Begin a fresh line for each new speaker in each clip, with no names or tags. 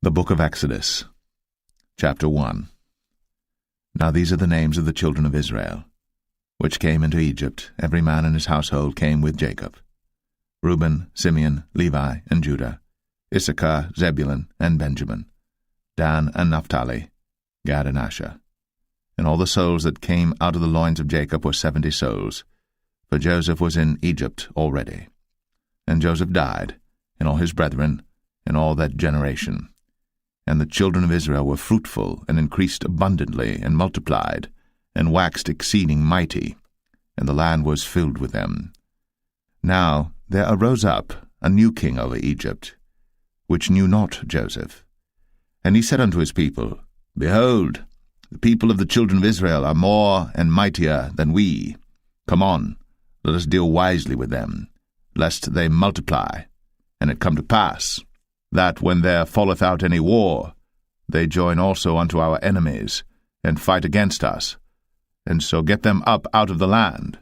The Book of Exodus, Chapter 1. Now these are the names of the children of Israel, which came into Egypt. Every man in his household came with Jacob: Reuben, Simeon, Levi, and Judah, Issachar, Zebulun, and Benjamin, Dan and Naphtali, Gad and Asher. And all the souls that came out of the loins of Jacob were 70 souls, for Joseph was in Egypt already. And Joseph died, and all his brethren, and all that generation. And the children of Israel were fruitful, and increased abundantly, and multiplied, and waxed exceeding mighty, and the land was filled with them. Now there arose up a new king over Egypt, which knew not Joseph. And he said unto his people, Behold, the people of the children of Israel are more and mightier than we. Come on, let us deal wisely with them, lest they multiply. And it come to pass, that when there falleth out any war, they join also unto our enemies, and fight against us, and so get them up out of the land.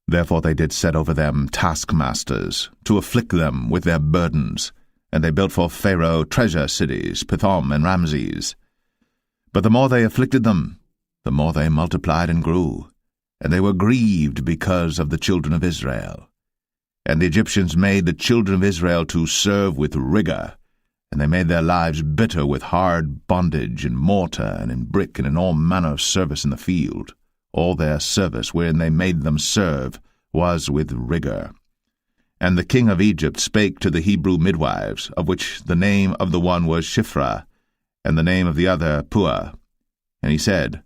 Therefore they did set over them taskmasters, to afflict them with their burdens, and they built for Pharaoh treasure cities, Pithom and Ramses. But the more they afflicted them, the more they multiplied and grew, and they were grieved because of the children of Israel. And the Egyptians made the children of Israel to serve with rigor, and they made their lives bitter with hard bondage in mortar and in brick and in all manner of service in the field. All their service wherein they made them serve was with rigor. And the king of Egypt spake to the Hebrew midwives, of which the name of the one was Shiphrah, and the name of the other Puah. And he said,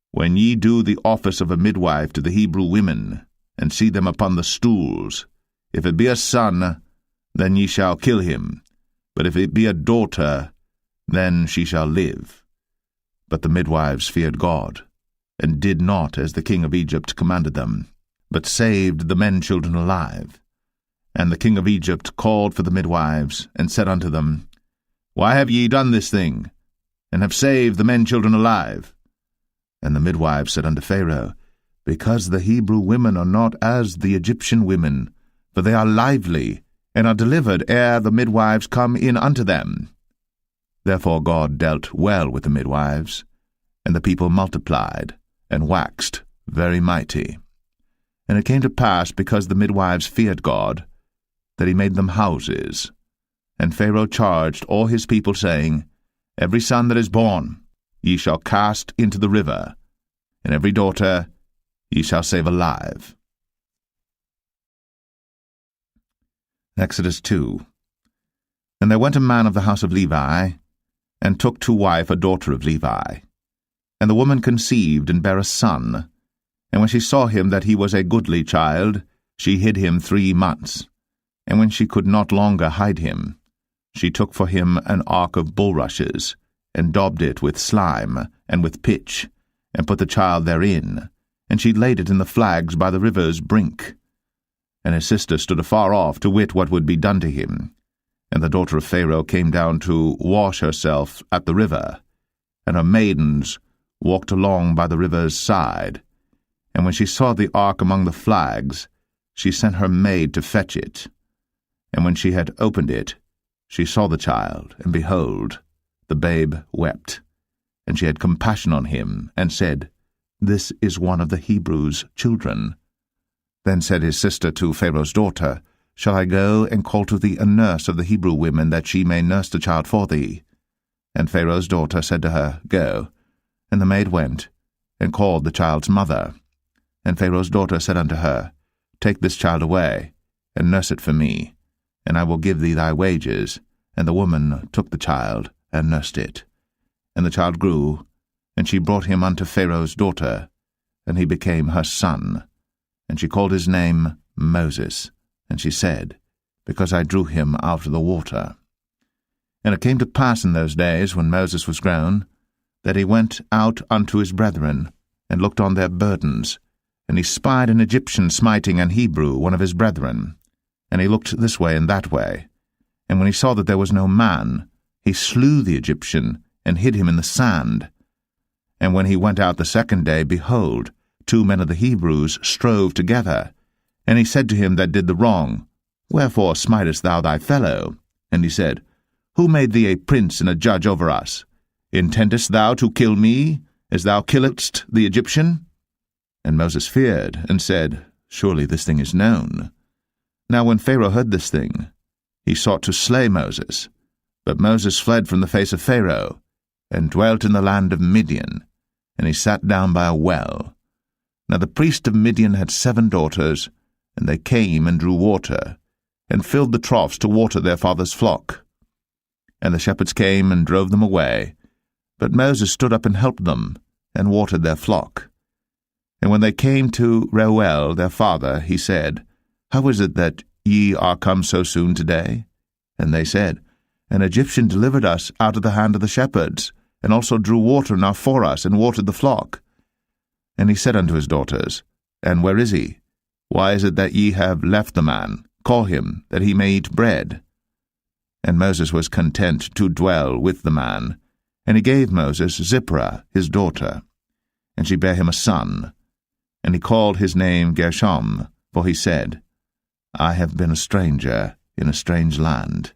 When ye do the office of a midwife to the Hebrew women, and see them upon the stools, if it be a son, then ye shall kill him, but if it be a daughter, then she shall live. But the midwives feared God, and did not as the king of Egypt commanded them, but saved the men children alive. And the king of Egypt called for the midwives, and said unto them, Why have ye done this thing, and have saved the men children alive? And the midwives said unto Pharaoh, Because the Hebrew women are not as the Egyptian women, for they are lively, and are delivered ere the midwives come in unto them. Therefore God dealt well with the midwives, and the people multiplied, and waxed very mighty. And it came to pass, because the midwives feared God, that he made them houses. And Pharaoh charged all his people, saying, Every son that is born ye shall cast into the river, and every daughter ye shall save alive. Exodus 2. And there went a man of the house of Levi, and took to wife a daughter of Levi. And the woman conceived, and bare a son. And when she saw him that he was a goodly child, she hid him 3 months. And when she could not longer hide him, she took for him an ark of bulrushes, and daubed it with slime, and with pitch, and put the child therein, and she laid it in the flags by the river's brink. And his sister stood afar off to wit what would be done to him. And the daughter of Pharaoh came down to wash herself at the river, and her maidens walked along by the river's side. And when she saw the ark among the flags, she sent her maid to fetch it. And when she had opened it, she saw the child, and behold, the babe wept. And she had compassion on him, and said, This is one of the Hebrews' children. Then said his sister to Pharaoh's daughter, Shall I go and call to thee a nurse of the Hebrew women, that she may nurse the child for thee? And Pharaoh's daughter said to her, Go. And the maid went, and called the child's mother. And Pharaoh's daughter said unto her, Take this child away, and nurse it for me, and I will give thee thy wages. And the woman took the child, and nursed it. And the child grew, and she brought him unto Pharaoh's daughter, and he became her son. And she called his name Moses, and she said, Because I drew him out of the water. And it came to pass in those days, when Moses was grown, that he went out unto his brethren, and looked on their burdens. And he spied an Egyptian smiting an Hebrew, one of his brethren. And he looked this way and that way. And when he saw that there was no man, he slew the Egyptian, and hid him in the sand. And when he went out the second day, behold, 2 men of the Hebrews strove together. And he said to him that did the wrong, Wherefore smitest thou thy fellow? And he said, Who made thee a prince and a judge over us? Intendest thou to kill me, as thou killedst the Egyptian? And Moses feared, and said, Surely this thing is known. Now when Pharaoh heard this thing, he sought to slay Moses. But Moses fled from the face of Pharaoh, and dwelt in the land of Midian, and he sat down by a well. Now the priest of Midian had 7 daughters, and they came and drew water, and filled the troughs to water their father's flock. And the shepherds came and drove them away, but Moses stood up and helped them, and watered their flock. And when they came to Reuel their father, he said, How is it that ye are come so soon today? And they said, An Egyptian delivered us out of the hand of the shepherds, and also drew water now for us, and watered the flock. And he said unto his daughters, And where is he? Why is it that ye have left the man? Call him, that he may eat bread. And Moses was content to dwell with the man, and he gave Moses Zipporah his daughter, and she bare him a son. And he called his name Gershom, for he said, I have been a stranger in a strange land.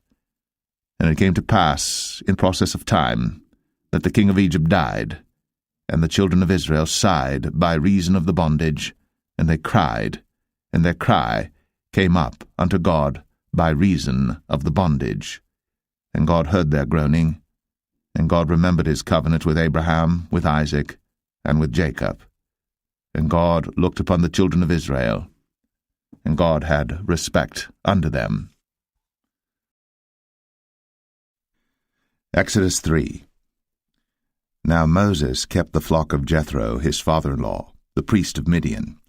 And it came to pass, in process of time, that the king of Egypt died, and the children of Israel sighed by reason of the bondage, and they cried, and their cry came up unto God by reason of the bondage. And God heard their groaning, and God remembered his covenant with Abraham, with Isaac, and with Jacob. And God looked upon the children of Israel, and God had respect unto them. Exodus 3. Now Moses kept the flock of Jethro, his father-in-law, the priest of Midian.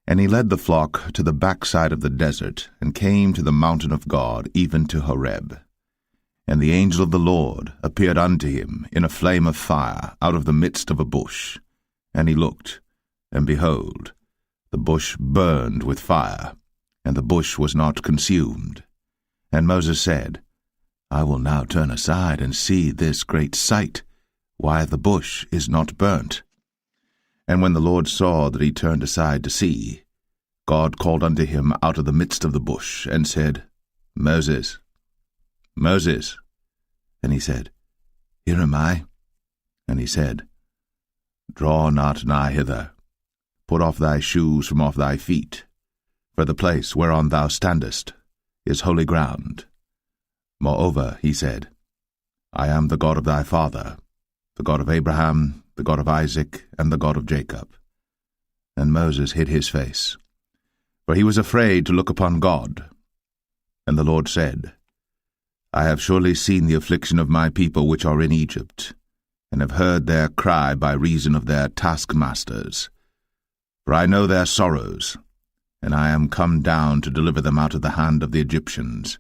And he led the flock to the backside of the desert, and came to the mountain of God, even to Horeb. And the angel of the Lord appeared unto him in a flame of fire out of the midst of a bush. And he looked, and behold, the bush burned with fire, and the bush was not consumed. And Moses said, I will now turn aside and see this great sight, why the bush is not burnt. And when the Lord saw that he turned aside to see, God called unto him out of the midst of the bush, and said, Moses, Moses. And he said, Here am I. And he said, Draw not nigh hither. Put off thy shoes from off thy feet, for the place whereon thou standest is holy ground. Moreover, he said, I am the God of thy father, the God of Abraham, the God of Isaac, and the God of Jacob. And Moses hid his face, for he was afraid to look upon God. And the Lord said, I have surely seen the affliction of my people which are in Egypt, and have heard their cry by reason of their taskmasters. For I know their sorrows, and I am come down to deliver them out of the hand of the Egyptians,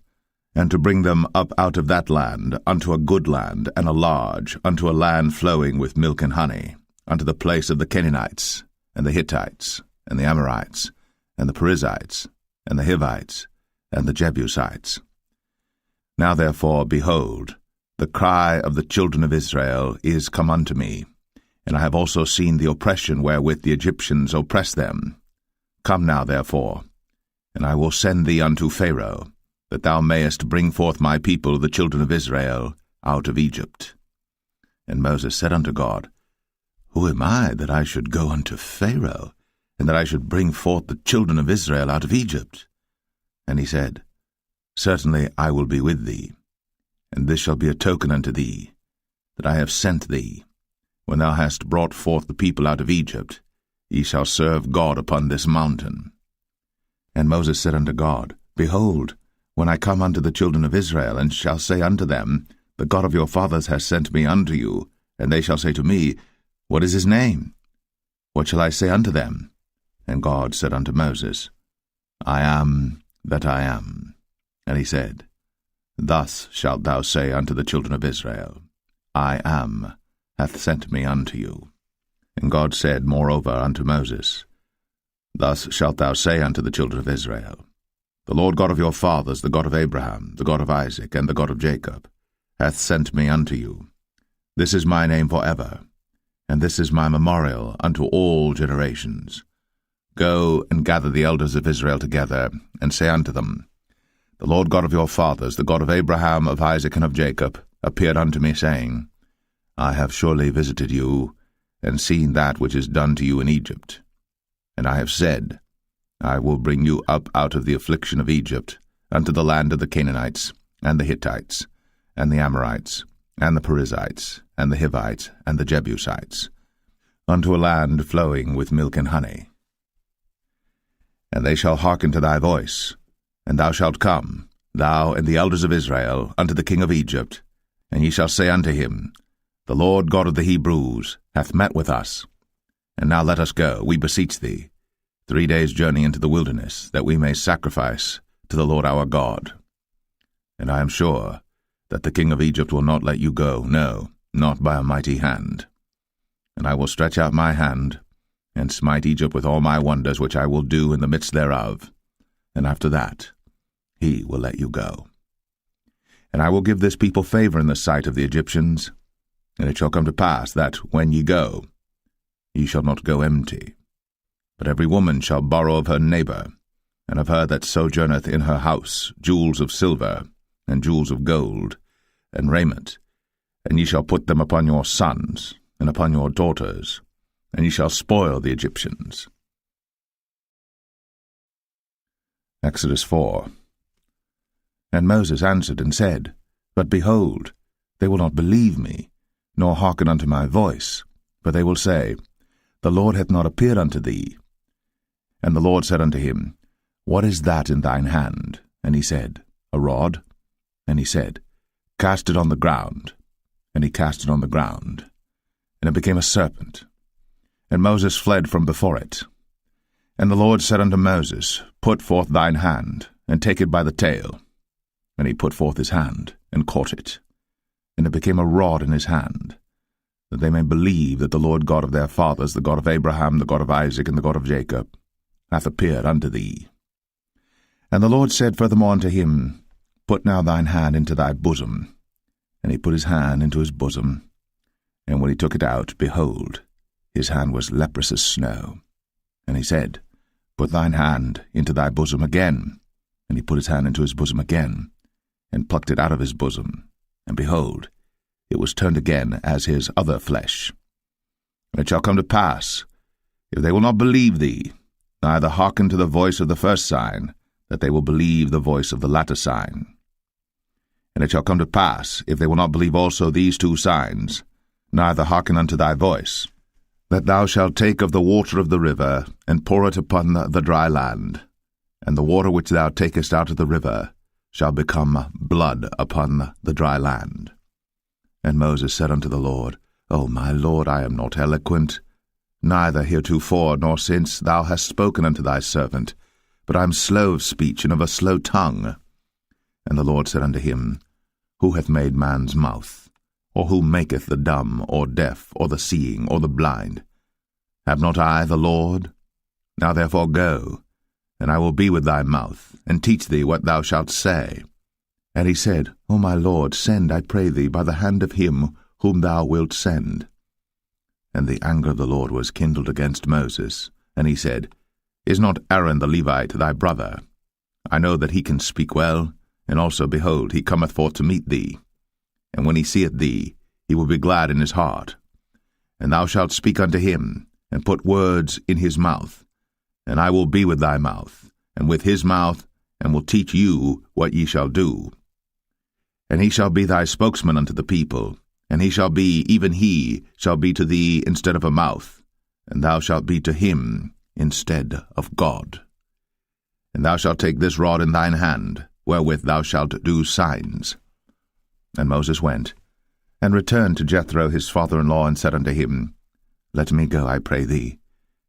and to bring them up out of that land unto a good land, and a large, unto a land flowing with milk and honey, unto the place of the Canaanites, and the Hittites, and the Amorites, and the Perizzites, and the Hivites, and the Jebusites. Now therefore, behold, the cry of the children of Israel is come unto me, and I have also seen the oppression wherewith the Egyptians oppress them. Come now therefore, and I will send thee unto Pharaoh, that thou mayest bring forth my people, the children of Israel, out of Egypt. And Moses said unto God, Who am I, that I should go unto Pharaoh, and that I should bring forth the children of Israel out of Egypt? And he said, Certainly I will be with thee, and this shall be a token unto thee, that I have sent thee. When thou hast brought forth the people out of Egypt, ye shall serve God upon this mountain. And Moses said unto God, Behold, when I come unto the children of Israel, and shall say unto them, The God of your fathers has sent me unto you, and they shall say to me, What is his name? What shall I say unto them? And God said unto Moses, I am that I am. And he said, Thus shalt thou say unto the children of Israel, I am hath sent me unto you. And God said moreover unto Moses, Thus shalt thou say unto the children of Israel, The Lord God of your fathers, the God of Abraham, the God of Isaac, and the God of Jacob, hath sent me unto you. This is my name for ever, and this is my memorial unto all generations. Go and gather the elders of Israel together, and say unto them, The Lord God of your fathers, the God of Abraham, of Isaac, and of Jacob, appeared unto me, saying, I have surely visited you, and seen that which is done to you in Egypt. And I have said, I will bring you up out of the affliction of Egypt, unto the land of the Canaanites, and the Hittites, and the Amorites, and the Perizzites, and the Hivites, and the Jebusites, unto a land flowing with milk and honey. And they shall hearken to thy voice, and thou shalt come, thou and the elders of Israel, unto the king of Egypt, and ye shall say unto him, The Lord God of the Hebrews hath met with us. And now let us go, we beseech thee, 3 days' journey into the wilderness, that we may sacrifice to the Lord our God. And I am sure that the king of Egypt will not let you go, no, not by a mighty hand. And I will stretch out my hand, and smite Egypt with all my wonders which I will do in the midst thereof, and after that he will let you go. And I will give this people favor in the sight of the Egyptians, and it shall come to pass that, when ye go, ye shall not go empty. But every woman shall borrow of her neighbor, and of her that sojourneth in her house, jewels of silver, and jewels of gold, and raiment, and ye shall put them upon your sons, and upon your daughters, and ye shall spoil the Egyptians. Exodus 4. And Moses answered and said, But behold, they will not believe me, nor hearken unto my voice, for they will say, The Lord hath not appeared unto thee. And the Lord said unto him, What is that in thine hand? And he said, A rod. And he said, Cast it on the ground. And he cast it on the ground, and it became a serpent. And Moses fled from before it. And the Lord said unto Moses, Put forth thine hand, and take it by the tail. And he put forth his hand, and caught it. And it became a rod in his hand, that they may believe that the Lord God of their fathers, the God of Abraham, the God of Isaac, and the God of Jacob, hath appeared unto thee. And the Lord said furthermore unto him, Put now thine hand into thy bosom. And he put his hand into his bosom, and when he took it out, behold, his hand was leprous as snow. And he said, Put thine hand into thy bosom again. And he put his hand into his bosom again, and plucked it out of his bosom, and behold, it was turned again as his other flesh. And it shall come to pass, if they will not believe thee, neither hearken to the voice of the first sign, that they will believe the voice of the latter sign. And it shall come to pass, if they will not believe also these 2 signs, neither hearken unto thy voice, that thou shalt take of the water of the river, and pour it upon the dry land, and the water which thou takest out of the river shall become blood upon the dry land. And Moses said unto the Lord, O my Lord, I am not eloquent, neither heretofore nor since thou hast spoken unto thy servant, but I am slow of speech and of a slow tongue. And the Lord said unto him, Who hath made man's mouth? Or who maketh the dumb, or deaf, or the seeing, or the blind? Have not I the Lord? Now therefore go, and I will be with thy mouth, and teach thee what thou shalt say. And he said, O my Lord, send, I pray thee, by the hand of him whom thou wilt send. And the anger of the Lord was kindled against Moses, and he said, Is not Aaron the Levite thy brother? I know that he can speak well, and also, behold, he cometh forth to meet thee. And when he seeth thee, he will be glad in his heart. And thou shalt speak unto him, and put words in his mouth. And I will be with thy mouth, and with his mouth, and will teach you what ye shall do. And he shall be thy spokesman unto the people, and he shall be, even he, shall be to thee instead of a mouth, and thou shalt be to him instead of God. And thou shalt take this rod in thine hand, wherewith thou shalt do signs. And Moses went, and returned to Jethro his father-in-law, and said unto him, Let me go, I pray thee,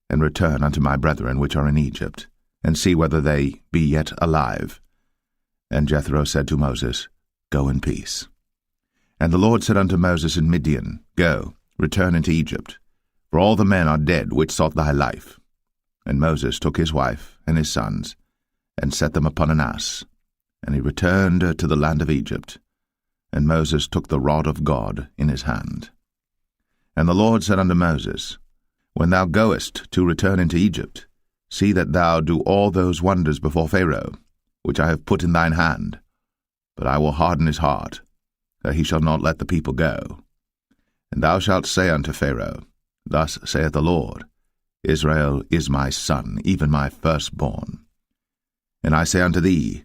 and return unto my brethren which are in Egypt, and see whether they be yet alive. And Jethro said to Moses, Go in peace. And the Lord said unto Moses in Midian, Go, return into Egypt, for all the men are dead which sought thy life. And Moses took his wife and his sons, and set them upon an ass, and he returned to the land of Egypt. And Moses took the rod of God in his hand. And the Lord said unto Moses, When thou goest to return into Egypt, see that thou do all those wonders before Pharaoh, which I have put in thine hand. But I will harden his heart, that he shall not let the people go. And thou shalt say unto Pharaoh, Thus saith the Lord, Israel is my son, even my firstborn. And I say unto thee,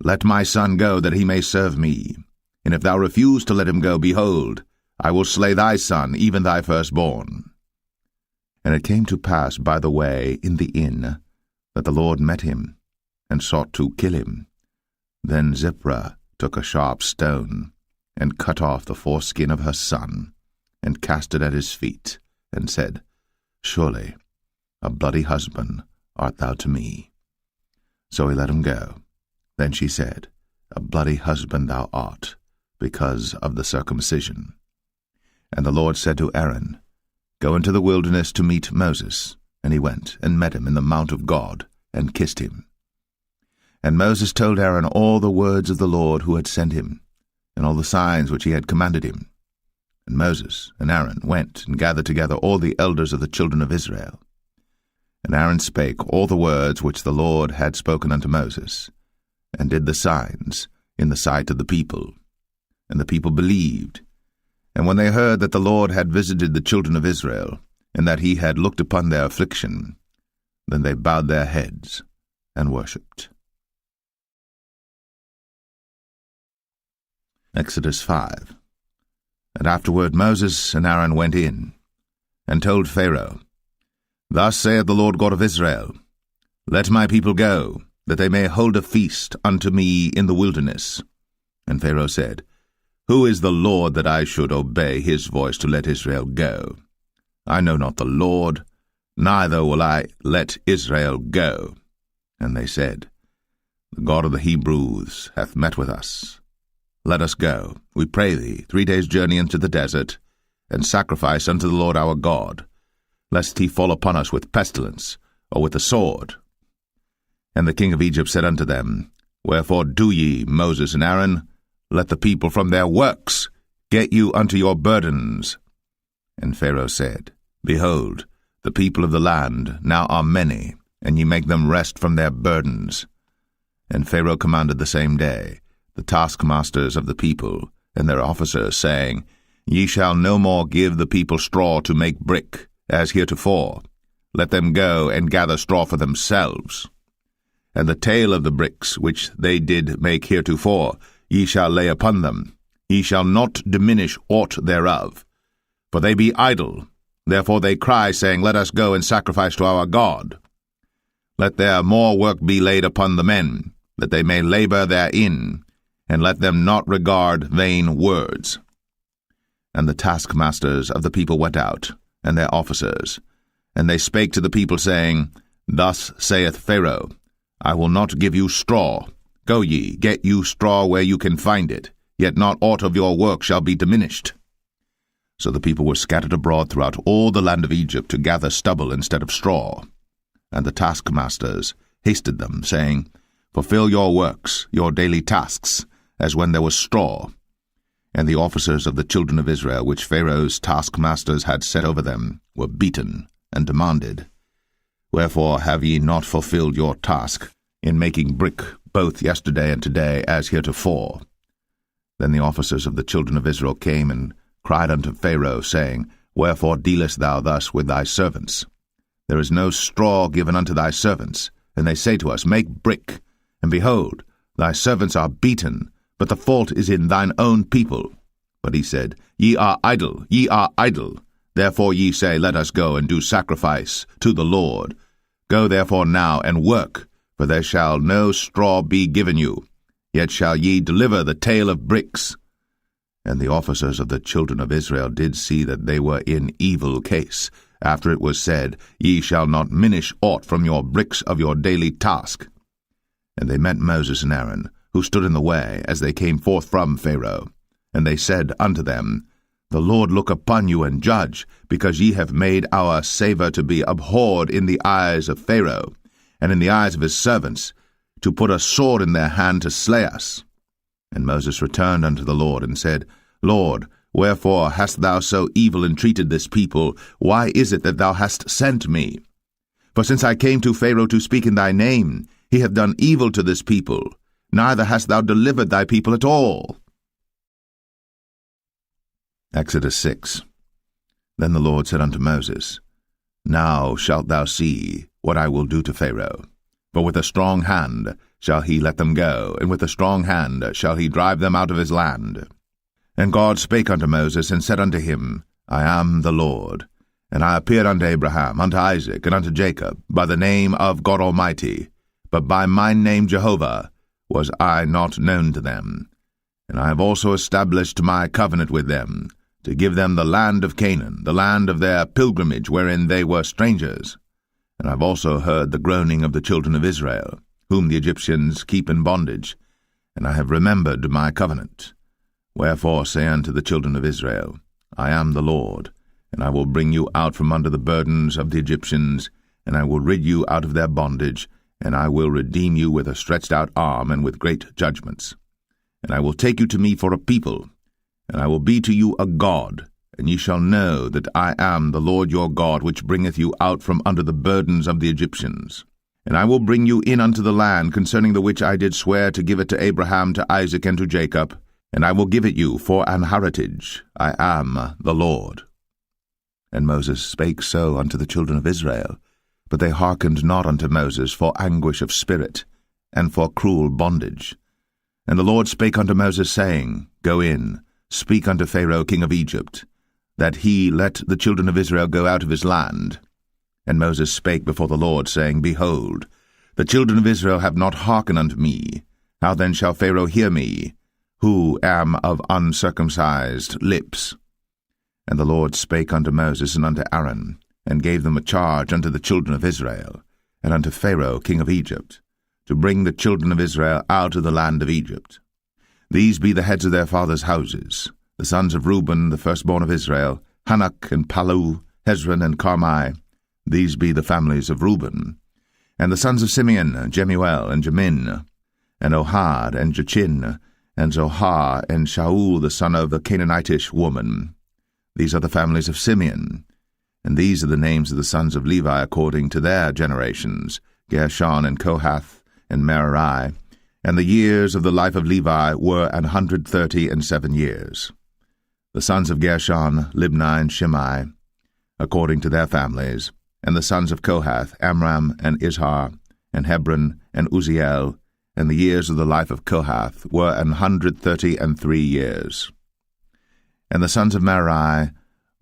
Let my son go, that he may serve me. And if thou refuse to let him go, behold, I will slay thy son, even thy firstborn. And it came to pass by the way in the inn, that the Lord met him, and sought to kill him. Then Zipporah took a sharp stone, and cut off the foreskin of her son, and cast it at his feet, and said, Surely a bloody husband art thou to me. So he let him go. Then she said, A bloody husband thou art, because of the circumcision. And the Lord said to Aaron, Go into the wilderness to meet Moses. And he went, and met him in the mount of God, and kissed him. And Moses told Aaron all the words of the Lord who had sent him, and all the signs which he had commanded him. And Moses and Aaron went and gathered together all the elders of the children of Israel. And Aaron spake all the words which the Lord had spoken unto Moses, and did the signs in the sight of the people. And the people believed. And when they heard that the Lord had visited the children of Israel, and that he had looked upon their affliction, then they bowed their heads and worshipped. Exodus 5. And afterward Moses and Aaron went in, and told Pharaoh, Thus saith the Lord God of Israel, Let my people go, that they may hold a feast unto me in the wilderness. And Pharaoh said, Who is the Lord that I should obey his voice to let Israel go? I know not the Lord, neither will I let Israel go. And they said, The God of the Hebrews hath met with us. Let us go, we pray thee, 3 days' journey into the desert, and sacrifice unto the Lord our God, lest he fall upon us with pestilence, or with the sword. And the king of Egypt said unto them, Wherefore do ye, Moses and Aaron, let the people from their works get you unto your burdens. And Pharaoh said, Behold, the people of the land now are many, and ye make them rest from their burdens. And Pharaoh commanded the same day the taskmasters of the people and their officers, saying, Ye shall no more give the people straw to make brick, as heretofore. Let them go and gather straw for themselves. And the tale of the bricks which they did make heretofore ye shall lay upon them. Ye shall not diminish aught thereof. For they be idle. Therefore they cry, saying, Let us go and sacrifice to our God. Let there more work be laid upon the men, that they may labor therein, and let them not regard vain words. And the taskmasters of the people went out, and their officers, and they spake to the people, saying, Thus saith Pharaoh, I will not give you straw. Go ye, get you straw where you can find it, yet not aught of your work shall be diminished. So the people were scattered abroad throughout all the land of Egypt to gather stubble instead of straw. And the taskmasters hasted them, saying, Fulfill your works, your daily tasks, as when there was straw. And the officers of the children of Israel, which Pharaoh's taskmasters had set over them, were beaten, and demanded, Wherefore have ye not fulfilled your task in making brick both yesterday and today as heretofore? Then the officers of the children of Israel came and cried unto Pharaoh, saying, Wherefore dealest thou thus with thy servants? There is no straw given unto thy servants. And they say to us, Make brick. And behold, thy servants are beaten, but the fault is in thine own people. But he said, Ye are idle, ye are idle. Therefore ye say, Let us go and do sacrifice to the Lord. Go therefore now and work, for there shall no straw be given you. Yet shall ye deliver the tale of bricks. And the officers of the children of Israel did see that they were in evil case, after it was said, Ye shall not minish aught from your bricks of your daily task. And they met Moses and Aaron, who stood in the way, as they came forth from Pharaoh. And they said unto them, The Lord look upon you and judge, because ye have made our savour to be abhorred in the eyes of Pharaoh, and in the eyes of his servants, to put a sword in their hand to slay us. And Moses returned unto the Lord, and said, Lord, wherefore hast thou so evil entreated this people? Why is it that thou hast sent me? For since I came to Pharaoh to speak in thy name, he hath done evil to this people, neither hast thou delivered thy people at all. Exodus 6. Then the Lord said unto Moses, Now shalt thou see what I will do to Pharaoh. For with a strong hand shall he let them go, and with a strong hand shall he drive them out of his land. And God spake unto Moses, and said unto him, I am the Lord. And I appeared unto Abraham, unto Isaac, and unto Jacob, by the name of God Almighty, but by my name Jehovah was I not known to them. And I have also established my covenant with them, to give them the land of Canaan, the land of their pilgrimage wherein they were strangers. And I have also heard the groaning of the children of Israel, whom the Egyptians keep in bondage, and I have remembered my covenant. Wherefore say unto the children of Israel, I am the Lord, and I will bring you out from under the burdens of the Egyptians, and I will rid you out of their bondage, and I will redeem you with a stretched out arm and with great judgments. And I will take you to me for a people, and I will be to you a God, and ye shall know that I am the Lord your God, which bringeth you out from under the burdens of the Egyptians. And I will bring you in unto the land concerning the which I did swear to give it to Abraham, to Isaac, and to Jacob, and I will give it you for an heritage. I am the Lord. And Moses spake so unto the children of Israel, but they hearkened not unto Moses for anguish of spirit, and for cruel bondage. And the Lord spake unto Moses, saying, Go in, speak unto Pharaoh king of Egypt, that he let the children of Israel go out of his land. And Moses spake before the Lord, saying, Behold, the children of Israel have not hearkened unto me. How then shall Pharaoh hear me, who am of uncircumcised lips? And the Lord spake unto Moses and unto Aaron, and gave them a charge unto the children of Israel, and unto Pharaoh king of Egypt, to bring the children of Israel out of the land of Egypt. These be the heads of their fathers' houses, the sons of Reuben, the firstborn of Israel, Hanok and Palu, Hezron and Carmi. These be the families of Reuben. And the sons of Simeon, Jemuel and Jamin, and Ohad and Jachin, and Zohar and Shaul the son of the Canaanitish woman. These are the families of Simeon. And these are the names of the sons of Levi according to their generations, Gershon and Kohath and Merari. And the years of the life of Levi were 137 years. The sons of Gershon, Libni and Shimei, according to their families. And the sons of Kohath, Amram and Izhar, and Hebron and Uzziel. And the years of the life of Kohath were 133 years. And the sons of Merari,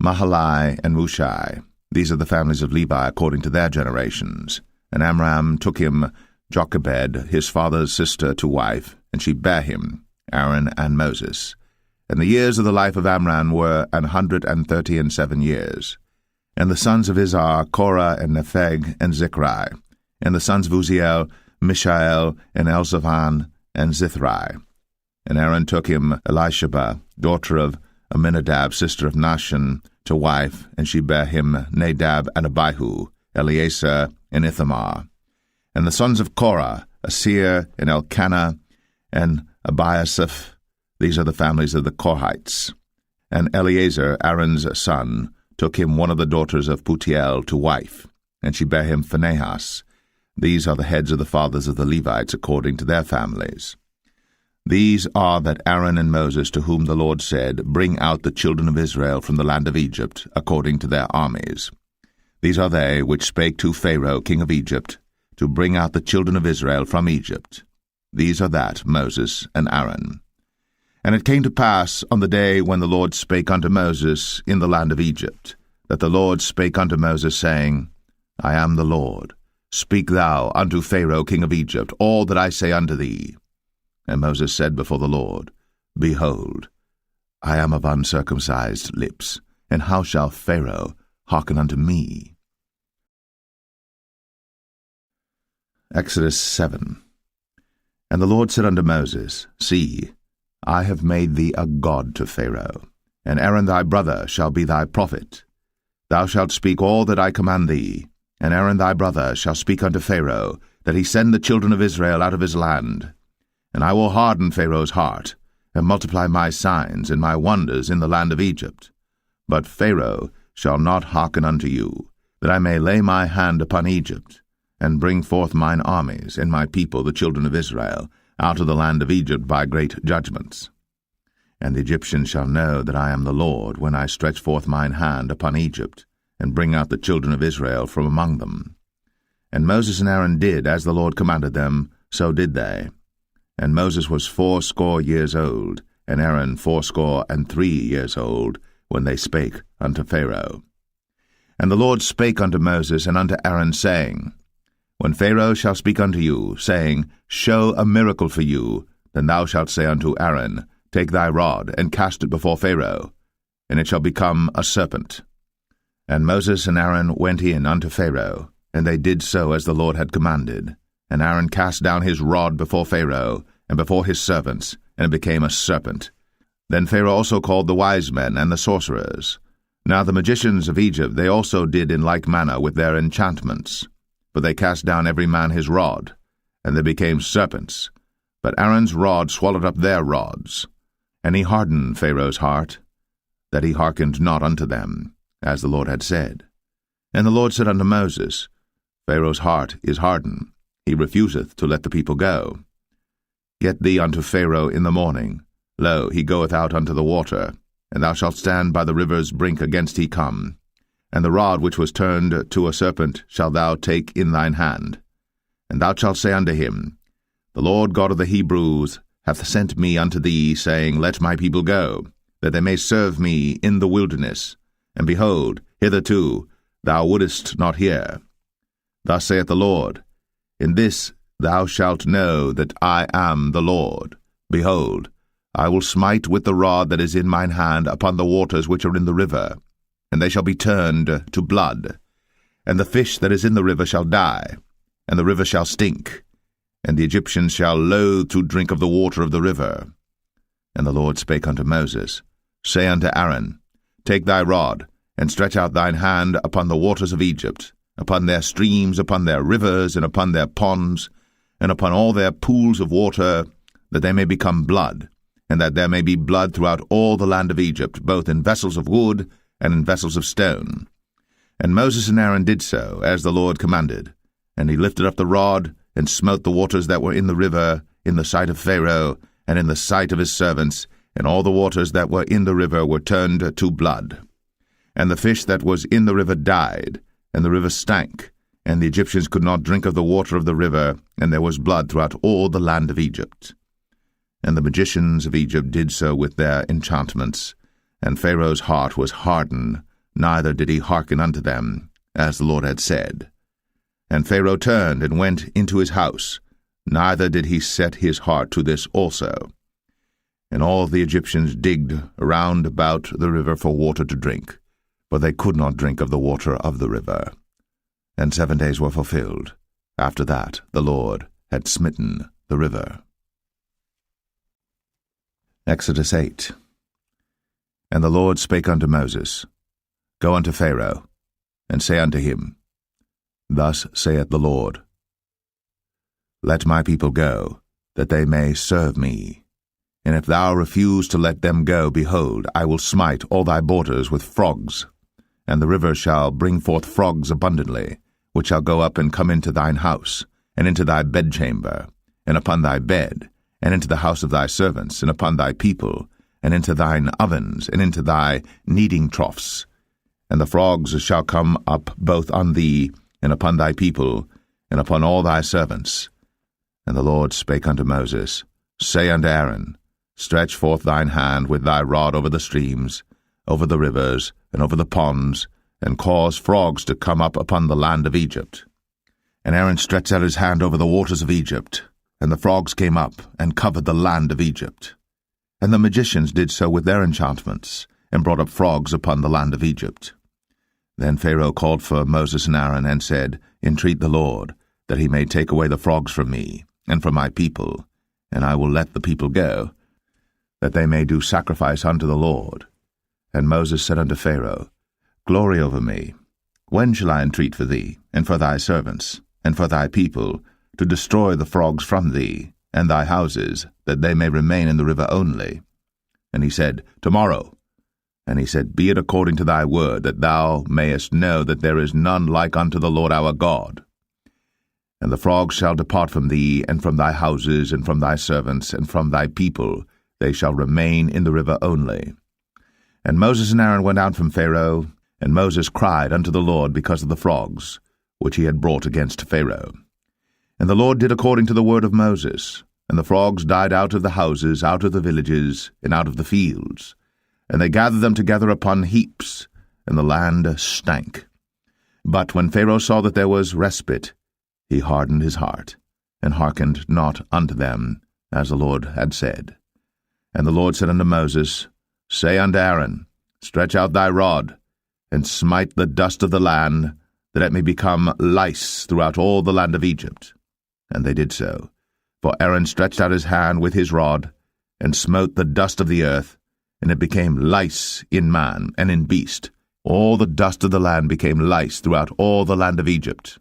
Mahalai and Mushai. These are the families of Levi according to their generations. And Amram took him Jochebed, his father's sister, to wife, and she bare him, Aaron and Moses. And the years of the life of Amram were 137 years. And the sons of Izhar, Korah and Nepheg and Zichri. And the sons of Uzziel, Mishael and Elzaphan and Zithri. And Aaron took him Elisheba, daughter of Aminadab, sister of Nahshon, to wife, and she bare him Nadab and Abihu, Eleazar and Ithamar. And the sons of Korah, Asir and Elkanah and Abiasaph. These are the families of the Korhites. And Eleazar, Aaron's son, took him one of the daughters of Putiel to wife, and she bare him Phinehas. These are the heads of the fathers of the Levites according to their families. These are that Aaron and Moses, to whom the Lord said, Bring out the children of Israel from the land of Egypt, according to their armies. These are they which spake to Pharaoh king of Egypt, to bring out the children of Israel from Egypt. These are that Moses and Aaron. And it came to pass on the day when the Lord spake unto Moses in the land of Egypt, that the Lord spake unto Moses, saying, I am the Lord. Speak thou unto Pharaoh king of Egypt all that I say unto thee. And Moses said before the Lord, Behold, I am of uncircumcised lips, and how shall Pharaoh hearken unto me? Exodus 7. And the Lord said unto Moses, See, I have made thee a god to Pharaoh, and Aaron thy brother shall be thy prophet. Thou shalt speak all that I command thee, and Aaron thy brother shall speak unto Pharaoh, that he send the children of Israel out of his land. And I will harden Pharaoh's heart, and multiply my signs and my wonders in the land of Egypt. But Pharaoh shall not hearken unto you, that I may lay my hand upon Egypt, and bring forth mine armies and my people the children of Israel, out of the land of Egypt by great judgments. And the Egyptians shall know that I am the Lord, when I stretch forth mine hand upon Egypt, and bring out the children of Israel from among them. And Moses and Aaron did as the Lord commanded them, so did they. And Moses was 80 years old, and Aaron 83 years old, when they spake unto Pharaoh. And the Lord spake unto Moses and unto Aaron, saying, When Pharaoh shall speak unto you, saying, Show a miracle for you, then thou shalt say unto Aaron, Take thy rod, and cast it before Pharaoh, and it shall become a serpent. And Moses and Aaron went in unto Pharaoh, and they did so as the Lord had commanded. And Aaron cast down his rod before Pharaoh, and before his servants, and it became a serpent. Then Pharaoh also called the wise men and the sorcerers. Now the magicians of Egypt they also did in like manner with their enchantments. For they cast down every man his rod, and they became serpents. But Aaron's rod swallowed up their rods. And he hardened Pharaoh's heart, that he hearkened not unto them, as the Lord had said. And the Lord said unto Moses, Pharaoh's heart is hardened, he refuseth to let the people go. Get thee unto Pharaoh in the morning. Lo, he goeth out unto the water, and thou shalt stand by the river's brink against he come. And the rod which was turned to a serpent shalt thou take in thine hand. And thou shalt say unto him, The Lord God of the Hebrews hath sent me unto thee, saying, Let my people go, that they may serve me in the wilderness. And behold, hitherto thou wouldest not hear. Thus saith the Lord, In this thou shalt know that I am the Lord. Behold, I will smite with the rod that is in mine hand upon the waters which are in the river, and they shall be turned to blood. And the fish that is in the river shall die, and the river shall stink, and the Egyptians shall loathe to drink of the water of the river. And the Lord spake unto Moses, Say unto Aaron, Take thy rod, and stretch out thine hand upon the waters of Egypt, upon their streams, upon their rivers, and upon their ponds, and upon all their pools of water, that they may become blood, and that there may be blood throughout all the land of Egypt, both in vessels of wood and in vessels of stone. And Moses and Aaron did so, as the Lord commanded. And he lifted up the rod, and smote the waters that were in the river, in the sight of Pharaoh, and in the sight of his servants, and all the waters that were in the river were turned to blood. And the fish that was in the river died, and the river stank, and the Egyptians could not drink of the water of the river, and there was blood throughout all the land of Egypt. And the magicians of Egypt did so with their enchantments, and Pharaoh's heart was hardened, neither did he hearken unto them, as the Lord had said. And Pharaoh turned and went into his house, neither did he set his heart to this also. And all the Egyptians digged around about the river for water to drink, but they could not drink of the water of the river. And 7 days were fulfilled. After that the Lord had smitten the river. Exodus 8. And the Lord spake unto Moses, Go unto Pharaoh, and say unto him, Thus saith the Lord, Let my people go, that they may serve me. And if thou refuse to let them go, behold, I will smite all thy borders with frogs, and the river shall bring forth frogs abundantly, which shall go up and come into thine house, and into thy bedchamber, and upon thy bed, and into the house of thy servants, and upon thy people, and into thine ovens, and into thy kneading troughs. And the frogs shall come up both on thee, and upon thy people, and upon all thy servants. And the Lord spake unto Moses, Say unto Aaron, Stretch forth thine hand with thy rod over the streams, over the rivers, and over the ponds, and cause frogs to come up upon the land of Egypt. And Aaron stretched out his hand over the waters of Egypt, and the frogs came up, and covered the land of Egypt. And the magicians did so with their enchantments, and brought up frogs upon the land of Egypt. Then Pharaoh called for Moses and Aaron, and said, Entreat the Lord, that he may take away the frogs from me, and from my people, and I will let the people go, that they may do sacrifice unto the Lord. And Moses said unto Pharaoh, Glory over me. When shall I entreat for thee, and for thy servants, and for thy people, to destroy the frogs from thee, and thy houses, that they may remain in the river only? And he said, Tomorrow. And he said, Be it according to thy word, that thou mayest know that there is none like unto the Lord our God. And the frogs shall depart from thee, and from thy houses, and from thy servants, and from thy people. They shall remain in the river only. And Moses and Aaron went out from Pharaoh, and Moses cried unto the Lord because of the frogs, which he had brought against Pharaoh. And the Lord did according to the word of Moses, and the frogs died out of the houses, out of the villages, and out of the fields. And they gathered them together upon heaps, and the land stank. But when Pharaoh saw that there was respite, he hardened his heart, and hearkened not unto them, as the Lord had said. And the Lord said unto Moses, Say unto Aaron, Stretch out thy rod, and smite the dust of the land, that it may become lice throughout all the land of Egypt. And they did so. For Aaron stretched out his hand with his rod, and smote the dust of the earth, and it became lice in man and in beast. All the dust of the land became lice throughout all the land of Egypt.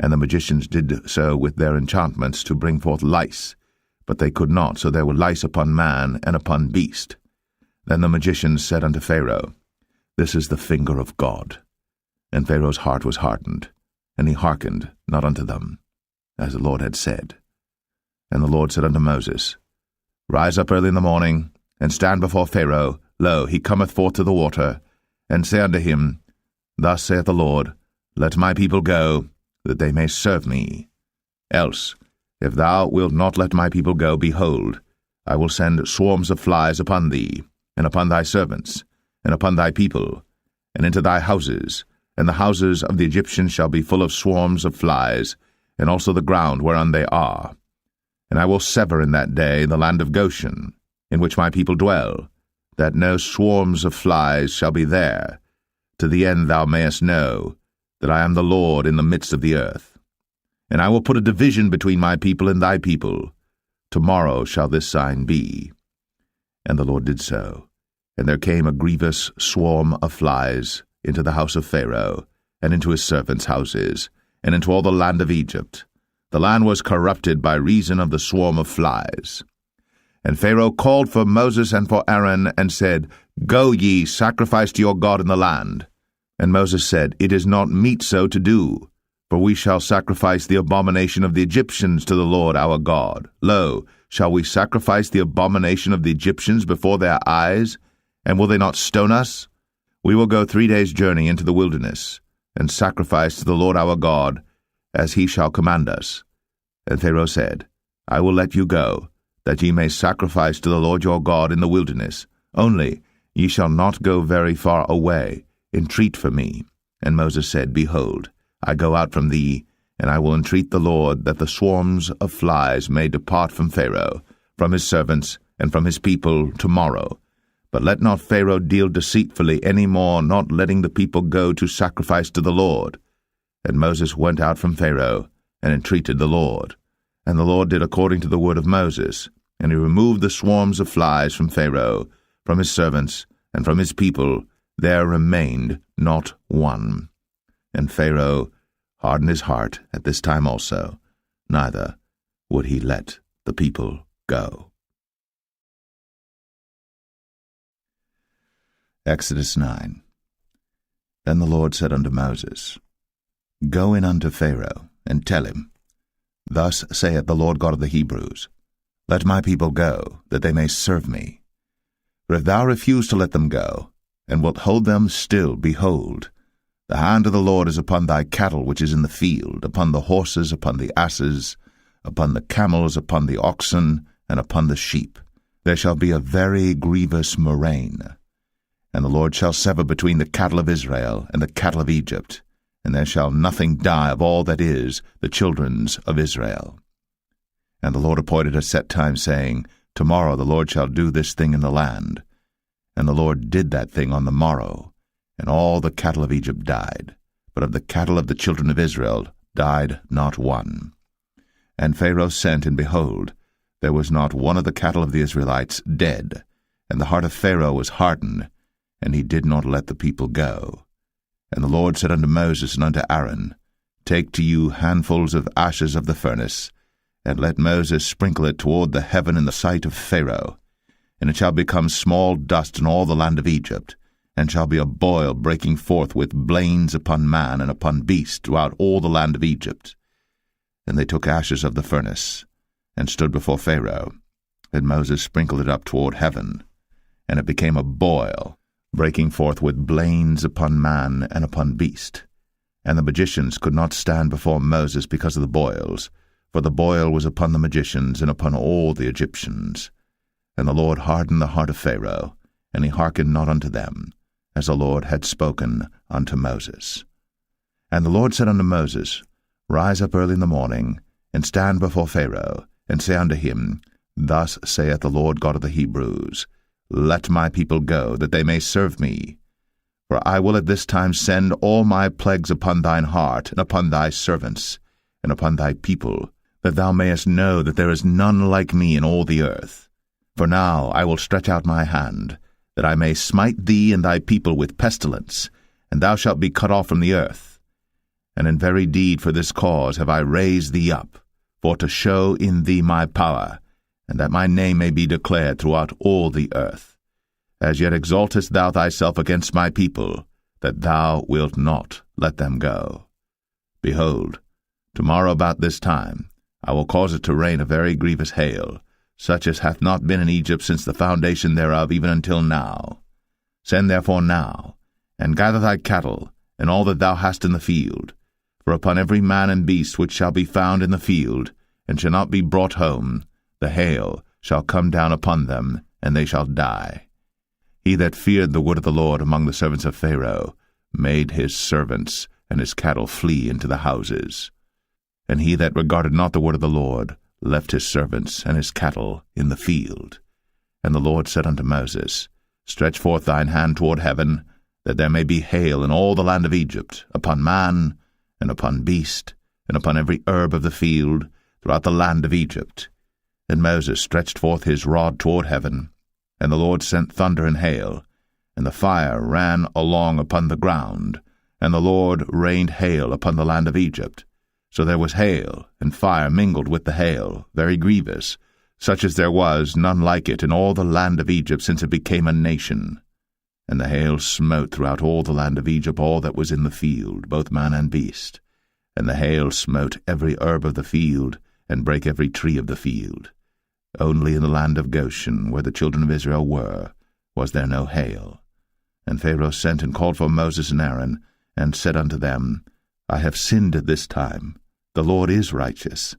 And the magicians did so with their enchantments to bring forth lice, but they could not, so there were lice upon man and upon beast. Then the magicians said unto Pharaoh, This is the finger of God. And Pharaoh's heart was hardened, and he hearkened not unto them, as the Lord had said. And the Lord said unto Moses, Rise up early in the morning, and stand before Pharaoh. Lo, he cometh forth to the water, and say unto him, Thus saith the Lord, Let my people go, that they may serve me. Else, if thou wilt not let my people go, behold, I will send swarms of flies upon thee, and upon thy servants, and upon thy people, and into thy houses, and the houses of the Egyptians shall be full of swarms of flies, and also the ground whereon they are. And I will sever in that day the land of Goshen, in which my people dwell, that no swarms of flies shall be there, to the end thou mayest know that I am the Lord in the midst of the earth. And I will put a division between my people and thy people. Tomorrow shall this sign be. And the Lord did so. And there came a grievous swarm of flies into the house of Pharaoh, and into his servants' houses, and into all the land of Egypt. The land was corrupted by reason of the swarm of flies. And Pharaoh called for Moses and for Aaron, and said, Go ye, sacrifice to your God in the land. And Moses said, It is not meet so to do, for we shall sacrifice the abomination of the Egyptians to the Lord our God. Lo, shall we sacrifice the abomination of the Egyptians before their eyes? And will they not stone us? We will go 3 days' journey into the wilderness, and sacrifice to the Lord our God, as he shall command us. And Pharaoh said, I will let you go, that ye may sacrifice to the Lord your God in the wilderness. Only ye shall not go very far away. Entreat for me. And Moses said, Behold, I go out from thee, and I will entreat the Lord that the swarms of flies may depart from Pharaoh, from his servants, and from his people tomorrow. But let not Pharaoh deal deceitfully any more, not letting the people go to sacrifice to the Lord. And Moses went out from Pharaoh, and entreated the Lord. And the Lord did according to the word of Moses, and he removed the swarms of flies from Pharaoh, from his servants, and from his people. There remained not one. And Pharaoh hardened his heart at this time also, neither would he let the people go. Exodus 9. Then the Lord said unto Moses, Go in unto Pharaoh, and tell him, Thus saith the Lord God of the Hebrews, Let my people go, that they may serve me. For if thou refuse to let them go, and wilt hold them still, behold, the hand of the Lord is upon thy cattle which is in the field, upon the horses, upon the asses, upon the camels, upon the oxen, and upon the sheep. There shall be a very grievous murrain. And the Lord shall sever between the cattle of Israel and the cattle of Egypt, and there shall nothing die of all that is the children's of Israel. And the Lord appointed a set time, saying, Tomorrow the Lord shall do this thing in the land. And the Lord did that thing on the morrow, and all the cattle of Egypt died, but of the cattle of the children of Israel died not one. And Pharaoh sent, and behold, there was not one of the cattle of the Israelites dead, and the heart of Pharaoh was hardened, and he did not let the people go. And the Lord said unto Moses and unto Aaron, Take to you handfuls of ashes of the furnace, and let Moses sprinkle it toward the heaven in the sight of Pharaoh. And it shall become small dust in all the land of Egypt, and shall be a boil breaking forth with blains upon man and upon beast throughout all the land of Egypt. And they took ashes of the furnace, and stood before Pharaoh. And Moses sprinkled it up toward heaven, and it became a boil, breaking forth with blains upon man and upon beast. And the magicians could not stand before Moses because of the boils, for the boil was upon the magicians and upon all the Egyptians. And the Lord hardened the heart of Pharaoh, and he hearkened not unto them, as the Lord had spoken unto Moses. And the Lord said unto Moses, Rise up early in the morning, and stand before Pharaoh, and say unto him, Thus saith the Lord God of the Hebrews, Let my people go, that they may serve me. For I will at this time send all my plagues upon thine heart, and upon thy servants, and upon thy people, that thou mayest know that there is none like me in all the earth. For now I will stretch out my hand, that I may smite thee and thy people with pestilence, and thou shalt be cut off from the earth. And in very deed for this cause have I raised thee up, for to show in thee my power, and that my name may be declared throughout all the earth. As yet exaltest thou thyself against my people, that thou wilt not let them go. Behold, tomorrow about this time I will cause it to rain a very grievous hail, such as hath not been in Egypt since the foundation thereof even until now. Send therefore now, and gather thy cattle, and all that thou hast in the field. For upon every man and beast which shall be found in the field, and shall not be brought home, the hail shall come down upon them, and they shall die. He that feared the word of the Lord among the servants of Pharaoh made his servants and his cattle flee into the houses. And he that regarded not the word of the Lord left his servants and his cattle in the field. And the Lord said unto Moses, Stretch forth thine hand toward heaven, that there may be hail in all the land of Egypt, upon man, and upon beast, and upon every herb of the field, throughout the land of Egypt. And Moses stretched forth his rod toward heaven, and the Lord sent thunder and hail, and the fire ran along upon the ground, and the Lord rained hail upon the land of Egypt. So there was hail and fire mingled with the hail, very grievous, such as there was none like it in all the land of Egypt since it became a nation. And the hail smote throughout all the land of Egypt all that was in the field, both man and beast. And the hail smote every herb of the field, and brake every tree of the field. Only in the land of Goshen, where the children of Israel were, was there no hail. And Pharaoh sent and called for Moses and Aaron, and said unto them, I have sinned at this time. The Lord is righteous,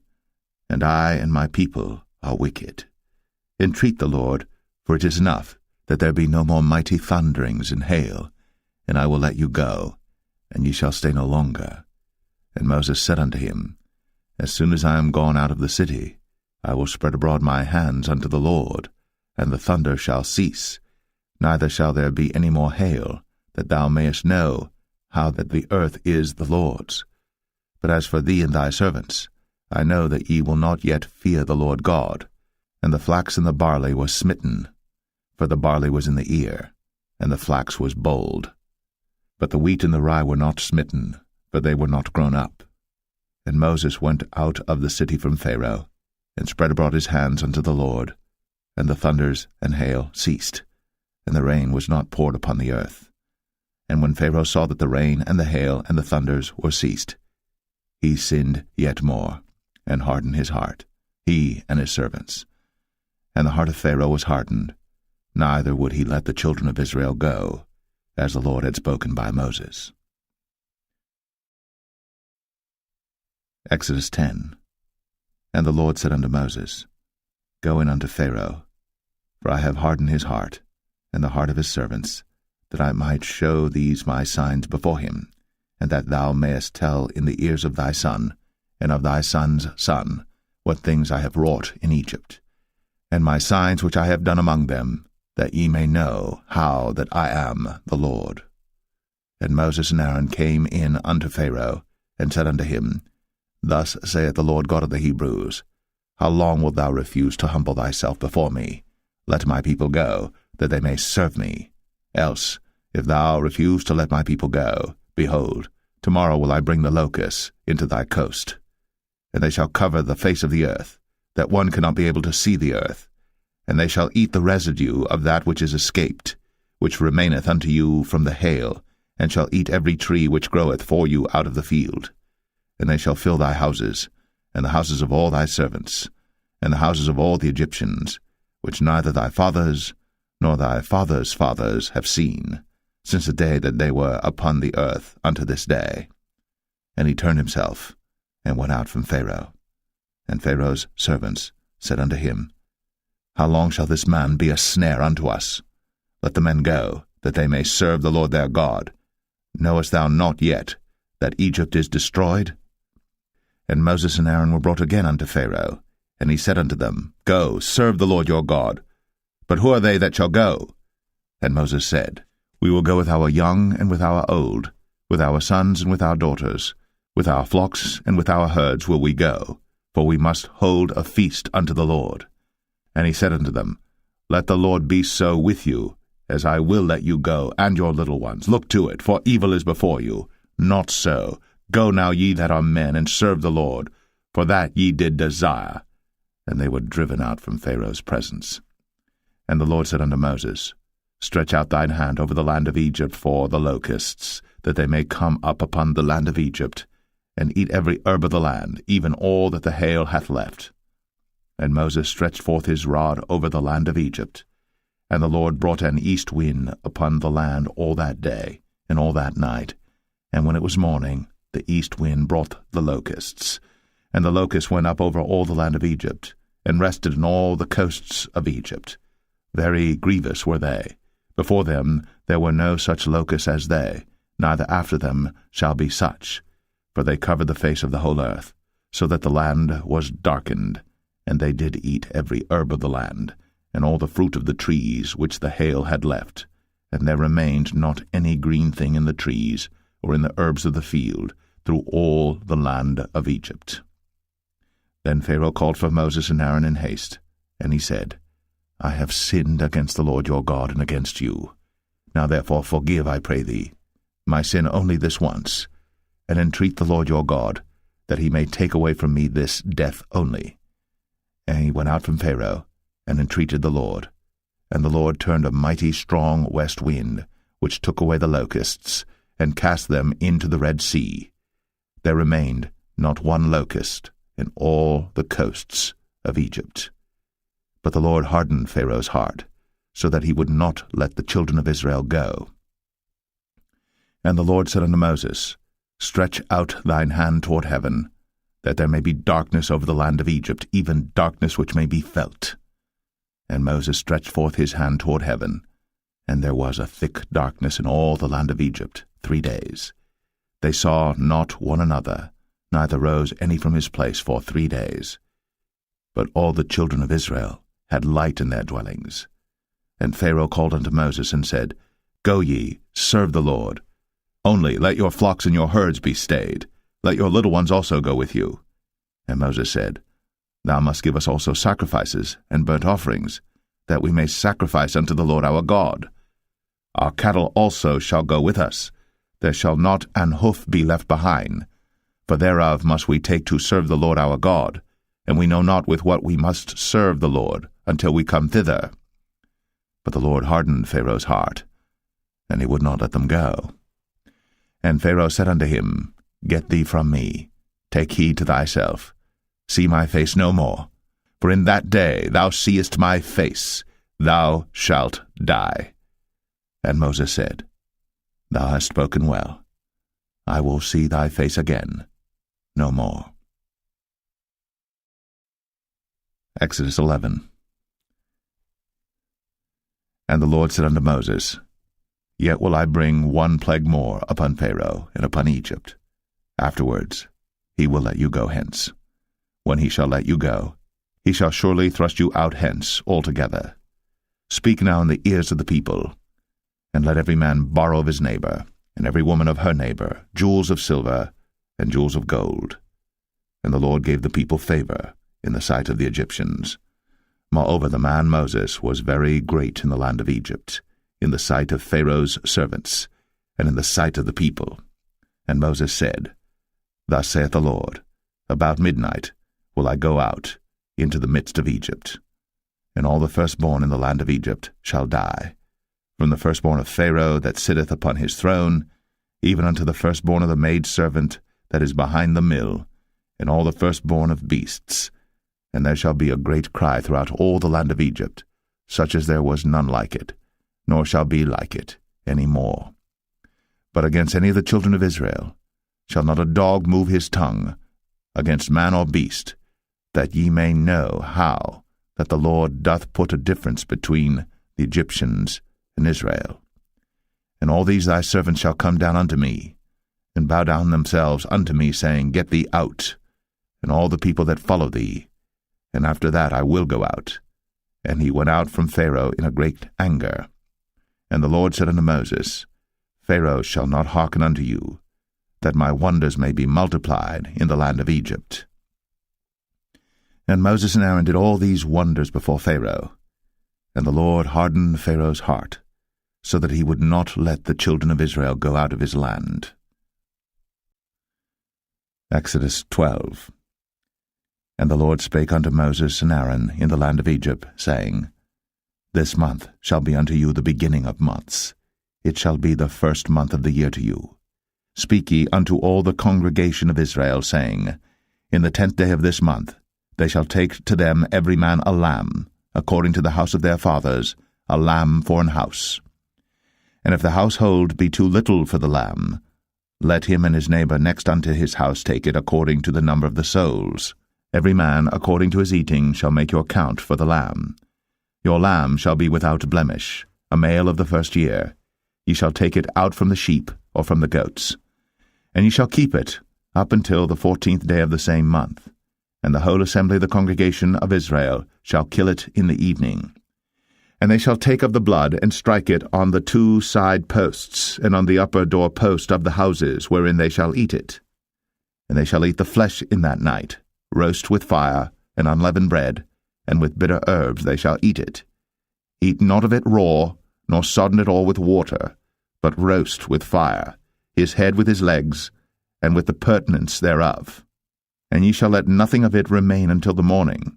and I and my people are wicked. Entreat the Lord, for it is enough that there be no more mighty thunderings and hail, and I will let you go, and ye shall stay no longer. And Moses said unto him, As soon as I am gone out of the city, I will spread abroad my hands unto the Lord, and the thunder shall cease, neither shall there be any more hail, that thou mayest know how that the earth is the Lord's. But as for thee and thy servants, I know that ye will not yet fear the Lord God. And the flax and the barley were smitten, for the barley was in the ear, and the flax was bold. But the wheat and the rye were not smitten, for they were not grown up. And Moses went out of the city from Pharaoh, and spread abroad his hands unto the Lord, and the thunders and hail ceased, and the rain was not poured upon the earth. And when Pharaoh saw that the rain and the hail and the thunders were ceased, he sinned yet more, and hardened his heart, he and his servants. And the heart of Pharaoh was hardened, neither would he let the children of Israel go, as the Lord had spoken by Moses. Exodus 10. And the Lord said unto Moses, Go in unto Pharaoh, for I have hardened his heart, and the heart of his servants, that I might show these my signs before him, and that thou mayest tell in the ears of thy son, and of thy son's son, what things I have wrought in Egypt, and my signs which I have done among them, that ye may know how that I am the Lord. And Moses and Aaron came in unto Pharaoh, and said unto him, Thus saith the Lord God of the Hebrews, How long wilt thou refuse to humble thyself before me? Let my people go, that they may serve me. Else, if thou refuse to let my people go, behold, tomorrow will I bring the locusts into thy coast. And they shall cover the face of the earth, that one cannot be able to see the earth. And they shall eat the residue of that which is escaped, which remaineth unto you from the hail, and shall eat every tree which groweth for you out of the field. And they shall fill thy houses, and the houses of all thy servants, and the houses of all the Egyptians, which neither thy fathers nor thy fathers' fathers have seen, since the day that they were upon the earth unto this day. And he turned himself, and went out from Pharaoh. And Pharaoh's servants said unto him, How long shall this man be a snare unto us? Let the men go, that they may serve the Lord their God. Knowest thou not yet that Egypt is destroyed? And Moses and Aaron were brought again unto Pharaoh, and he said unto them, Go, serve the Lord your God. But who are they that shall go? And Moses said, We will go with our young and with our old, with our sons and with our daughters, with our flocks and with our herds will we go, for we must hold a feast unto the Lord. And he said unto them, Let the Lord be so with you, as I will let you go, and your little ones. Look to it, for evil is before you. Not so. Go now, ye that are men, and serve the Lord, for that ye did desire. And they were driven out from Pharaoh's presence. And the Lord said unto Moses, Stretch out thine hand over the land of Egypt for the locusts, that they may come up upon the land of Egypt, and eat every herb of the land, even all that the hail hath left. And Moses stretched forth his rod over the land of Egypt, and the Lord brought an east wind upon the land all that day, and all that night. And when it was morning, the east wind brought the locusts. And the locusts went up over all the land of Egypt, and rested in all the coasts of Egypt. Very grievous were they. Before them there were no such locusts as they, neither after them shall be such. For they covered the face of the whole earth, so that the land was darkened. And they did eat every herb of the land, and all the fruit of the trees which the hail had left. And there remained not any green thing in the trees, or in the herbs of the field, through all the land of Egypt. Then Pharaoh called for Moses and Aaron in haste, and he said, I have sinned against the Lord your God and against you. Now therefore forgive, I pray thee, my sin only this once, and entreat the Lord your God, that he may take away from me this death only. And he went out from Pharaoh, and entreated the Lord. And the Lord turned a mighty strong west wind, which took away the locusts, and cast them into the Red Sea. There remained not one locust in all the coasts of Egypt. But the Lord hardened Pharaoh's heart, so that he would not let the children of Israel go. And the Lord said unto Moses, Stretch out thine hand toward heaven, that there may be darkness over the land of Egypt, even darkness which may be felt. And Moses stretched forth his hand toward heaven, and there was a thick darkness in all the land of Egypt 3 days. They saw not one another, neither rose any from his place for 3 days. But all the children of Israel had light in their dwellings. And Pharaoh called unto Moses, and said, Go ye, serve the Lord. Only let your flocks and your herds be stayed. Let your little ones also go with you. And Moses said, Thou must give us also sacrifices and burnt offerings, that we may sacrifice unto the Lord our God. Our cattle also shall go with us. There shall not an hoof be left behind, for thereof must we take to serve the Lord our God, and we know not with what we must serve the Lord until we come thither. But the Lord hardened Pharaoh's heart, and he would not let them go. And Pharaoh said unto him, Get thee from me, take heed to thyself, see my face no more, for in that day thou seest my face, thou shalt die. And Moses said, Thou hast spoken well. I will see thy face again no more. Exodus 11. And the Lord said unto Moses, Yet will I bring one plague more upon Pharaoh and upon Egypt. Afterwards he will let you go hence. When he shall let you go, he shall surely thrust you out hence altogether. Speak now in the ears of the people, and let every man borrow of his neighbor, and every woman of her neighbor, jewels of silver and jewels of gold. And the Lord gave the people favor in the sight of the Egyptians. Moreover, the man Moses was very great in the land of Egypt, in the sight of Pharaoh's servants, and in the sight of the people. And Moses said, Thus saith the Lord, About midnight will I go out into the midst of Egypt, and all the firstborn in the land of Egypt shall die, from the firstborn of Pharaoh that sitteth upon his throne, even unto the firstborn of the maidservant that is behind the mill, and all the firstborn of beasts. And there shall be a great cry throughout all the land of Egypt, such as there was none like it, nor shall be like it any more. But against any of the children of Israel shall not a dog move his tongue, against man or beast, that ye may know how that the Lord doth put a difference between the Egyptians and Israel. And all these thy servants shall come down unto me, and bow down themselves unto me, saying, Get thee out, and all the people that follow thee, and after that I will go out. And he went out from Pharaoh in a great anger. And the Lord said unto Moses, Pharaoh shall not hearken unto you, that my wonders may be multiplied in the land of Egypt. And Moses and Aaron did all these wonders before Pharaoh. And the Lord hardened Pharaoh's heart, so that he would not let the children of Israel go out of his land. Exodus 12. And the Lord spake unto Moses and Aaron in the land of Egypt, saying, This month shall be unto you the beginning of months. It shall be the first month of the year to you. Speak ye unto all the congregation of Israel, saying, In the 10th day of this month they shall take to them every man a lamb, according to the house of their fathers, a lamb for an house. And if the household be too little for the lamb, let him and his neighbor next unto his house take it according to the number of the souls. Every man according to his eating shall make your count for the lamb. Your lamb shall be without blemish, a male of the first year. Ye shall take it out from the sheep or from the goats. And ye shall keep it up until the 14th day of the same month. And the whole assembly of the congregation of Israel shall kill it in the evening. And they shall take of the blood, and strike it on the 2 side posts, and on the upper door post of the houses wherein they shall eat it. And they shall eat the flesh in that night, roast with fire, and unleavened bread, and with bitter herbs they shall eat it. Eat not of it raw, nor sodden it all with water, but roast with fire, his head with his legs, and with the purtenance thereof. And ye shall let nothing of it remain until the morning.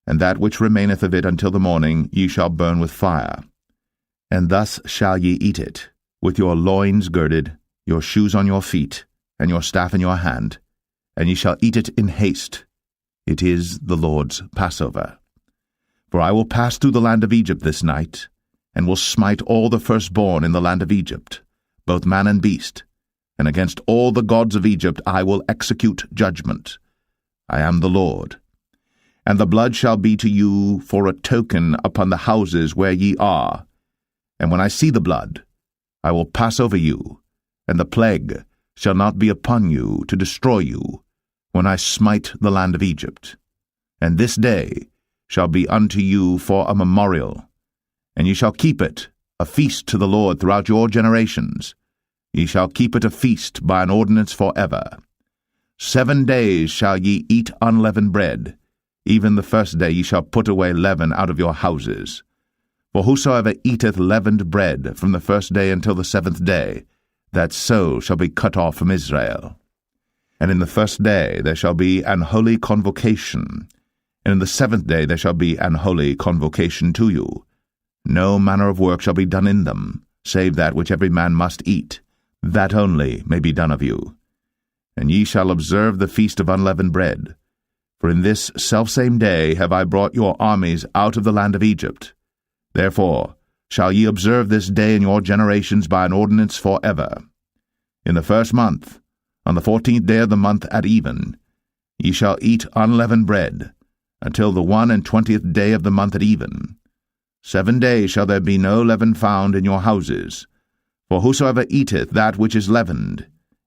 And that which remaineth of it until the morning ye shall burn with fire. And thus shall ye eat it, with your loins girded, your shoes on your feet, and your staff in your hand, and ye shall eat it in haste. It is the Lord's Passover. For I will pass through the land of Egypt this night, and will smite all the firstborn in the land of Egypt, both man and beast, and against all the gods of Egypt I will execute judgment. I am the Lord. And the blood shall be to you for a token upon the houses where ye are. And when I see the blood, I will pass over you, and the plague shall not be upon you to destroy you, when I smite the land of Egypt. And this day shall be unto you for a memorial, and ye shall keep it a feast to the Lord throughout your generations. Ye shall keep it a feast by an ordinance forever. 7 days shall ye eat unleavened bread. Even the first day ye shall put away leaven out of your houses. For whosoever eateth leavened bread from the first day until the 7th day, that soul shall be cut off from Israel. And in the first day there shall be an holy convocation, and in the 7th day there shall be an holy convocation to you. No manner of work shall be done in them, save that which every man must eat, that only may be done of you. And ye shall observe the feast of unleavened bread. For in this selfsame day have I brought your armies out of the land of Egypt. Therefore shall ye observe this day in your generations by an ordinance forever. In the 1st month, on the 14th day of the month at even, ye shall eat unleavened bread, until the 21st day of the month at even. 7 days shall there be no leaven found in your houses. For whosoever eateth that which is leavened,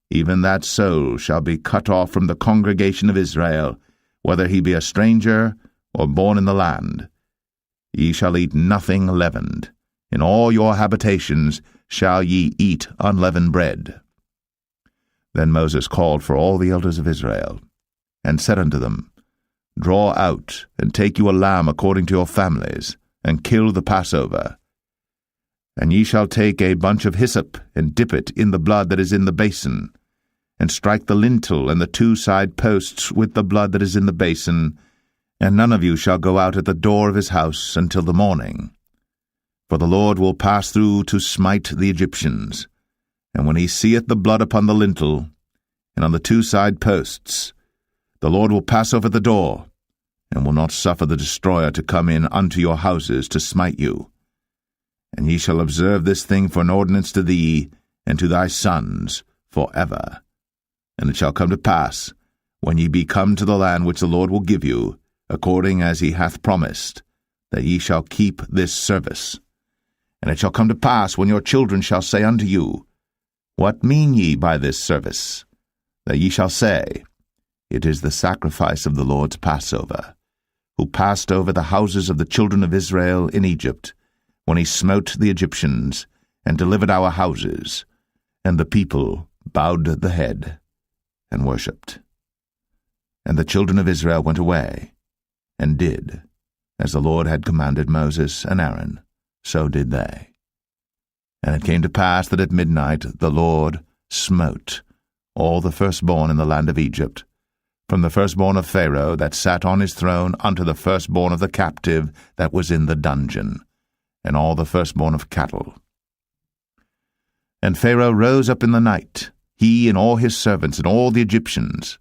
even that soul shall be cut off from the congregation of Israel, whether he be a stranger or born in the land. Ye shall eat nothing leavened. In all your habitations shall ye eat unleavened bread. Then Moses called for all the elders of Israel, and said unto them, Draw out, and take you a lamb according to your families, and kill the Passover. And ye shall take a bunch of hyssop, and dip it in the blood that is in the basin, and strike the lintel and the 2 side posts with the blood that is in the basin, and none of you shall go out at the door of his house until the morning. For the Lord will pass through to smite the Egyptians, and when he seeth the blood upon the lintel, and on the 2 side posts, The Lord will pass over the door, and will not suffer the destroyer to come in unto your houses to smite you. And ye shall observe this thing for an ordinance to thee and to thy sons for ever. And it shall come to pass, when ye be come to the land which the Lord will give you, according as he hath promised, that ye shall keep this service. And it shall come to pass, when your children shall say unto you, What mean ye by this service? That ye shall say, It is the sacrifice of the Lord's Passover, who passed over the houses of the children of Israel in Egypt, when he smote the Egyptians, and delivered our houses. And the people bowed the head, and worshipped. And the children of Israel went away, and did, as the Lord had commanded Moses and Aaron, so did they. And it came to pass that at midnight the Lord smote all the firstborn in the land of Egypt, from the firstborn of Pharaoh that sat on his throne unto the firstborn of the captive that was in the dungeon, and all the firstborn of cattle. And Pharaoh rose up in the night, he and all his servants and all the Egyptians,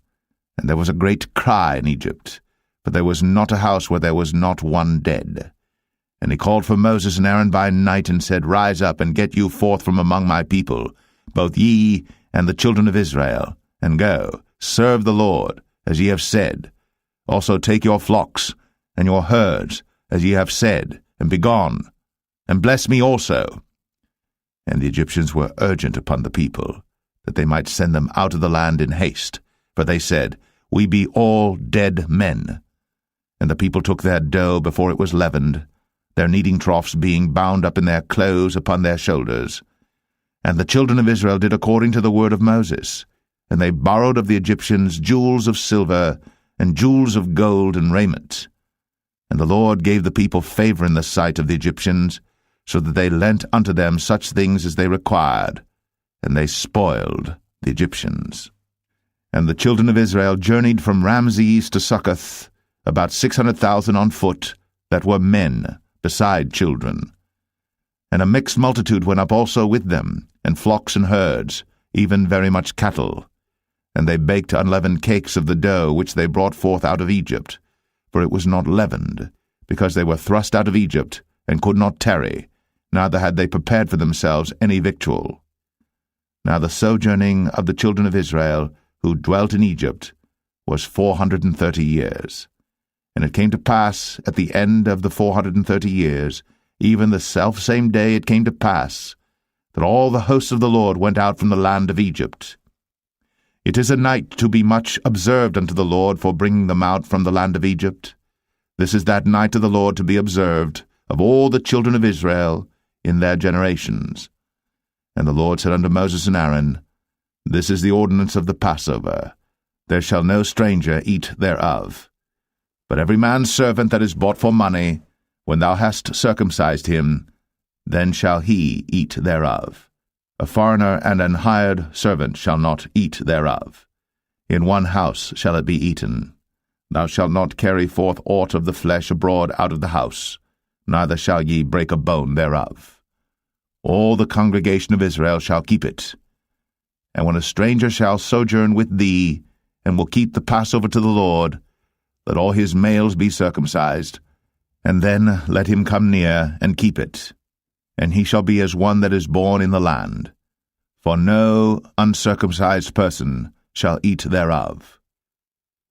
and there was a great cry in Egypt, for there was not a house where there was not one dead. And he called for Moses and Aaron by night, and said, Rise up, and get you forth from among my people, both ye and the children of Israel, and go, serve the Lord, as ye have said. Also take your flocks and your herds, as ye have said, and be gone, and bless me also. And the Egyptians were urgent upon the people, that they might send them out of the land in haste, for they said, We be all dead men. And the people took their dough before it was leavened, their kneading troughs being bound up in their clothes upon their shoulders. And the children of Israel did according to the word of Moses, and they borrowed of the Egyptians jewels of silver, and jewels of gold and raiment. And the Lord gave the people favor in the sight of the Egyptians, so that they lent unto them such things as they required, and they spoiled the Egyptians. And the children of Israel journeyed from Ramses to Succoth, about 600,000 on foot, that were men, beside children. And a mixed multitude went up also with them, and flocks and herds, even very much cattle. And they baked unleavened cakes of the dough which they brought forth out of Egypt, for it was not leavened, because they were thrust out of Egypt, and could not tarry, neither had they prepared for themselves any victual. Now the sojourning of the children of Israel, who dwelt in Egypt, was 430 years. And it came to pass at the end of the 430 years, even the selfsame day it came to pass, that all the hosts of the Lord went out from the land of Egypt. It is a night to be much observed unto the Lord for bringing them out from the land of Egypt. This is that night of the Lord to be observed of all the children of Israel in their generations. And the Lord said unto Moses and Aaron, This is the ordinance of the Passover. There shall no stranger eat thereof. But every man's servant that is bought for money, when thou hast circumcised him, then shall he eat thereof. A foreigner and an hired servant shall not eat thereof. In one house shall it be eaten. Thou shalt not carry forth aught of the flesh abroad out of the house, neither shall ye break a bone thereof. All the congregation of Israel shall keep it. And when a stranger shall sojourn with thee, and will keep the Passover to the Lord, let all his males be circumcised, and then let him come near and keep it. And he shall be as one that is born in the land. For no uncircumcised person shall eat thereof.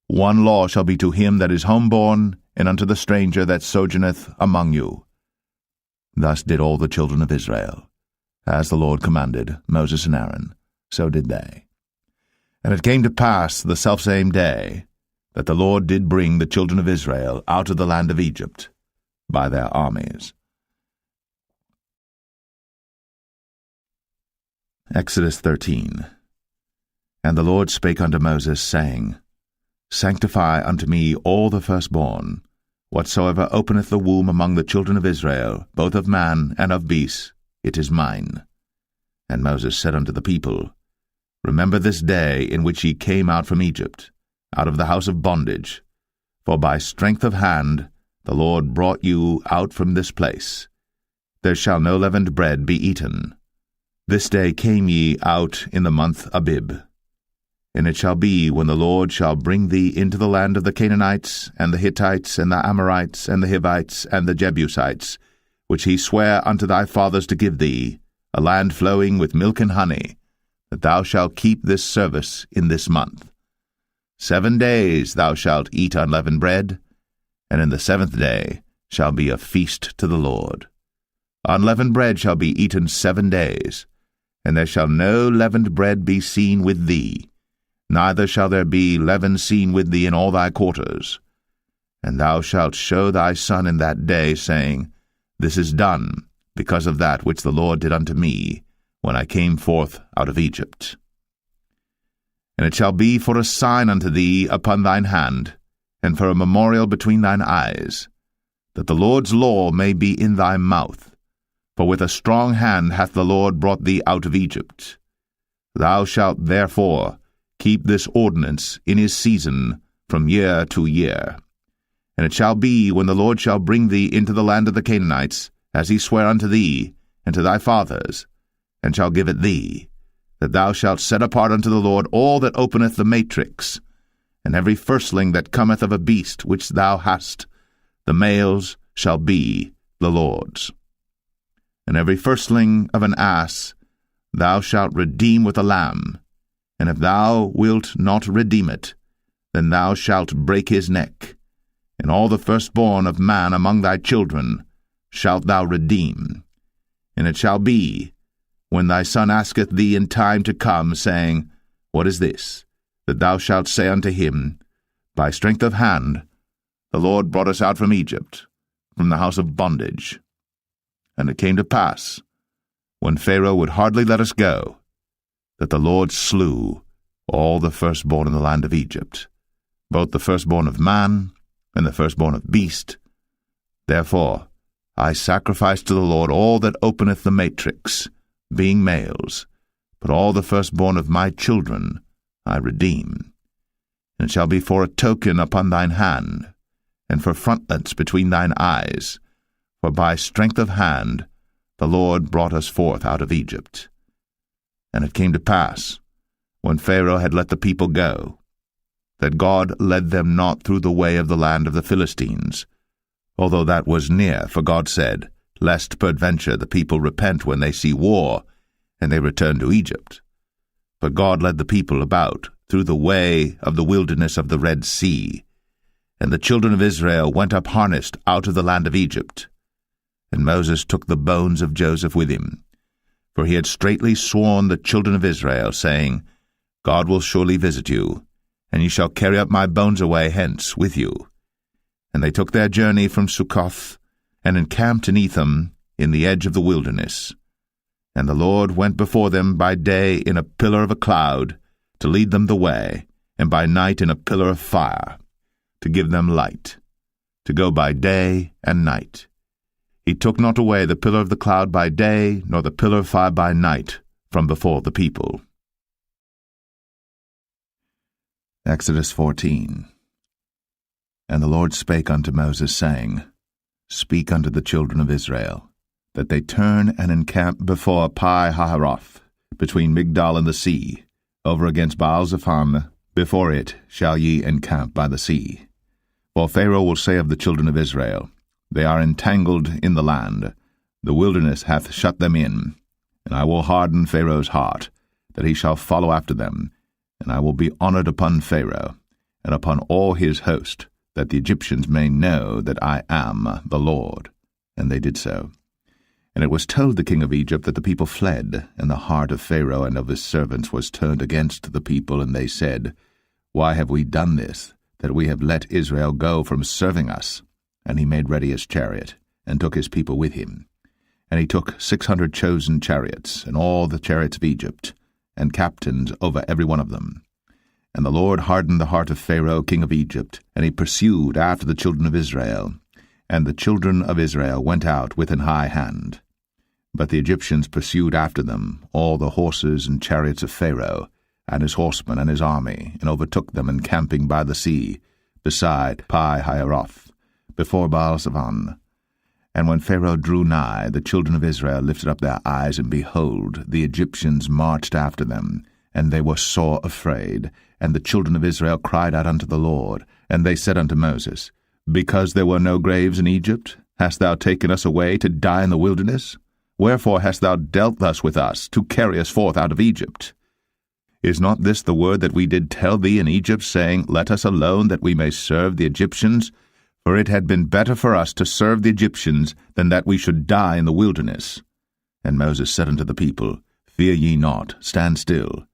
One law shall be to him that is homeborn, and unto the stranger that sojourneth among you. Thus did all the children of Israel. As the Lord commanded Moses and Aaron, so did they. And it came to pass the selfsame day, that the Lord did bring the children of Israel out of the land of Egypt by their armies. Exodus 13. And the Lord spake unto Moses, saying, Sanctify unto me all the firstborn, whatsoever openeth the womb among the children of Israel, both of man and of beast, it is mine. And Moses said unto the people, Remember this day in which ye came out from Egypt, out of the house of bondage, for by strength of hand the Lord brought you out from this place. There shall no leavened bread be eaten. This day came ye out in the month Abib. And it shall be, when the Lord shall bring thee into the land of the Canaanites, and the Hittites, and the Amorites, and the Hivites, and the Jebusites, which he sware unto thy fathers to give thee, a land flowing with milk and honey, that thou shalt keep this service in this month. 7 days thou shalt eat unleavened bread, and in the 7th day shall be a feast to the Lord. Unleavened bread shall be eaten 7 days, and there shall no leavened bread be seen with thee, neither shall there be leaven seen with thee in all thy quarters. And thou shalt show thy son in that day, saying, This is done, because of that which the Lord did unto me, when I came forth out of Egypt. And it shall be for a sign unto thee upon thine hand, and for a memorial between thine eyes, that the Lord's law may be in thy mouth. For with a strong hand hath the Lord brought thee out of Egypt. Thou shalt therefore keep this ordinance in his season from year to year. And it shall be, when the Lord shall bring thee into the land of the Canaanites, as he sware unto thee and to thy fathers, and shall give it thee, that thou shalt set apart unto the Lord all that openeth the matrix, and every firstling that cometh of a beast which thou hast, the males shall be the Lord's. And every firstling of an ass thou shalt redeem with a lamb, and if thou wilt not redeem it, then thou shalt break his neck. And all the firstborn of man among thy children shalt thou redeem. And it shall be, when thy son asketh thee in time to come, saying, What is this? That thou shalt say unto him, By strength of hand the Lord brought us out from Egypt, from the house of bondage. And it came to pass, when Pharaoh would hardly let us go, that the Lord slew all the firstborn in the land of Egypt, both the firstborn of man and the firstborn of beast. Therefore I sacrifice to the Lord all that openeth the matrix, being males, but all the firstborn of my children I redeem. And it shall be for a token upon thine hand, and for frontlets between thine eyes, for by strength of hand the Lord brought us forth out of Egypt. And it came to pass, when Pharaoh had let the people go, that God led them not through the way of the land of the Philistines, although that was near, for God said, Lest peradventure the people repent when they see war, and they return to Egypt. But God led the people about through the way of the wilderness of the Red Sea, and the children of Israel went up harnessed out of the land of Egypt. And Moses took the bones of Joseph with him, for he had straitly sworn the children of Israel, saying, God will surely visit you, and ye shall carry up my bones away hence with you. And they took their journey from Succoth, and encamped in Etham in the edge of the wilderness. And the Lord went before them by day in a pillar of a cloud, to lead them the way, and by night in a pillar of fire, to give them light, to go by day and night. He took not away the pillar of the cloud by day, nor the pillar of fire by night, from before the people. Exodus 14. And the Lord spake unto Moses, saying, Speak unto the children of Israel, that they turn and encamp before Pi-hahiroth, between Migdol and the sea, over against Baal-zephon. Before it shall ye encamp by the sea. For Pharaoh will say of the children of Israel, They are entangled in the land, the wilderness hath shut them in, and I will harden Pharaoh's heart, that he shall follow after them, and I will be honored upon Pharaoh, and upon all his host, that the Egyptians may know that I am the Lord. And they did so. And it was told the king of Egypt that the people fled, and the heart of Pharaoh and of his servants was turned against the people, and they said, Why have we done this, that we have let Israel go from serving us? And he made ready his chariot, and took his people with him. And he took 600 chosen chariots, and all the chariots of Egypt, and captains over every one of them. And the Lord hardened the heart of Pharaoh king of Egypt, and he pursued after the children of Israel. And the children of Israel went out with an high hand. But the Egyptians pursued after them all the horses and chariots of Pharaoh, and his horsemen and his army, and overtook them encamping by the sea, beside Pi-hahiroth, before Baal-zephon. And when Pharaoh drew nigh, the children of Israel lifted up their eyes, and behold, the Egyptians marched after them, and they were sore afraid. And the children of Israel cried out unto the Lord, and they said unto Moses, Because there were no graves in Egypt, hast thou taken us away to die in the wilderness? Wherefore hast thou dealt thus with us, to carry us forth out of Egypt? Is not this the word that we did tell thee in Egypt, saying, Let us alone, that we may serve the Egyptians? For it had been better for us to serve the Egyptians, than that we should die in the wilderness. And Moses said unto the people, Fear ye not, stand still,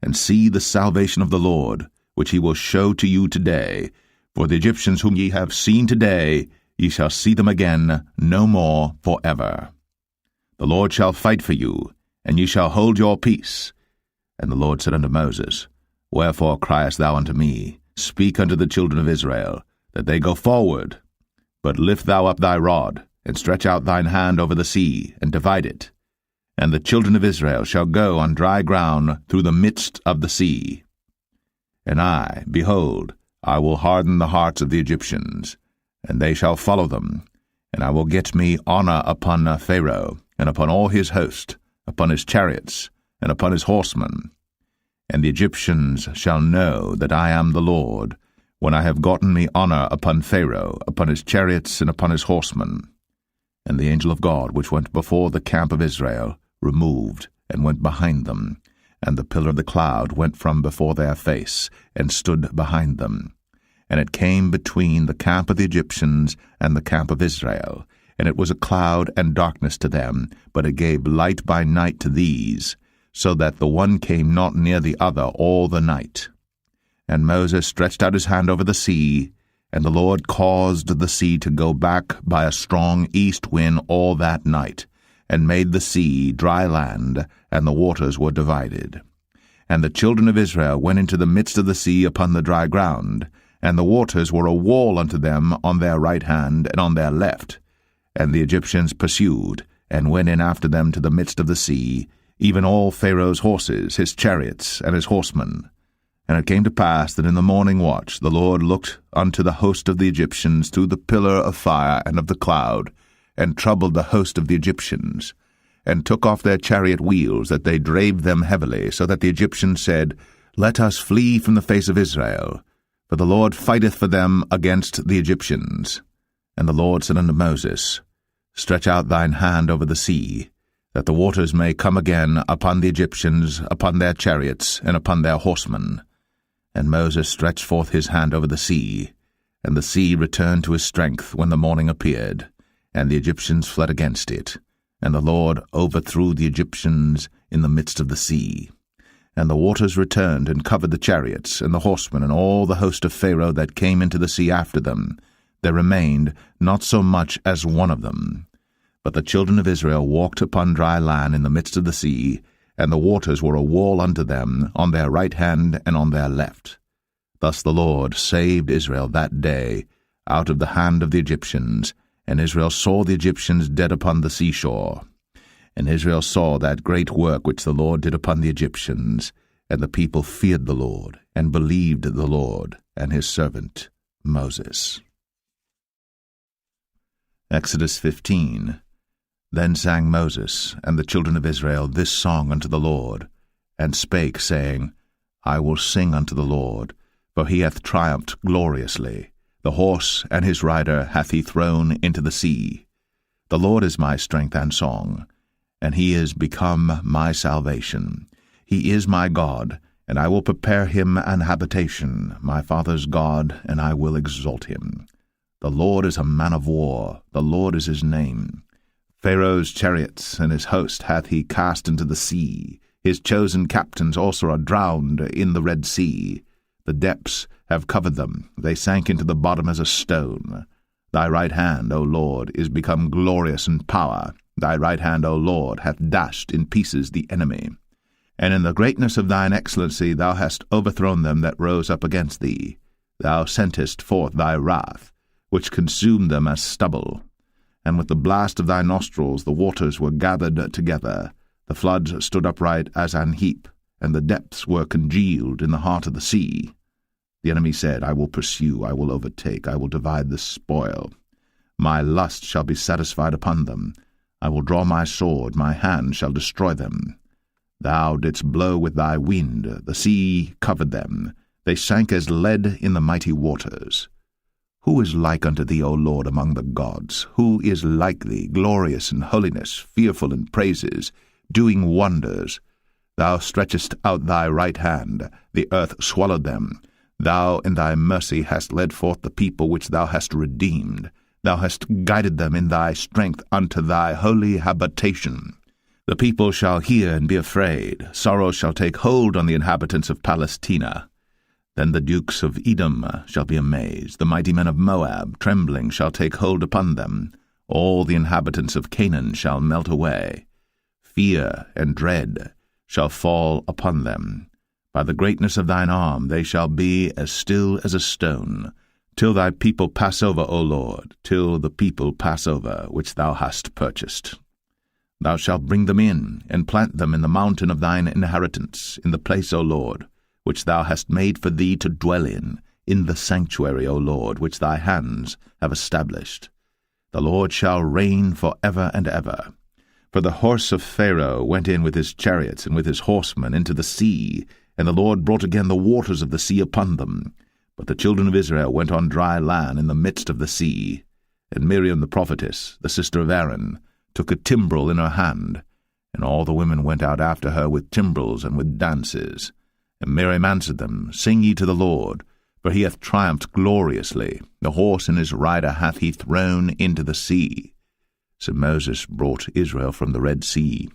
and see the salvation of the Lord, which he will show to you today. For the Egyptians whom ye have seen today, ye shall see them again no more forever. The Lord shall fight for you, and ye shall hold your peace. And the Lord said unto Moses, Wherefore criest thou unto me? Speak unto the children of Israel, that they go forward. But lift thou up thy rod, and stretch out thine hand over the sea, and divide it. And the children of Israel shall go on dry ground through the midst of the sea. And I, behold, I will harden the hearts of the Egyptians, and they shall follow them. And I will get me honor upon Pharaoh, and upon all his host, upon his chariots, and upon his horsemen. And the Egyptians shall know that I am the Lord, when I have gotten me honor upon Pharaoh, upon his chariots, and upon his horsemen. And the angel of God, which went before the camp of Israel, removed, and went behind them, and the pillar of the cloud went from before their face, and stood behind them. And it came between the camp of the Egyptians and the camp of Israel, and it was a cloud and darkness to them, but it gave light by night to these, so that the one came not near the other all the night. And Moses stretched out his hand over the sea, and the Lord caused the sea to go back by a strong east wind all that night, and made the sea dry land, and the waters were divided. And the children of Israel went into the midst of the sea upon the dry ground, and the waters were a wall unto them on their right hand and on their left. And the Egyptians pursued, and went in after them to the midst of the sea, even all Pharaoh's horses, his chariots, and his horsemen. And it came to pass that in the morning watch the Lord looked unto the host of the Egyptians through the pillar of fire and of the cloud, and troubled the host of the Egyptians, and took off their chariot wheels, that they drave them heavily, so that the Egyptians said, Let us flee from the face of Israel, for the Lord fighteth for them against the Egyptians. And the Lord said unto Moses, Stretch out thine hand over the sea, that the waters may come again upon the Egyptians, upon their chariots, and upon their horsemen. And Moses stretched forth his hand over the sea, and the sea returned to his strength when the morning appeared, and the Egyptians fled against it. And the Lord overthrew the Egyptians in the midst of the sea. And the waters returned and covered the chariots, and the horsemen, and all the host of Pharaoh that came into the sea after them. There remained not so much as one of them. But the children of Israel walked upon dry land in the midst of the sea, and the waters were a wall unto them on their right hand and on their left. Thus the Lord saved Israel that day out of the hand of the Egyptians, and Israel saw the Egyptians dead upon the seashore. And Israel saw that great work which the Lord did upon the Egyptians, and the people feared the Lord, and believed the Lord, and his servant Moses. Exodus 15. Then sang Moses and the children of Israel this song unto the Lord, and spake, saying, I will sing unto the Lord, for he hath triumphed gloriously. The horse and his rider hath he thrown into the sea. The Lord is my strength and song, and he is become my salvation. He is my God, and I will prepare him an habitation, my father's God, and I will exalt him. The Lord is a man of war, the Lord is his name. Pharaoh's chariots and his host hath he cast into the sea. His chosen captains also are drowned in the Red Sea. The depths have covered them, they sank into the bottom as a stone. Thy right hand, O Lord, is become glorious in power. Thy right hand, O Lord, hath dashed in pieces the enemy. And in the greatness of thine excellency thou hast overthrown them that rose up against thee. Thou sentest forth thy wrath, which consumed them as stubble. And with the blast of thy nostrils the waters were gathered together. The floods stood upright as an heap, and the depths were congealed in the heart of the sea. The enemy said, I will pursue, I will overtake, I will divide the spoil. My lust shall be satisfied upon them. I will draw my sword, my hand shall destroy them. Thou didst blow with thy wind, the sea covered them, they sank as lead in the mighty waters. Who is like unto thee, O Lord, among the gods? Who is like thee, glorious in holiness, fearful in praises, doing wonders? Thou stretchest out thy right hand, the earth swallowed them. Thou in thy mercy hast led forth the people which thou hast redeemed. Thou hast guided them in thy strength unto thy holy habitation. The people shall hear and be afraid. Sorrow shall take hold on the inhabitants of Palestina. Then the dukes of Edom shall be amazed. The mighty men of Moab, trembling, shall take hold upon them. All the inhabitants of Canaan shall melt away. Fear and dread shall fall upon them. By the greatness of thine arm they shall be as still as a stone, till thy people pass over, O Lord, till the people pass over, which thou hast purchased. Thou shalt bring them in, and plant them in the mountain of thine inheritance, in the place, O Lord, which thou hast made for thee to dwell in the sanctuary, O Lord, which thy hands have established. The Lord shall reign for ever and ever. For the horse of Pharaoh went in with his chariots and with his horsemen into the sea, and the Lord brought again the waters of the sea upon them. But the children of Israel went on dry land in the midst of the sea. And Miriam the prophetess, the sister of Aaron, took a timbrel in her hand, and all the women went out after her with timbrels and with dances. And Miriam answered them, Sing ye to the Lord, for he hath triumphed gloriously. The horse and his rider hath he thrown into the sea. So Moses brought Israel from the Red Sea,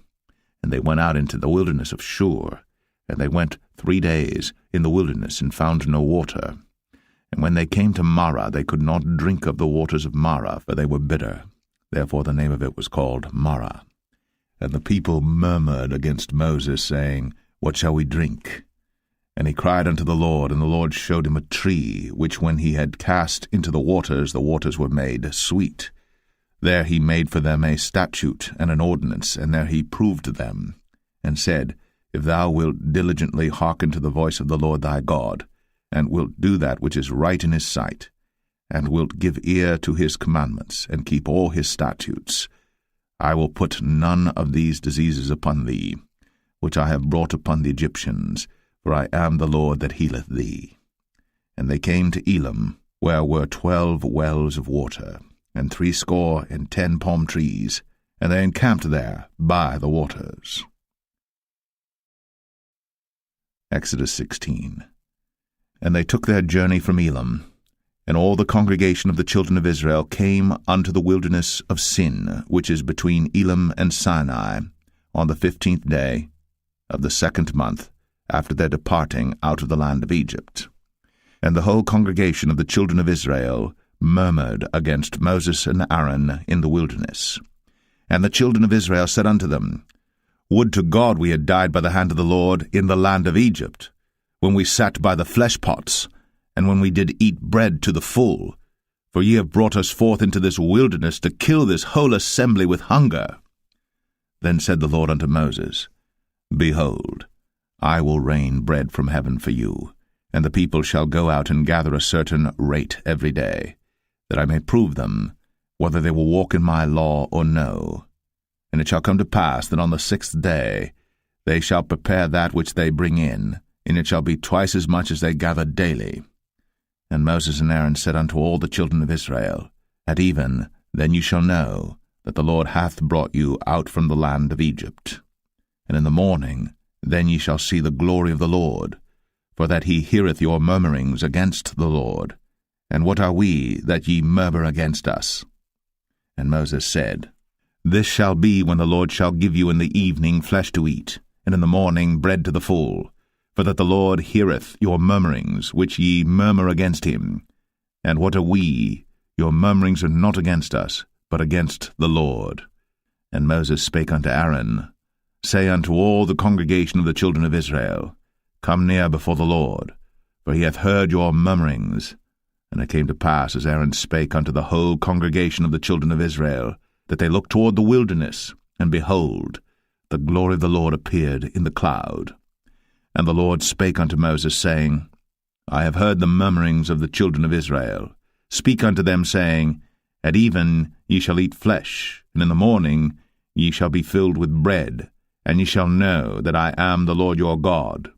and they went out into the wilderness of Shur. And they went 3 days in the wilderness, and found no water. And when they came to Marah, they could not drink of the waters of Marah, for they were bitter. Therefore the name of it was called Marah. And the people murmured against Moses, saying, What shall we drink? And he cried unto the Lord, and the Lord showed him a tree, which when he had cast into the waters were made sweet. There he made for them a statute and an ordinance, and there he proved them, and said, If thou wilt diligently hearken to the voice of the Lord thy God, and wilt do that which is right in his sight, and wilt give ear to his commandments, and keep all his statutes, I will put none of these diseases upon thee, which I have brought upon the Egyptians, for I am the Lord that healeth thee. And they came to Elim, where were 12 wells of water, and 70 palm trees, and they encamped there by the waters. Exodus 16. And they took their journey from Elim, and all the congregation of the children of Israel came unto the wilderness of Sin, which is between Elim and Sinai, on the 15th day of the 2nd month, after their departing out of the land of Egypt. And the whole congregation of the children of Israel murmured against Moses and Aaron in the wilderness. And the children of Israel said unto them, Would to God we had died by the hand of the Lord in the land of Egypt, when we sat by the flesh pots, and when we did eat bread to the full. For ye have brought us forth into this wilderness to kill this whole assembly with hunger. Then said the Lord unto Moses, Behold, I will rain bread from heaven for you, and the people shall go out and gather a certain rate every day, that I may prove them, whether they will walk in my law or no. And it shall come to pass that on the 6th day they shall prepare that which they bring in, and it shall be twice as much as they gather daily. And Moses and Aaron said unto all the children of Israel, At even then you shall know that the Lord hath brought you out from the land of Egypt. And in the morning then ye shall see the glory of the Lord, for that he heareth your murmurings against the Lord. And what are we that ye murmur against us? And Moses said, This shall be when the Lord shall give you in the evening flesh to eat, and in the morning bread to the full, for that the Lord heareth your murmurings, which ye murmur against him. And what are we? Your murmurings are not against us, but against the Lord. And Moses spake unto Aaron, Say unto all the congregation of the children of Israel, Come near before the Lord, for he hath heard your murmurings. And it came to pass, as Aaron spake unto the whole congregation of the children of Israel, that they looked toward the wilderness, and behold, the glory of the Lord appeared in the cloud. And the Lord spake unto Moses, saying, I have heard the murmurings of the children of Israel. Speak unto them, saying, At even ye shall eat flesh, and in the morning ye shall be filled with bread, and ye shall know that I am the Lord your God.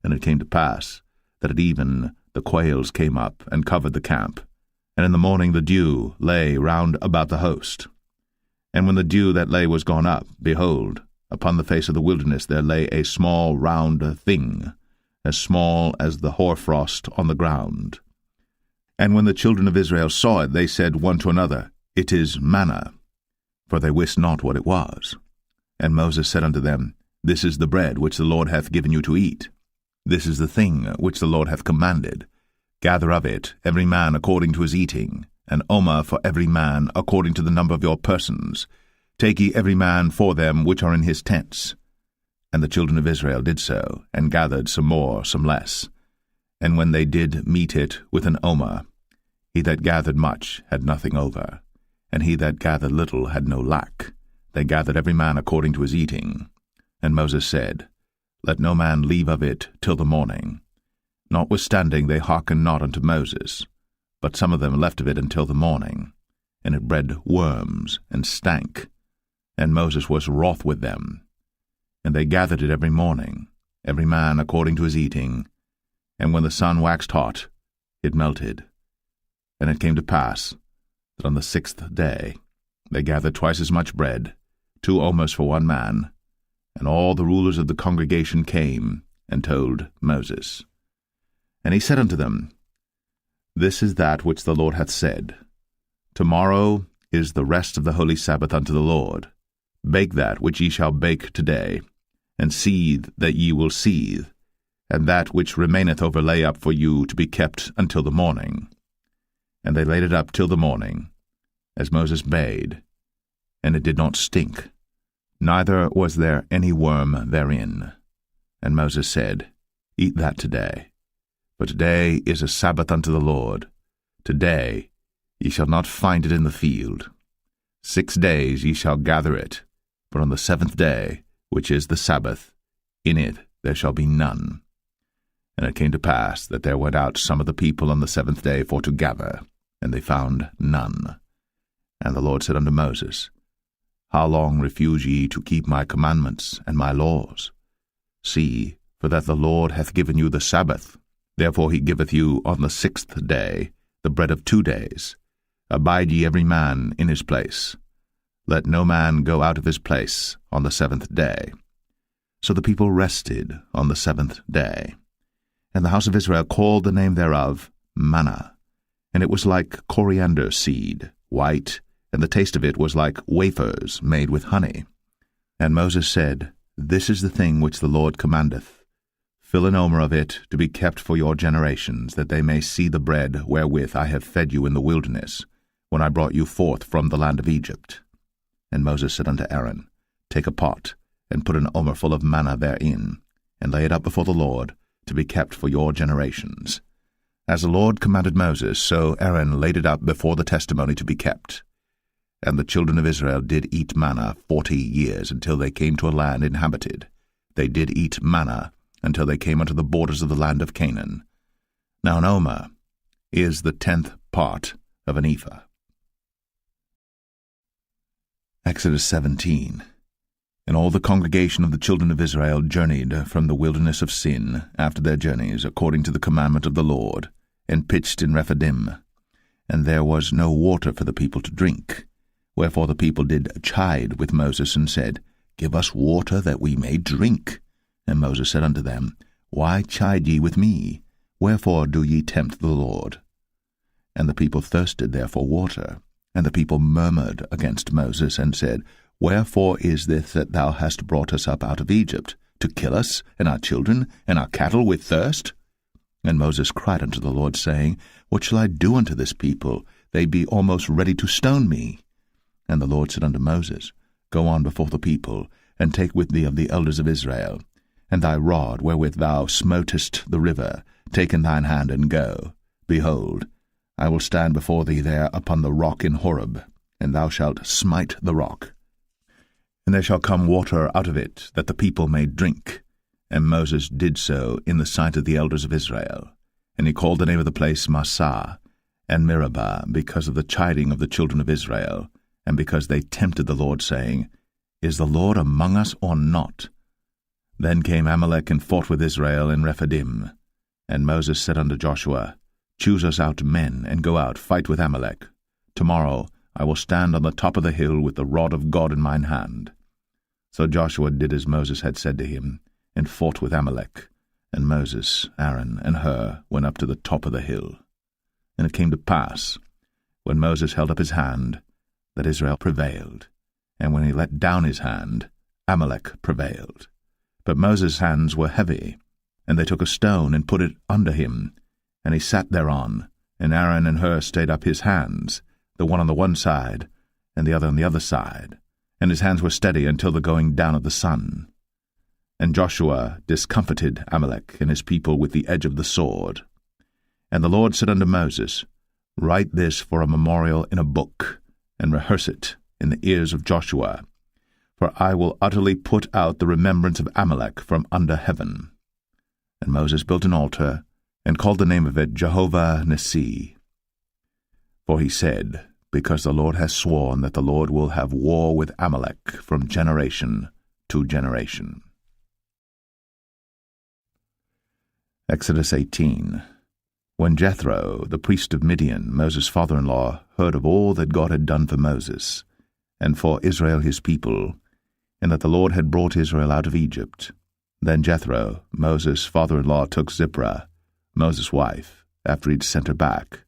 And it came to pass that at even the quails came up and covered the camp, and in the morning the dew lay round about the host. And when the dew that lay was gone up, behold, upon the face of the wilderness there lay a small round thing, as small as the hoarfrost on the ground. And when the children of Israel saw it, they said one to another, It is manna, for they wist not what it was. And Moses said unto them, This is the bread which the Lord hath given you to eat. This is the thing which the Lord hath commanded. Gather of it every man according to his eating, an omer for every man according to the number of your persons. Take ye every man for them which are in his tents. And the children of Israel did so, and gathered some more, some less. And when they did meet it with an omer, he that gathered much had nothing over, and he that gathered little had no lack. They gathered every man according to his eating. And Moses said, Let no man leave of it till the morning. Notwithstanding they hearkened not unto Moses, but some of them left of it until the morning, and it bred worms, and stank. And Moses was wroth with them. And they gathered it every morning, every man according to his eating. And when the sun waxed hot, it melted. And it came to pass that on the 6th day they gathered twice as much bread, 2 omers for one man. And all the rulers of the congregation came and told Moses. And he said unto them, This is that which the Lord hath said. Tomorrow is the rest of the holy Sabbath unto the Lord. Bake that which ye shall bake today, and seethe that ye will seethe, and that which remaineth over lay up for you to be kept until the morning. And they laid it up till the morning, as Moses bade, and it did not stink, neither was there any worm therein. And Moses said, Eat that today, for today is a Sabbath unto the Lord. Today ye shall not find it in the field. 6 days ye shall gather it, but on the 7th day, which is the Sabbath, in it there shall be none. And it came to pass that there went out some of the people on the 7th day for to gather, and they found none. And the Lord said unto Moses, How long refuse ye to keep my commandments and my laws? See, for that the Lord hath given you the Sabbath. Therefore he giveth you on the 6th day the bread of 2 days. Abide ye every man in his place. Let no man go out of his place on the 7th day. So the people rested on the 7th day. And the house of Israel called the name thereof manna. And it was like coriander seed, white, and the taste of it was like wafers made with honey. And Moses said, This is the thing which the Lord commandeth. Fill an omer of it to be kept for your generations, that they may see the bread wherewith I have fed you in the wilderness, when I brought you forth from the land of Egypt. And Moses said unto Aaron, Take a pot, and put an omer full of manna therein, and lay it up before the Lord, to be kept for your generations. As the Lord commanded Moses, so Aaron laid it up before the testimony to be kept. And the children of Israel did eat manna 40 years, until they came to a land inhabited. They did eat manna until they came unto the borders of the land of Canaan. Now an omer is the 10th part of an ephah. Exodus 17. And all the congregation of the children of Israel journeyed from the wilderness of Sin after their journeys, according to the commandment of the Lord, and pitched in Rephidim. And there was no water for the people to drink. Wherefore the people did chide with Moses, and said, Give us water that we may drink. And Moses said unto them, Why chide ye with me? Wherefore do ye tempt the Lord? And the people thirsted there for water. And the people murmured against Moses, and said, Wherefore is this that thou hast brought us up out of Egypt, to kill us, and our children, and our cattle with thirst? And Moses cried unto the Lord, saying, What shall I do unto this people? They be almost ready to stone me. And the Lord said unto Moses, Go on before the people, and take with thee of the elders of Israel, and thy rod wherewith thou smotest the river, take in thine hand, and go. Behold, I will stand before thee there upon the rock in Horeb, and thou shalt smite the rock. And there shall come water out of it, that the people may drink. And Moses did so in the sight of the elders of Israel. And he called the name of the place Massah and Meribah, because of the chiding of the children of Israel, and because they tempted the Lord, saying, Is the Lord among us or not? Then came Amalek and fought with Israel in Rephidim. And Moses said unto Joshua, Choose us out men, and go out, fight with Amalek. Tomorrow I will stand on the top of the hill with the rod of God in mine hand. So Joshua did as Moses had said to him, and fought with Amalek. And Moses, Aaron, and Hur went up to the top of the hill. And it came to pass, when Moses held up his hand, that Israel prevailed. And when he let down his hand, Amalek prevailed. But Moses' hands were heavy, and they took a stone and put it under him, and he sat thereon. And Aaron and Hur stayed up his hands, the one on the one side, and the other on the other side. And his hands were steady until the going down of the sun. And Joshua discomfited Amalek and his people with the edge of the sword. And the Lord said unto Moses, Write this for a memorial in a book, and rehearse it in the ears of Joshua. For I will utterly put out the remembrance of Amalek from under heaven. And Moses built an altar, and called the name of it Jehovah Nissi. For he said, Because the Lord has sworn that the Lord will have war with Amalek from generation to generation. Exodus 18. When Jethro, the priest of Midian, Moses' father-in-law, heard of all that God had done for Moses, and for Israel his people, and that the Lord had brought Israel out of Egypt, then Jethro, Moses' father-in-law, took Zipporah, Moses' wife, after he'd sent her back,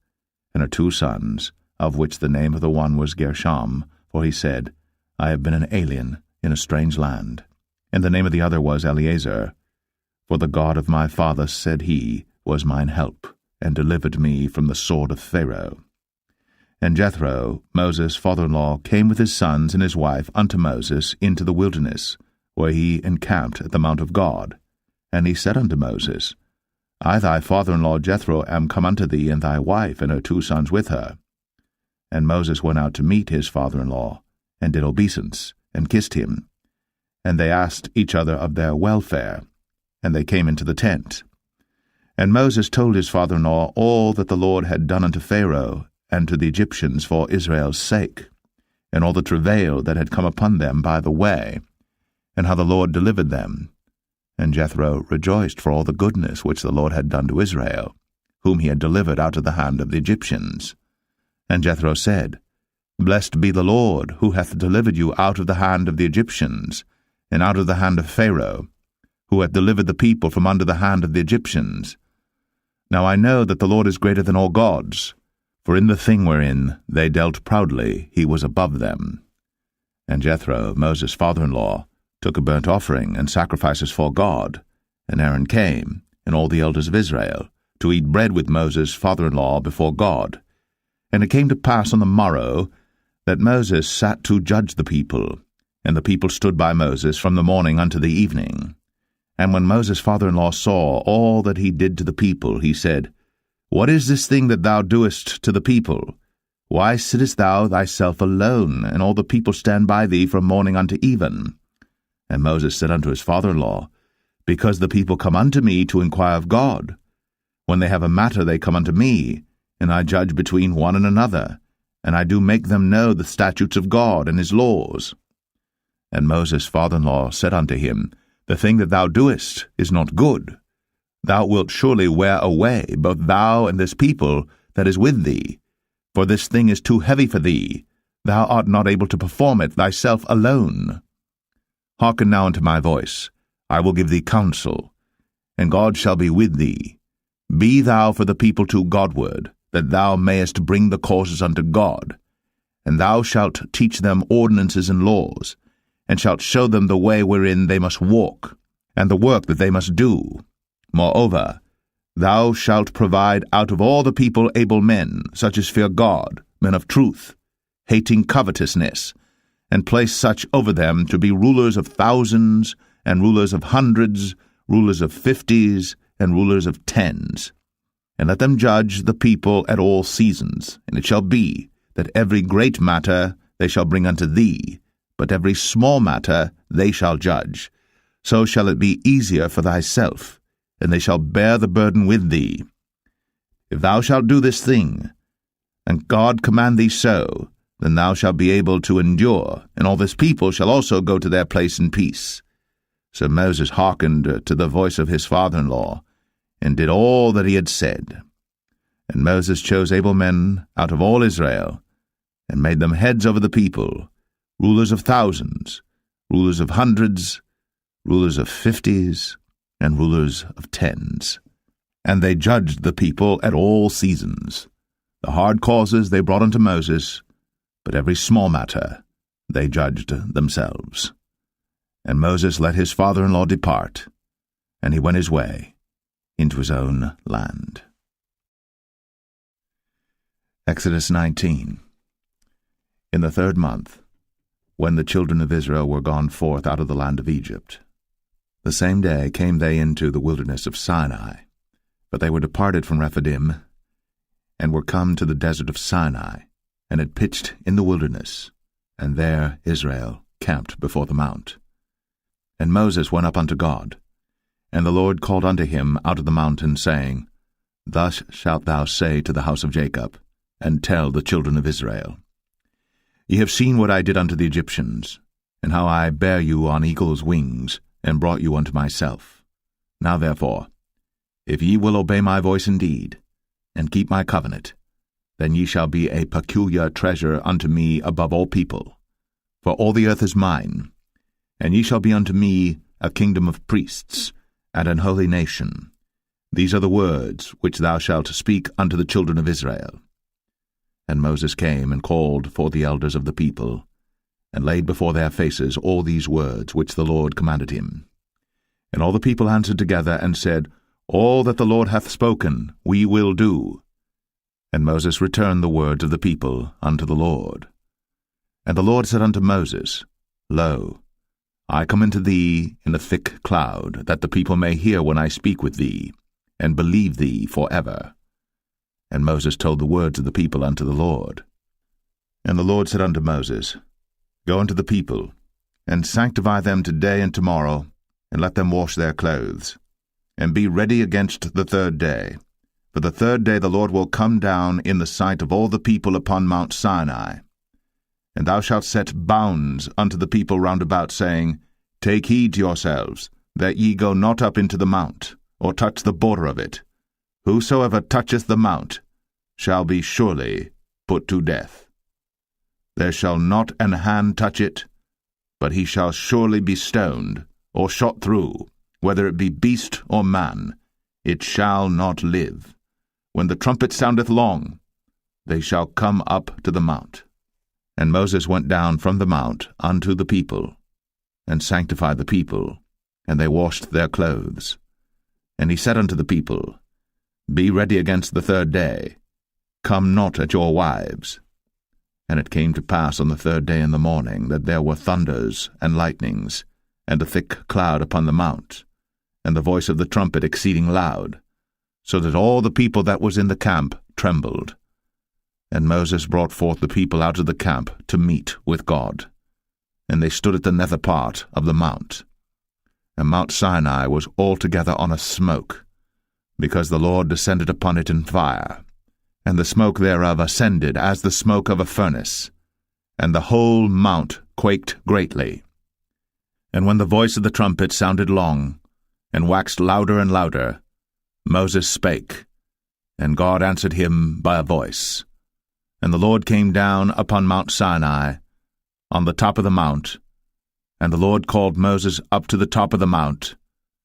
and her 2 sons, of which the name of the one was Gershom, for he said, I have been an alien in a strange land. And the name of the other was Eleazar, for the God of my father, said he, was mine help, and delivered me from the sword of Pharaoh. And Jethro, Moses' father-in-law, came with his sons and his wife unto Moses into the wilderness, where he encamped at the mount of God. And he said unto Moses, I thy father-in-law Jethro am come unto thee, and thy wife and her 2 sons with her. And Moses went out to meet his father-in-law, and did obeisance, and kissed him. And they asked each other of their welfare, and they came into the tent. And Moses told his father-in-law all that the Lord had done unto Pharaoh and to the Egyptians for Israel's sake, and all the travail that had come upon them by the way, and how the Lord delivered them. And Jethro rejoiced for all the goodness which the Lord had done to Israel, whom he had delivered out of the hand of the Egyptians. And Jethro said, Blessed be the Lord, who hath delivered you out of the hand of the Egyptians, and out of the hand of Pharaoh, who hath delivered the people from under the hand of the Egyptians. Now I know that the Lord is greater than all gods, for in the thing wherein they dealt proudly he was above them. And Jethro, Moses' father-in-law, took a burnt offering and sacrifices for God, and Aaron came, and all the elders of Israel, to eat bread with Moses' father-in-law before God. And it came to pass on the morrow that Moses sat to judge the people, and the people stood by Moses from the morning unto the evening. And when Moses' father-in-law saw all that he did to the people, he said, What is this thing that thou doest to the people? Why sittest thou thyself alone, and all the people stand by thee from morning unto even? And Moses said unto his father-in-law, Because the people come unto me to inquire of God. When they have a matter they come unto me, and I judge between one and another, and I do make them know the statutes of God and his laws. And Moses' father-in-law said unto him, The thing that thou doest is not good. Thou wilt surely wear away both thou and this people that is with thee, for this thing is too heavy for thee. Thou art not able to perform it thyself alone. Hearken now unto my voice. I will give thee counsel, and God shall be with thee. Be thou for the people too Godward, that thou mayest bring the causes unto God. And thou shalt teach them ordinances and laws, and shalt show them the way wherein they must walk, and the work that they must do. Moreover, thou shalt provide out of all the people able men, such as fear God, men of truth, hating covetousness, and place such over them to be rulers of thousands, and rulers of hundreds, rulers of 50s, and rulers of 10s. And let them judge the people at all seasons. And it shall be, that every great matter they shall bring unto thee, but every small matter they shall judge. So shall it be easier for thyself, and they shall bear the burden with thee. If thou shalt do this thing, and God command thee so, then thou shalt be able to endure, and all this people shall also go to their place in peace. So Moses hearkened to the voice of his father-in-law, and did all that he had said. And Moses chose able men out of all Israel, and made them heads over the people, rulers of thousands, rulers of hundreds, rulers of 50s, and rulers of 10s. And they judged the people at all seasons. The hard causes they brought unto Moses, but every small matter they judged themselves. And Moses let his father-in-law depart, and he went his way into his own land. Exodus 19. In the 3rd month, when the children of Israel were gone forth out of the land of Egypt, the same day came they into the wilderness of Sinai, but they were departed from Rephidim, and were come to the desert of Sinai, and had pitched in the wilderness, and there Israel camped before the mount. And Moses went up unto God, and the Lord called unto him out of the mountain, saying, Thus shalt thou say to the house of Jacob, and tell the children of Israel, Ye have seen what I did unto the Egyptians, and how I bare you on eagle's wings, and brought you unto myself. Now therefore, if ye will obey my voice indeed, and keep my covenant, then ye shall be a peculiar treasure unto me above all people. For all the earth is mine, and ye shall be unto me a kingdom of priests, and an holy nation. These are the words which thou shalt speak unto the children of Israel. And Moses came and called for the elders of the people, and laid before their faces all these words which the Lord commanded him. And all the people answered together, and said, All that the Lord hath spoken we will do. And Moses returned the words of the people unto the Lord. And the Lord said unto Moses, Lo, I come unto thee in a thick cloud, that the people may hear when I speak with thee, and believe thee for ever. And Moses told the words of the people unto the Lord. And the Lord said unto Moses, Go unto the people, and sanctify them today and tomorrow, and let them wash their clothes, and be ready against the 3rd day. For the 3rd day the Lord will come down in the sight of all the people upon Mount Sinai. And thou shalt set bounds unto the people round about, saying, Take heed to yourselves, that ye go not up into the mount, or touch the border of it. Whosoever toucheth the mount shall be surely put to death. There shall not an hand touch it, but he shall surely be stoned, or shot through, whether it be beast or man, it shall not live. When the trumpet soundeth long, they shall come up to the mount. And Moses went down from the mount unto the people, and sanctified the people, and they washed their clothes. And he said unto the people, Be ready against the 3rd day, come not at your wives. And it came to pass on the 3rd day in the morning that there were thunders and lightnings, and a thick cloud upon the mount, and the voice of the trumpet exceeding loud, so that all the people that was in the camp trembled. And Moses brought forth the people out of the camp to meet with God. And they stood at the nether part of the mount. And Mount Sinai was altogether on a smoke, because the Lord descended upon it in fire, and the smoke thereof ascended as the smoke of a furnace, and the whole mount quaked greatly. And when the voice of the trumpet sounded long, and waxed louder and louder, Moses spake, and God answered him by a voice. And the Lord came down upon Mount Sinai, on the top of the mount, and the Lord called Moses up to the top of the mount,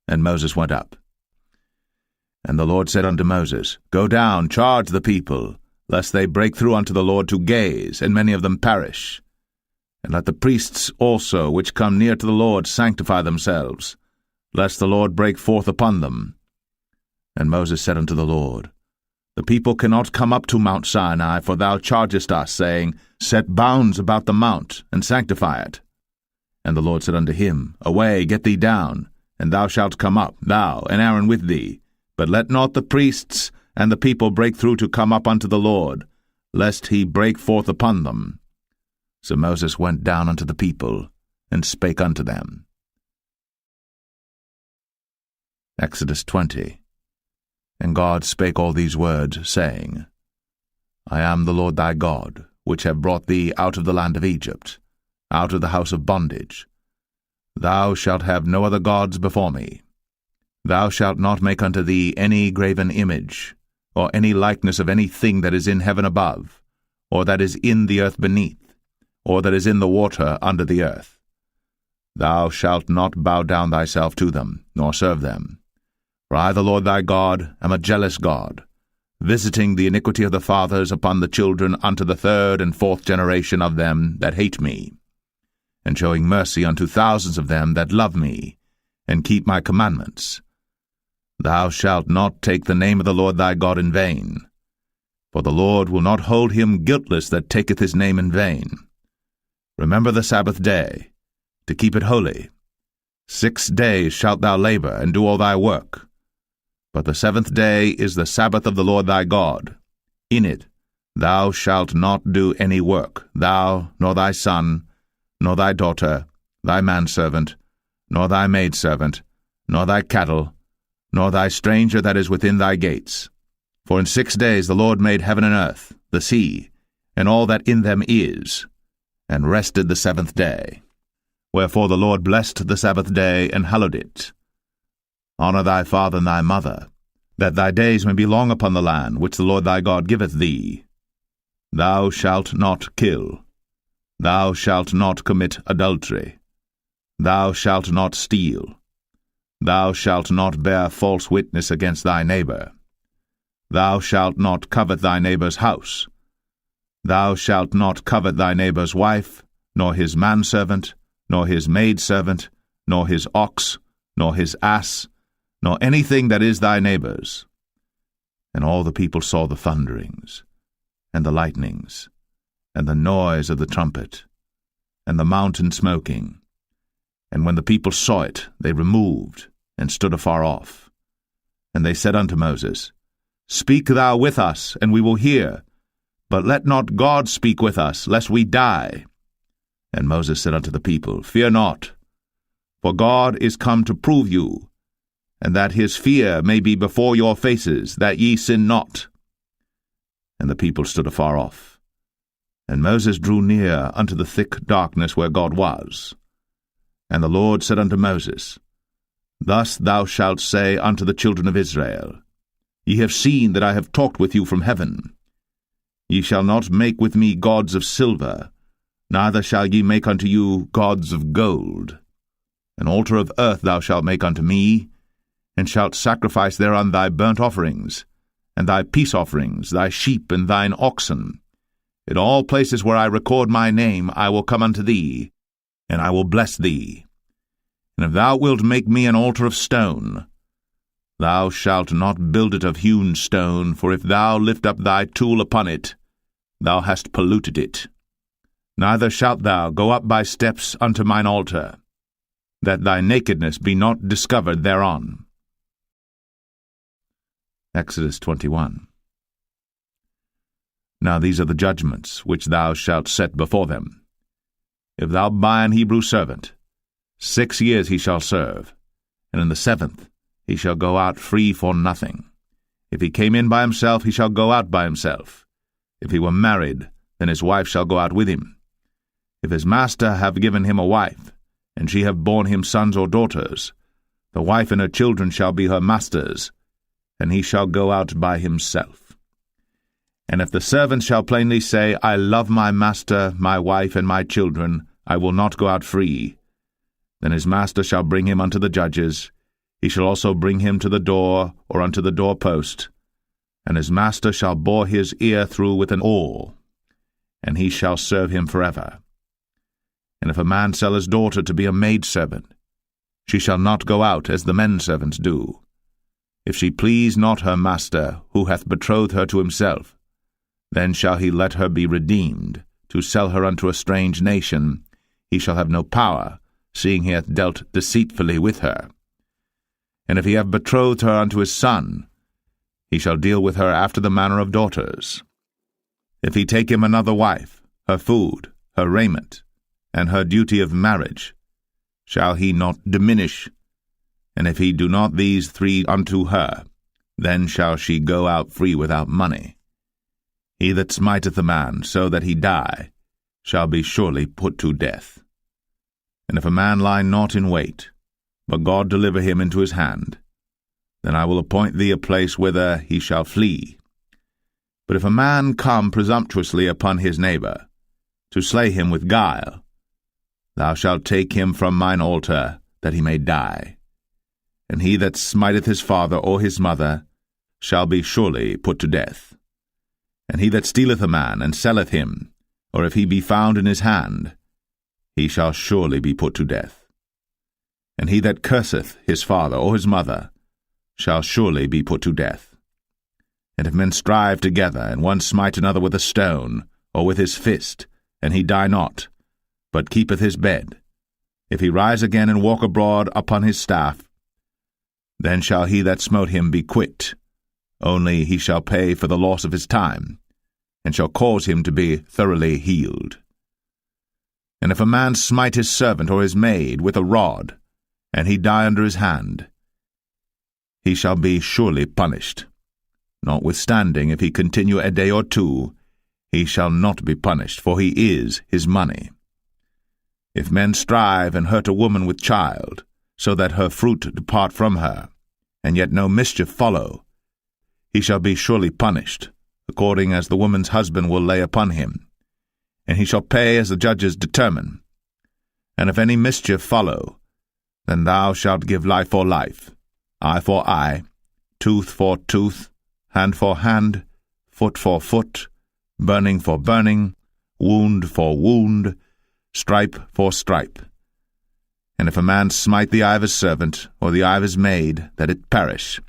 and Moses went up. And the Lord said unto Moses, Go down, charge the people, lest they break through unto the Lord to gaze, and many of them perish. And let the priests also which come near to the Lord sanctify themselves, lest the Lord break forth upon them. And Moses said unto the Lord, The people cannot come up to Mount Sinai, for thou chargest us, saying, Set bounds about the mount, and sanctify it. And the Lord said unto him, Away, get thee down, and thou shalt come up, thou and Aaron with thee. But let not the priests and the people break through to come up unto the Lord, lest he break forth upon them. So Moses went down unto the people, and spake unto them. Exodus 20. And God spake all these words, saying, I am the Lord thy God, which have brought thee out of the land of Egypt, out of the house of bondage. Thou shalt have no other gods before me. Thou shalt not make unto thee any graven image, or any likeness of any thing that is in heaven above, or that is in the earth beneath, or that is in the water under the earth. Thou shalt not bow down thyself to them, nor serve them. For I, the Lord thy God, am a jealous God, visiting the iniquity of the fathers upon the children unto the third and fourth generation of them that hate me, and showing mercy unto thousands of them that love me, and keep my commandments. Thou shalt not take the name of the Lord thy God in vain, for the Lord will not hold him guiltless that taketh his name in vain. Remember the Sabbath day, to keep it holy. 6 days shalt thou labor, and do all thy work. But the 7th day is the Sabbath of the Lord thy God. In it thou shalt not do any work, thou, nor thy son, nor thy daughter, thy manservant, nor thy maidservant, nor thy cattle, nor thy stranger that is within thy gates. For in 6 days the Lord made heaven and earth, the sea, and all that in them is, and rested the 7th day. Wherefore the Lord blessed the Sabbath day, and hallowed it. Honor thy father and thy mother, that thy days may be long upon the land which the Lord thy God giveth thee. Thou shalt not kill. Thou shalt not commit adultery. Thou shalt not steal. Thou shalt not bear false witness against thy neighbor. Thou shalt not covet thy neighbor's house. Thou shalt not covet thy neighbor's wife, nor his manservant, nor his maidservant, nor his ox, nor his ass, nor anything that is thy neighbor's. And all the people saw the thunderings, and the lightnings, and the noise of the trumpet, and the mountain smoking. And when the people saw it, they removed, and stood afar off. And they said unto Moses, Speak thou with us, and we will hear, but let not God speak with us, lest we die. And Moses said unto the people, Fear not, for God is come to prove you, and that his fear may be before your faces, that ye sin not. And the people stood afar off. And Moses drew near unto the thick darkness where God was. And the Lord said unto Moses, Thus thou shalt say unto the children of Israel, Ye have seen that I have talked with you from heaven. Ye shall not make with me gods of silver, neither shall ye make unto you gods of gold. An altar of earth thou shalt make unto me, and shalt sacrifice thereon thy burnt offerings, and thy peace offerings, thy sheep and thine oxen. In all places where I record my name I will come unto thee, and I will bless thee. And if thou wilt make me an altar of stone, thou shalt not build it of hewn stone, for if thou lift up thy tool upon it, thou hast polluted it. Neither shalt thou go up by steps unto mine altar, that thy nakedness be not discovered thereon. Exodus 21. Now these are the judgments which thou shalt set before them. If thou buy an Hebrew servant, 6 years he shall serve, and in the 7th he shall go out free for nothing. If he came in by himself, he shall go out by himself. If he were married, then his wife shall go out with him. If his master have given him a wife, and she have borne him sons or daughters, the wife and her children shall be her master's, and he shall go out by himself. And if the servant shall plainly say, I love my master, my wife, and my children, I will not go out free, then his master shall bring him unto the judges. He shall also bring him to the door, or unto the doorpost, and his master shall bore his ear through with an awl, and he shall serve him forever. And if a man sell his daughter to be a maidservant, she shall not go out as the men servants do. If she please not her master, who hath betrothed her to himself, then shall he let her be redeemed, to sell her unto a strange nation. He shall have no power, seeing he hath dealt deceitfully with her. And if he have betrothed her unto his son, he shall deal with her after the manner of daughters. If he take him another wife, her food, her raiment, and her duty of marriage, shall he not diminish? And if he do not these 3 unto her, then shall she go out free without money. He that smiteth a man so that he die shall be surely put to death. And if a man lie not in wait, but God deliver him into his hand, then I will appoint thee a place whither he shall flee. But if a man come presumptuously upon his neighbor, to slay him with guile, thou shalt take him from mine altar, that he may die. And he that smiteth his father or his mother shall be surely put to death. And he that stealeth a man, and selleth him, or if he be found in his hand, he shall surely be put to death. And he that curseth his father or his mother shall surely be put to death. And if men strive together, and one smite another with a stone, or with his fist, and he die not, but keepeth his bed, if he rise again and walk abroad upon his staff, then shall he that smote him be quit, only he shall pay for the loss of his time, and shall cause him to be thoroughly healed. And if a man smite his servant or his maid with a rod, and he die under his hand, he shall be surely punished. Notwithstanding, if he continue a day or two, he shall not be punished, for he is his money. If men strive and hurt a woman with child, so that her fruit depart from her, and yet no mischief follow, he shall be surely punished, according as the woman's husband will lay upon him, and he shall pay as the judges determine. And if any mischief follow, then thou shalt give life for life, eye for eye, tooth for tooth, hand for hand, foot for foot, burning for burning, wound for wound, stripe for stripe. And if a man smite the eye of his servant, or the eye of his maid, that it perish,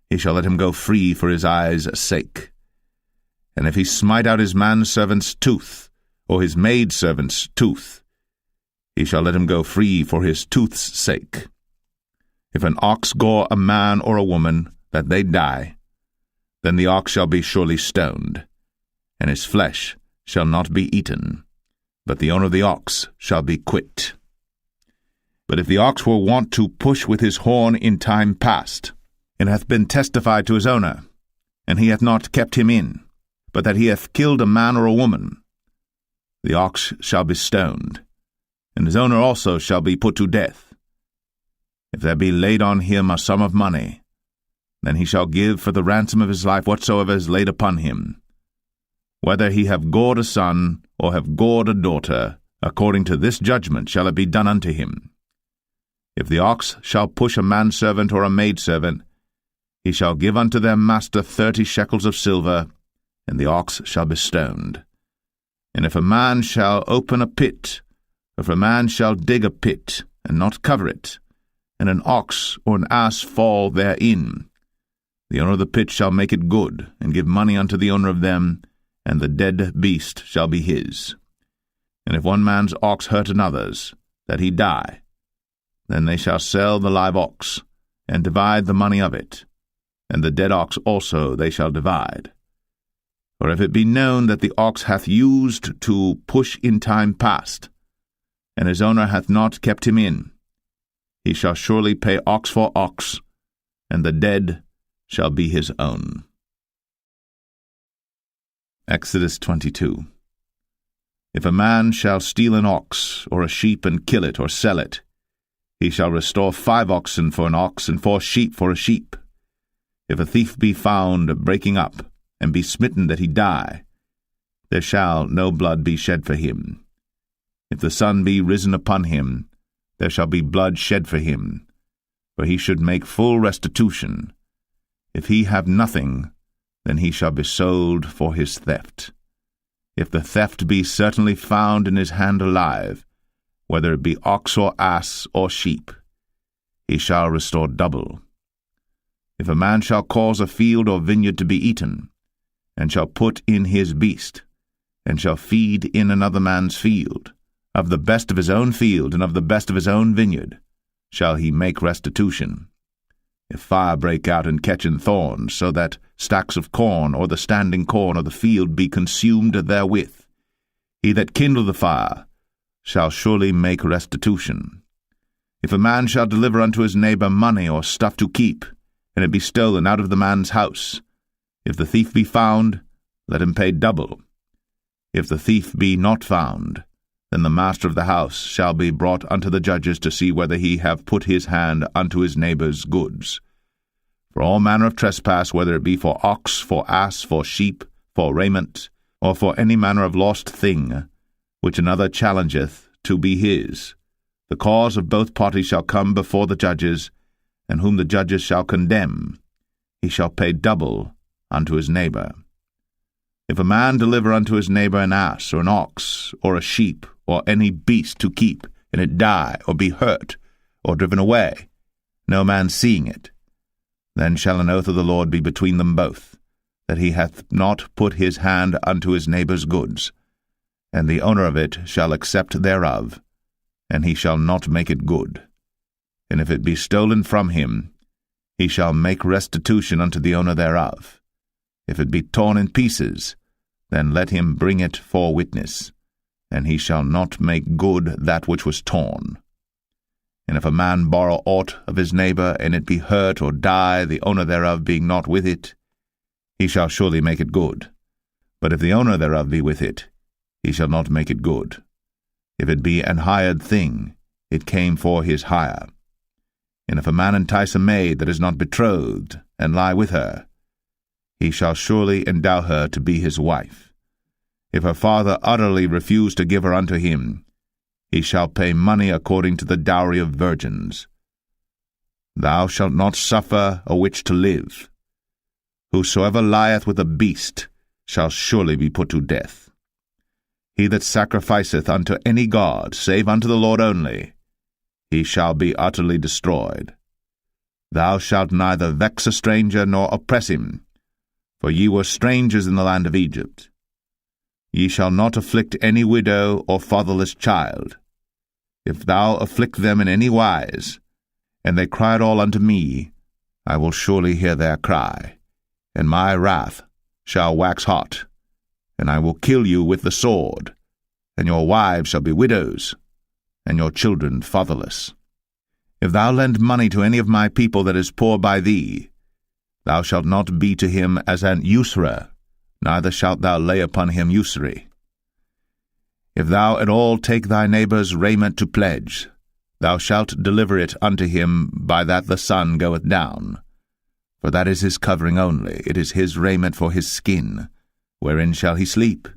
he shall let him go free for his eye's sake. And if he smite out his manservant's tooth, or his maidservant's tooth, he shall let him go free for his tooth's sake. If an ox gore a man or a woman, that they die, then the ox shall be surely stoned, and his flesh shall not be eaten, but the owner of the ox shall be quit. But if the ox were wont to push with his horn in time past, and hath been testified to his owner, and he hath not kept him in, but that he hath killed a man or a woman, the ox shall be stoned, and his owner also shall be put to death. If there be laid on him a sum of money, then he shall give for the ransom of his life whatsoever is laid upon him, whether he have gored a son, or have gored a daughter, according to this judgment shall it be done unto him. If the ox shall push a manservant or a maidservant, he shall give unto their master 30 shekels of silver, and the ox shall be stoned. And if a man shall open a pit, or if a man shall dig a pit, and not cover it, and an ox or an ass fall therein, the owner of the pit shall make it good, and give money unto the owner of them, and the dead beast shall be his. And if one man's ox hurt another's, that he die, then they shall sell the live ox, and divide the money of it, and the dead ox also they shall divide. For if it be known that the ox hath used to push in time past, and his owner hath not kept him in, he shall surely pay ox for ox, and the dead shall be his own. Exodus 22. If a man shall steal an ox or a sheep and kill it or sell it, he shall restore 5 oxen for an ox and 4 sheep for a sheep. If a thief be found breaking up, and be smitten that he die, there shall no blood be shed for him. If the sun be risen upon him, there shall be blood shed for him, for he should make full restitution. If he have nothing, then he shall be sold for his theft. If the theft be certainly found in his hand alive, whether it be ox or ass or sheep, he shall restore double. If a man shall cause a field or vineyard to be eaten, and shall put in his beast, and shall feed in another man's field, of the best of his own field and of the best of his own vineyard, shall he make restitution. If fire break out and catch in thorns, so that stacks of corn or the standing corn of the field be consumed therewith, he that kindle the fire shall surely make restitution. If a man shall deliver unto his neighbor money or stuff to keep, and it be stolen out of the man's house, if the thief be found, let him pay double. If the thief be not found, then the master of the house shall be brought unto the judges to see whether he have put his hand unto his neighbour's goods. For all manner of trespass, whether it be for ox, for ass, for sheep, for raiment, or for any manner of lost thing, which another challengeth to be his, the cause of both parties shall come before the judges, and whom the judges shall condemn, he shall pay double unto his neighbour. If a man deliver unto his neighbour an ass, or an ox, or a sheep, or any beast to keep, and it die, or be hurt, or driven away, no man seeing it, then shall an oath of the Lord be between them both, that he hath not put his hand unto his neighbour's goods, and the owner of it shall accept thereof, and he shall not make it good. And if it be stolen from him, he shall make restitution unto the owner thereof. If it be torn in pieces, then let him bring it for witness, and he shall not make good that which was torn. And if a man borrow aught of his neighbour, and it be hurt or die, the owner thereof being not with it, he shall surely make it good. But if the owner thereof be with it, he shall not make it good. If it be an hired thing, it came for his hire. And if a man entice a maid that is not betrothed, and lie with her, he shall surely endow her to be his wife. If her father utterly refuse to give her unto him, he shall pay money according to the dowry of virgins. Thou shalt not suffer a witch to live. Whosoever lieth with a beast shall surely be put to death. He that sacrificeth unto any god, save unto the Lord only, he shall be utterly destroyed. Thou shalt neither vex a stranger nor oppress him, for ye were strangers in the land of Egypt. Ye shall not afflict any widow or fatherless child. If thou afflict them in any wise, and they cry at all unto me, I will surely hear their cry, and my wrath shall wax hot, and I will kill you with the sword, and your wives shall be widows, and your children fatherless. If thou lend money to any of my people that is poor by thee, thou shalt not be to him as an usurer, neither shalt thou lay upon him usury. If thou at all take thy neighbour's raiment to pledge, thou shalt deliver it unto him by that the sun goeth down. For that is his covering only, it is his raiment for his skin, wherein shall he sleep.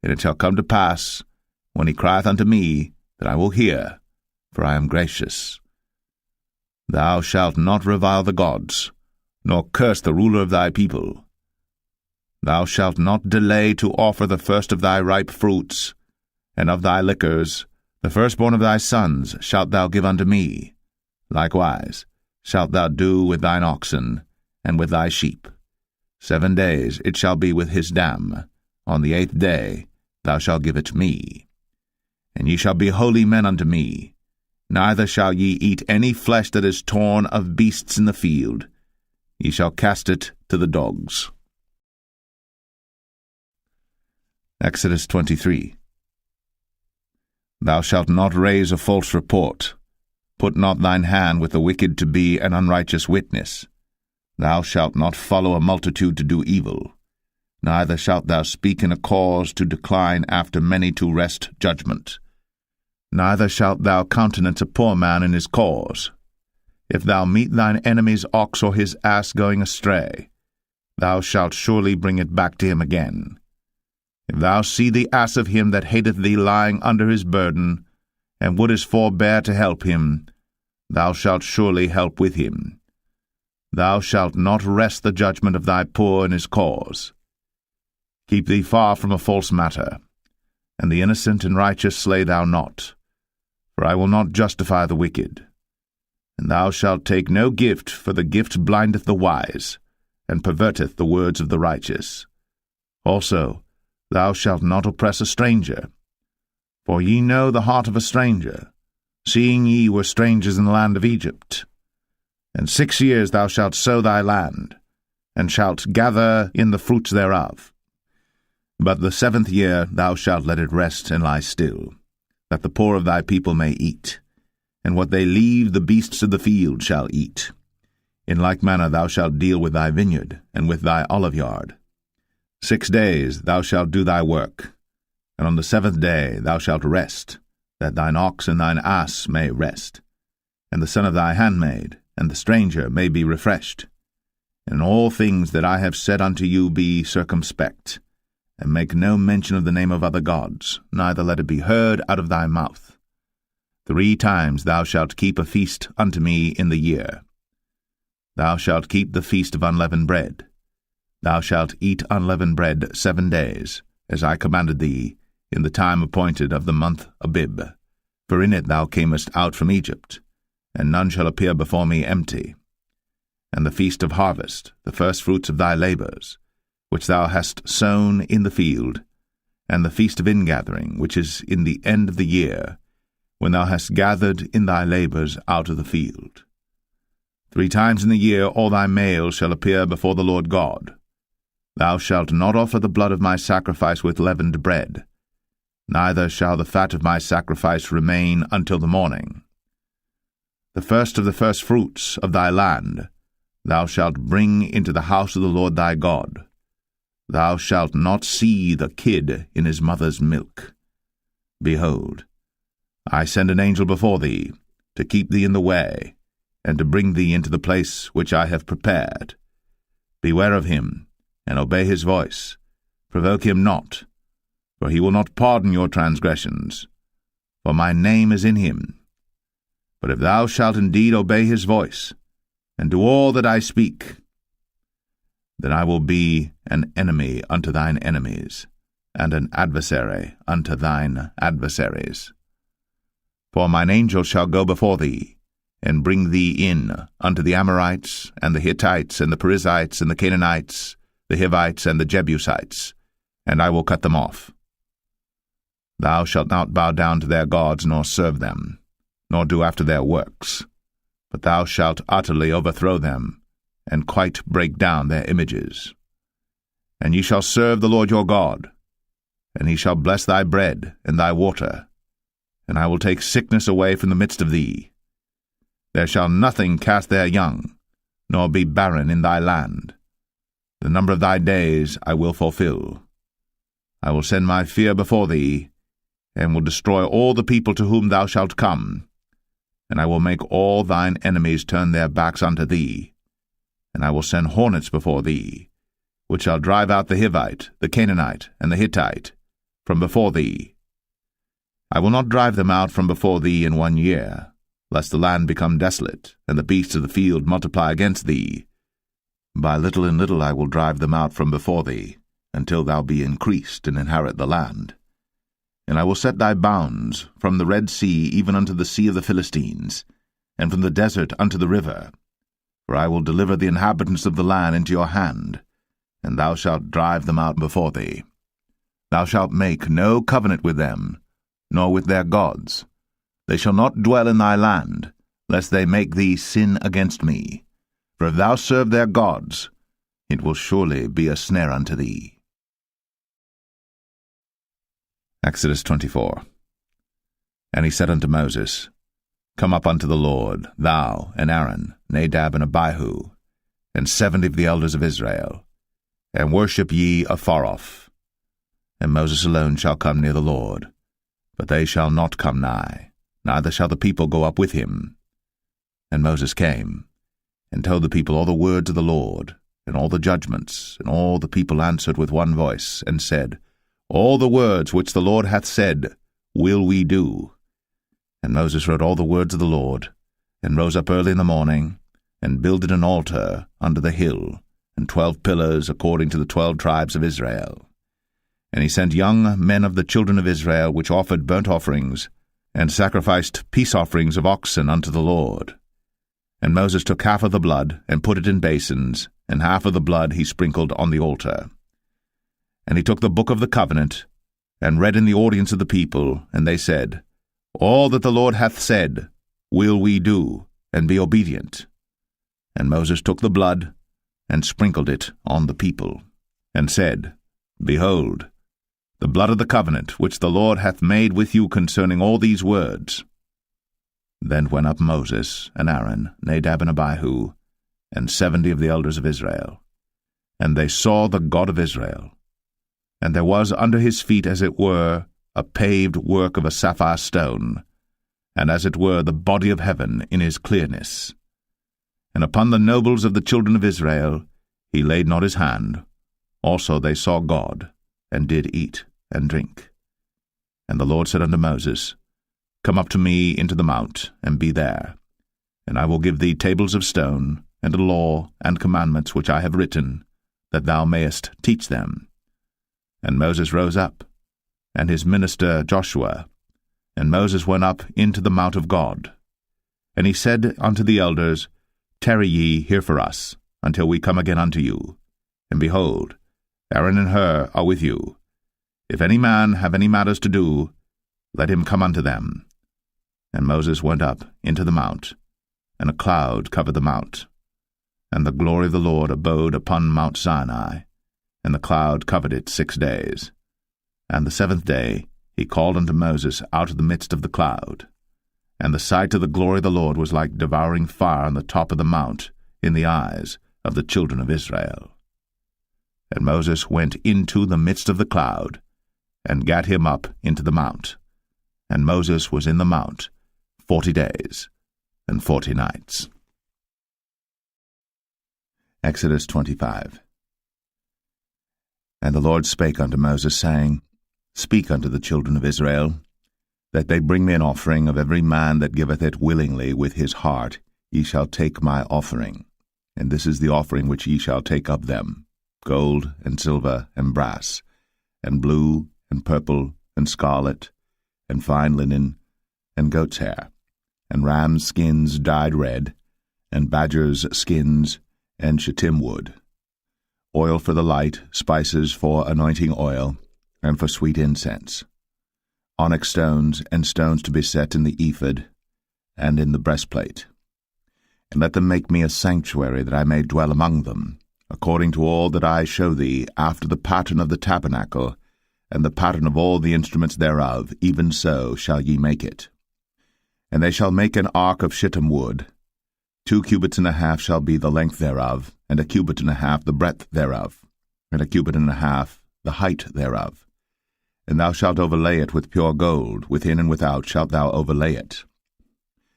And it shall come to pass, when he crieth unto me, that I will hear, for I am gracious. Thou shalt not revile the gods, nor curse the ruler of thy people. Thou shalt not delay to offer the first of thy ripe fruits, and of thy liquors, the firstborn of thy sons shalt thou give unto me. Likewise shalt thou do with thine oxen, and with thy sheep. 7 days it shall be with his dam. On the 8th day thou shalt give it me. And ye shall be holy men unto me. Neither shall ye eat any flesh that is torn of beasts in the field. Ye shall cast it to the dogs. Exodus 23. Thou shalt not raise a false report. Put not thine hand with the wicked to be an unrighteous witness. Thou shalt not follow a multitude to do evil. Neither shalt thou speak in a cause to decline after many to wrest judgment. Neither shalt thou countenance a poor man in his cause. If thou meet thine enemy's ox or his ass going astray, thou shalt surely bring it back to him again. If thou see the ass of him that hateth thee lying under his burden, and wouldest forbear to help him, thou shalt surely help with him. Thou shalt not wrest the judgment of thy poor in his cause. Keep thee far from a false matter, and the innocent and righteous slay thou not, for I will not justify the wicked. And thou shalt take no gift, for the gift blindeth the wise, and perverteth the words of the righteous. Also, thou shalt not oppress a stranger. For ye know the heart of a stranger, seeing ye were strangers in the land of Egypt. And 6 years thou shalt sow thy land, and shalt gather in the fruits thereof. But the 7th year thou shalt let it rest and lie still, that the poor of thy people may eat, and what they leave the beasts of the field shall eat. In like manner thou shalt deal with thy vineyard, and with thy oliveyard. 6 days thou shalt do thy work, and on the 7th day thou shalt rest, that thine ox and thine ass may rest, and the son of thy handmaid, and the stranger may be refreshed. And in all things that I have said unto you be circumspect, and make no mention of the name of other gods, neither let it be heard out of thy mouth. 3 times thou shalt keep a feast unto me in the year. Thou shalt keep the feast of unleavened bread. Thou shalt eat unleavened bread 7 days, as I commanded thee, in the time appointed of the month Abib. For in it thou camest out from Egypt, and none shall appear before me empty. And the feast of harvest, the firstfruits of thy labours, which thou hast sown in the field, and the feast of ingathering, which is in the end of the year, when thou hast gathered in thy labours out of the field. 3 times in the year all thy males shall appear before the Lord God. Thou shalt not offer the blood of my sacrifice with leavened bread, neither shall the fat of my sacrifice remain until the morning. The first of the firstfruits of thy land thou shalt bring into the house of the Lord thy God. Thou shalt not see the kid in his mother's milk. Behold, I send an angel before thee, to keep thee in the way, and to bring thee into the place which I have prepared. Beware of him, and obey his voice. Provoke him not, for he will not pardon your transgressions, for my name is in him. But if thou shalt indeed obey his voice, and do all that I speak, then I will be an enemy unto thine enemies, and an adversary unto thine adversaries. For mine angel shall go before thee, and bring thee in unto the Amorites, and the Hittites, and the Perizzites, and the Canaanites, the Hivites, and the Jebusites, and I will cut them off. Thou shalt not bow down to their gods, nor serve them, nor do after their works, but thou shalt utterly overthrow them, and quite break down their images. And ye shall serve the Lord your God, and he shall bless thy bread and thy water, and I will take sickness away from the midst of thee. There shall nothing cast their young, nor be barren in thy land. The number of thy days I will fulfill. I will send my fear before thee, and will destroy all the people to whom thou shalt come, and I will make all thine enemies turn their backs unto thee, and I will send hornets before thee, which shall drive out the Hivite, the Canaanite, and the Hittite from before thee. I will not drive them out from before thee in 1 year, lest the land become desolate, and the beasts of the field multiply against thee. By little and little I will drive them out from before thee, until thou be increased and inherit the land. And I will set thy bounds from the Red Sea even unto the sea of the Philistines, and from the desert unto the river. For I will deliver the inhabitants of the land into your hand, and thou shalt drive them out before thee. Thou shalt make no covenant with them, nor with their gods. They shall not dwell in thy land, lest they make thee sin against me. For if thou serve their gods, it will surely be a snare unto thee. Exodus 24. And he said unto Moses, Come up unto the Lord, thou and Aaron, Nadab and Abihu, and 70 of the elders of Israel, and worship ye afar off. And Moses alone shall come near the Lord, but they shall not come nigh, neither shall the people go up with him. And Moses came, and told the people all the words of the Lord, and all the judgments, and all the people answered with one voice, and said, All the words which the Lord hath said will we do. And Moses wrote all the words of the Lord, and rose up early in the morning, and builded an altar under the hill, and 12 pillars according to the 12 tribes of Israel. And he sent young men of the children of Israel, which offered burnt offerings, and sacrificed peace offerings of oxen unto the Lord. And Moses took half of the blood, and put it in basins, and half of the blood he sprinkled on the altar. And he took the book of the covenant, and read in the audience of the people, and they said, All that the Lord hath said will we do, and be obedient. And Moses took the blood, and sprinkled it on the people, and said, Behold, the blood of the covenant which the Lord hath made with you concerning all these words. Then went up Moses, and Aaron, Nadab and Abihu, and 70 of the elders of Israel. And they saw the God of Israel, And there was under his feet as it were a paved work of a sapphire stone, and as it were the body of heaven in his clearness. And upon the nobles of the children of Israel he laid not his hand. Also they saw God, and did eat and drink. And the Lord said unto Moses, Come up to me into the mount, and be there. And I will give thee tables of stone, and a law and commandments which I have written, that thou mayest teach them. And Moses rose up, and his minister Joshua. And Moses went up into the mount of God. And he said unto the elders, Tarry ye here for us, until we come again unto you. And behold, Aaron and Hur are with you. If any man have any matters to do, let him come unto them. And Moses went up into the mount, and a cloud covered the mount. And the glory of the Lord abode upon Mount Sinai, and the cloud covered it 6 days. And the 7th day he called unto Moses out of the midst of the cloud. And the sight of the glory of the Lord was like devouring fire on the top of the mount in the eyes of the children of Israel. And Moses went into the midst of the cloud, and gat him up into the mount. And Moses was in the mount 40 days and 40 nights. Exodus 25. And the Lord spake unto Moses, saying, Speak unto the children of Israel, that they bring me an offering of every man that giveth it willingly with his heart. Ye shall take my offering. And this is the offering which ye shall take of them, gold, and silver, and brass, and blue, and purple, and scarlet, and fine linen, and goat's hair, and rams' skins dyed red, and badgers' skins, and shittim wood, oil for the light, spices for anointing oil, and for sweet incense, onyx stones, and stones to be set in the ephod, and in the breastplate. And let them make me a sanctuary, that I may dwell among them, according to all that I show thee, after the pattern of the tabernacle, and the pattern of all the instruments thereof, even so shall ye make it. And they shall make an ark of shittim wood. 2 cubits and a half shall be the length thereof, and 1 cubit and a half the breadth thereof, and 1 cubit and a half the height thereof. And thou shalt overlay it with pure gold, within and without shalt thou overlay it,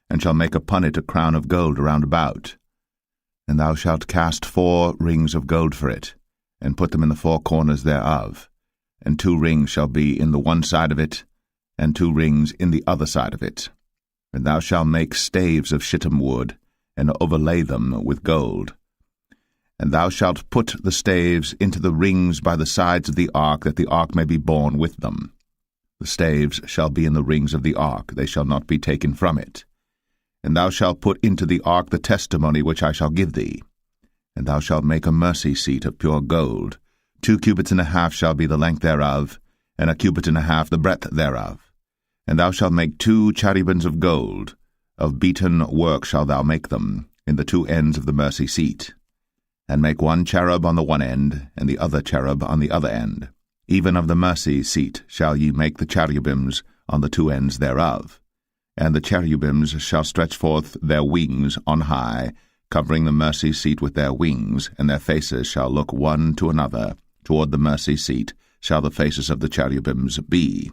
and shalt make upon it a crown of gold round about. And thou shalt cast 4 rings of gold for it, and put them in the 4 corners thereof, and 2 rings shall be in the one side of it, and 2 rings in the other side of it. And thou shalt make staves of shittim wood, and overlay them with gold. And thou shalt put the staves into the rings by the sides of the ark, that the ark may be borne with them. The staves shall be in the rings of the ark, they shall not be taken from it. And thou shalt put into the ark the testimony which I shall give thee. And thou shalt make a mercy seat of pure gold. 2 cubits and a half shall be the length thereof, and 1 cubit and a half the breadth thereof. And thou shalt make 2 cherubims of gold. Of beaten work shalt thou make them, in the 2 ends of the mercy seat. And make 1 cherub on the one end, and the other cherub on the other end. Even of the mercy seat shall ye make the cherubims on the 2 ends thereof. And the cherubims shall stretch forth their wings on high, covering the mercy seat with their wings, and their faces shall look one to another. Toward the mercy seat shall the faces of the cherubims be.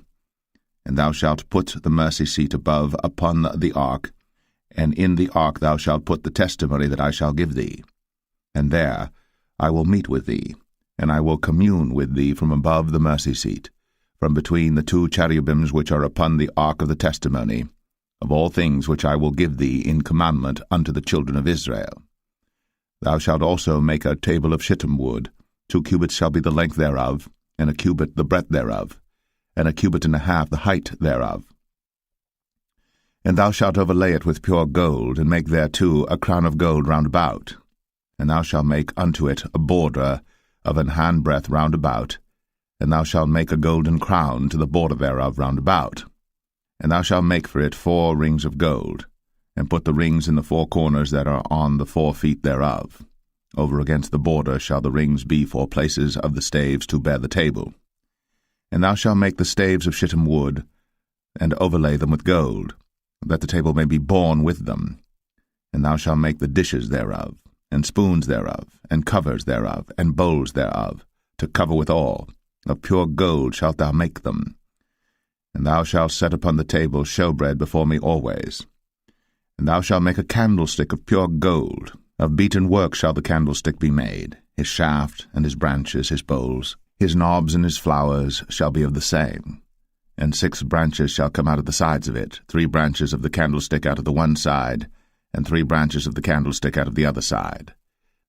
And thou shalt put the mercy seat above upon the ark, and in the ark thou shalt put the testimony that I shall give thee. And there I will meet with thee, and I will commune with thee from above the mercy seat, from between the 2 cherubims which are upon the ark of the testimony, of all things which I will give thee in commandment unto the children of Israel. Thou shalt also make a table of shittim wood. 2 cubits shall be the length thereof, and 1 cubit the breadth thereof, and 1 cubit and a half the height thereof. And thou shalt overlay it with pure gold, and make thereto a crown of gold round about. And thou shalt make unto it a border of an handbreadth round about, and thou shalt make a golden crown to the border thereof round about. And thou shalt make for it 4 rings of gold, and put the rings in the 4 corners that are on the 4 feet thereof. Over against the border shall the rings be for places of the staves to bear the table. And thou shalt make the staves of shittim wood, and overlay them with gold, that the table may be borne with them. And thou shalt make the dishes thereof, and spoons thereof, and covers thereof, and bowls thereof, to cover withal, of pure gold shalt thou make them. And thou shalt set upon the table showbread before me always. And thou shalt make a candlestick of pure gold. Of beaten work shall the candlestick be made. His shaft and his branches, his bowls, his knobs and his flowers shall be of the same. And 6 branches shall come out of the sides of it, 3 branches of the candlestick out of the one side, and 3 branches of the candlestick out of the other side.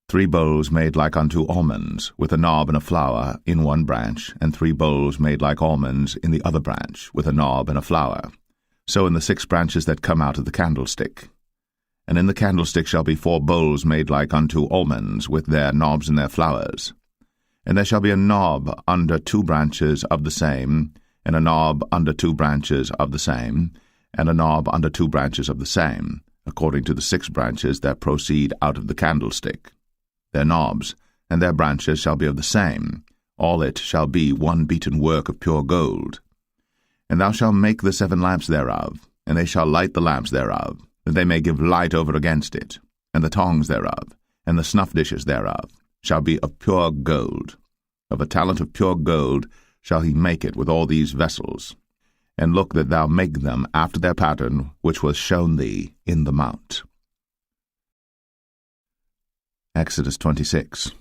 3 bowls made like unto almonds, with a knob and a flower in one branch, and 3 bowls made like almonds in the other branch, with a knob and a flower. So in the 6 branches that come out of the candlestick. And in the candlestick shall be 4 bowls made like unto almonds, with their knobs and their flowers. And there shall be a knob under 2 branches of the same, and a knob under 2 branches of the same, and a knob under 2 branches of the same, according to the 6 branches that proceed out of the candlestick. Their knobs and their branches shall be of the same. All it shall be one beaten work of pure gold. And thou shalt make the 7 lamps thereof, and they shall light the lamps thereof, that they may give light over against it, and the tongs thereof, and the snuff dishes thereof, shall be of pure gold. Of a talent of pure gold shall he make it with all these vessels. And look that thou make them after their pattern which was shown thee in the mount. Exodus 26.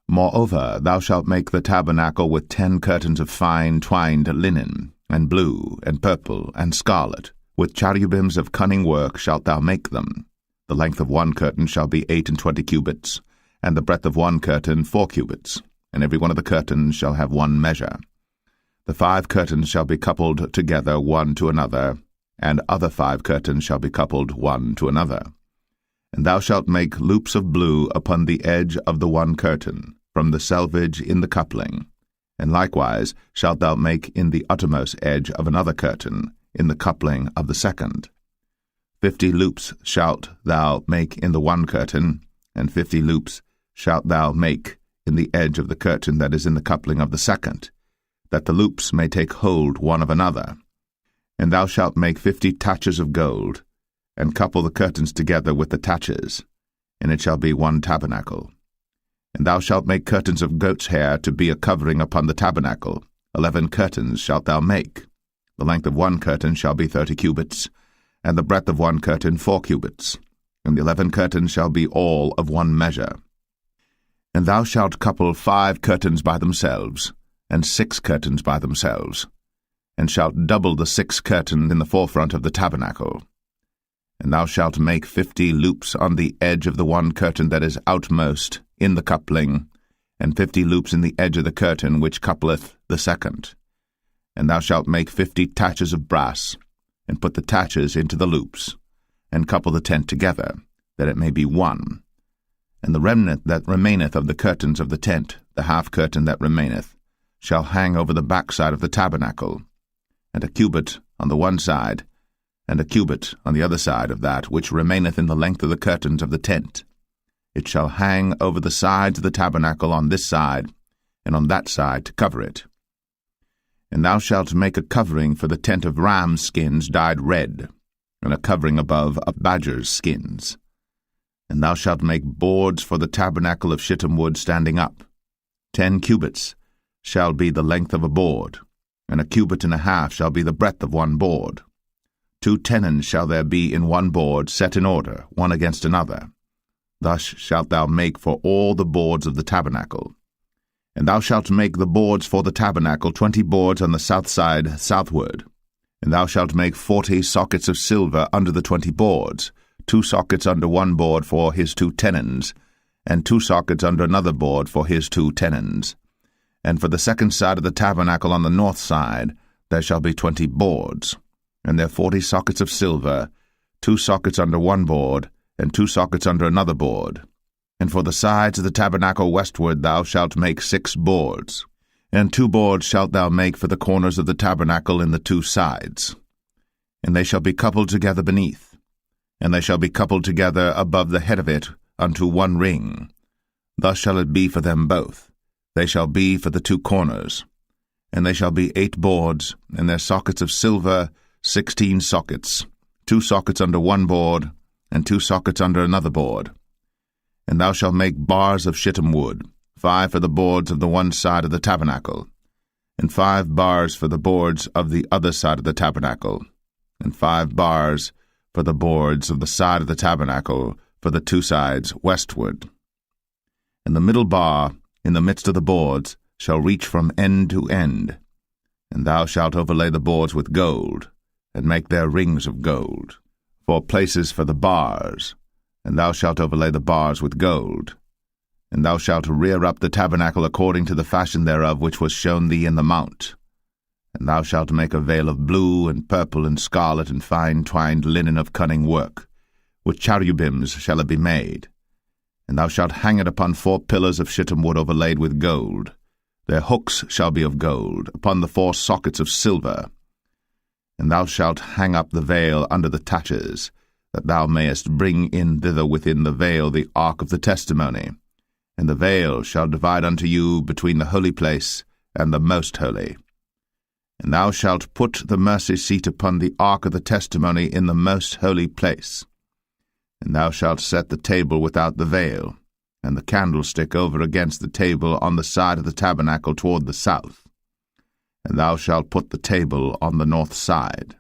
Moreover, thou shalt make the tabernacle with 10 curtains of fine twined linen, and blue, and purple, and scarlet. With cherubims of cunning work shalt thou make them. The length of one curtain shall be 28 cubits, and the breadth of one curtain 4 cubits, and every one of the curtains shall have one measure. The 5 curtains shall be coupled together one to another, and other 5 curtains shall be coupled one to another. And thou shalt make loops of blue upon the edge of the one curtain, from the selvage in the coupling. And likewise shalt thou make in the uttermost edge of another curtain, in the coupling of the second. 50 loops shalt thou make in the one curtain, and 50 loops shalt thou make in the edge of the curtain that is in the coupling of the second, that the loops may take hold one of another. And thou shalt make 50 taches of gold, and couple the curtains together with the taches, and it shall be one tabernacle. And thou shalt make curtains of goat's hair to be a covering upon the tabernacle. 11 curtains shalt thou make. The length of one curtain shall be 30 cubits, and the breadth of one curtain 4 cubits, and the 11 curtains shall be all of one measure. And thou shalt couple 5 curtains by themselves, and 6 curtains by themselves, and shalt double the 6 curtains in the forefront of the tabernacle. And thou shalt make 50 loops on the edge of the one curtain that is outmost in the coupling, and 50 loops in the edge of the curtain which coupleth the second. And thou shalt make 50 taches of brass, and put the taches into the loops, and couple the tent together, that it may be one. And the remnant that remaineth of the curtains of the tent, the half curtain that remaineth, shall hang over the backside of the tabernacle, and a cubit on the one side, and a cubit on the other side of that which remaineth in the length of the curtains of the tent. It shall hang over the sides of the tabernacle on this side, and on that side to cover it. And thou shalt make a covering for the tent of ram's skins dyed red, and a covering above of badger's skins. And thou shalt make boards for the tabernacle of shittim wood standing up. 10 cubits shall be the length of a board, and a cubit and a half shall be the breadth of one board. 2 tenons shall there be in one board, set in order, one against another. Thus shalt thou make for all the boards of the tabernacle. And thou shalt make the boards for the tabernacle 20 boards on the south side southward. And thou shalt make 40 sockets of silver under the 20 boards, 2 sockets under one board for his 2 tenons, and 2 sockets under another board for his 2 tenons. And for the second side of the tabernacle on the north side there shall be 20 boards, and there 40 sockets of silver, 2 sockets under one board, and 2 sockets under another board. And for the sides of the tabernacle westward thou shalt make 6 boards, and 2 boards shalt thou make for the corners of the tabernacle in the 2 sides. And they shall be coupled together beneath, and they shall be coupled together above the head of it unto one ring. Thus shall it be for them both. They shall be for the 2 corners. And they shall be 8 boards, and their sockets of silver 16 sockets, 2 sockets under one board, and 2 sockets under another board. And thou shalt make bars of shittim wood, 5 for the boards of the one side of the tabernacle, and 5 bars for the boards of the other side of the tabernacle, and 5 bars for the boards of the side of the tabernacle for the 2 sides westward. And the middle bar in the midst of the boards shall reach from end to end, and thou shalt overlay the boards with gold, and make their rings of gold, for places for the bars, and thou shalt overlay the bars with gold. And thou shalt rear up the tabernacle according to the fashion thereof which was shown thee in the mount. And thou shalt make a veil of blue and purple and scarlet and fine twined linen of cunning work. With cherubims shall it be made. And thou shalt hang it upon 4 pillars of shittim wood overlaid with gold. Their hooks shall be of gold, upon the 4 sockets of silver. And thou shalt hang up the veil under the taches, that thou mayest bring in thither within the veil the ark of the testimony. And the veil shall divide unto you between the holy place and the most holy. And thou shalt put the mercy seat upon the ark of the testimony in the most holy place. And thou shalt set the table without the veil, and the candlestick over against the table on the side of the tabernacle toward the south. And thou shalt put the table on the north side.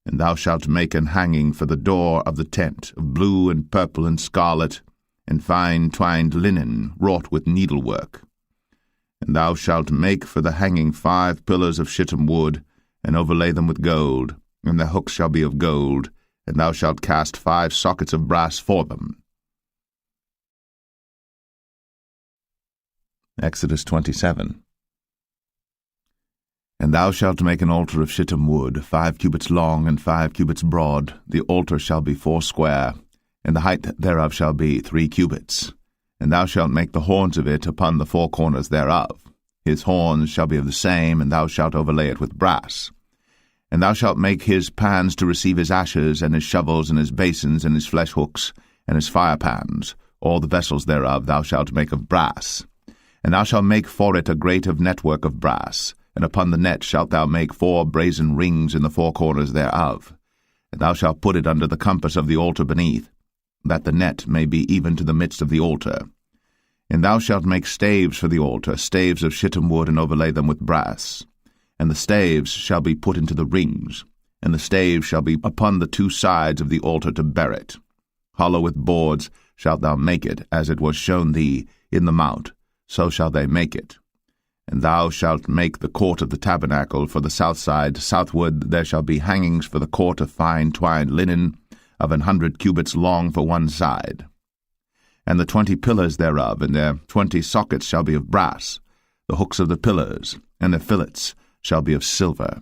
And thou shalt make an hanging for the door of the tent of blue and purple and scarlet, and fine twined linen wrought with needlework. And thou shalt make for the hanging 5 pillars of shittim wood, and overlay them with gold, and their hooks shall be of gold, and thou shalt cast 5 sockets of brass for them. Exodus 27. And thou shalt make an altar of shittim wood, 5 cubits long and 5 cubits broad. The altar shall be 4 square, and the height thereof shall be 3 cubits. And thou shalt make the horns of it upon the 4 corners thereof. His horns shall be of the same, and thou shalt overlay it with brass. And thou shalt make his pans to receive his ashes, and his shovels, and his basins, and his flesh hooks, and his fire pans. All the vessels thereof thou shalt make of brass. And thou shalt make for it a grate of network of brass, and upon the net shalt thou make 4 brazen rings in the 4 corners thereof. And thou shalt put it under the compass of the altar beneath, that the net may be even to the midst of the altar. And thou shalt make staves for the altar, staves of shittim wood, and overlay them with brass. And the staves shall be put into the rings, and the staves shall be upon the 2 sides of the altar to bear it. Hollow with boards shalt thou make it, as it was shown thee in the mount, so shall they make it. And thou shalt make the court of the tabernacle for the south side. Southward there shall be hangings for the court of fine twined linen, of 100 cubits long for one side. And the 20 pillars thereof, and their 20 sockets shall be of brass. The hooks of the pillars, and their fillets, shall be of silver.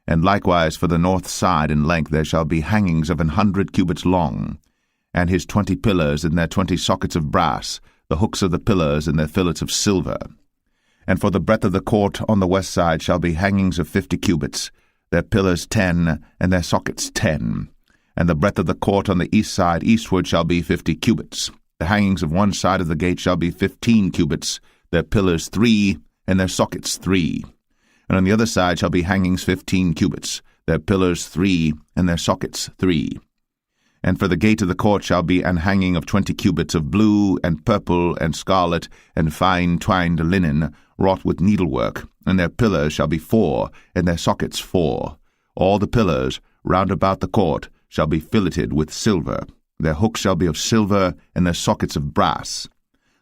And likewise for the north side in length there shall be hangings of 100 cubits long, and his 20 pillars, and their 20 sockets of brass, the hooks of the pillars, and their fillets of silver. And for the breadth of the court on the west side shall be hangings of 50 cubits, their pillars 10, and their sockets 10. And the breadth of the court on the east side eastward shall be 50 cubits. The hangings of one side of the gate shall be 15 cubits, their pillars 3, and their sockets 3. And on the other side shall be hangings 15 cubits, their pillars 3, and their sockets 3. And for the gate of the court shall be an hanging of 20 cubits of blue, and purple, and scarlet, and fine twined linen, wrought with needlework, and their pillars shall be 4, and their sockets 4. All the pillars round about the court shall be filleted with silver. Their hooks shall be of silver, and their sockets of brass.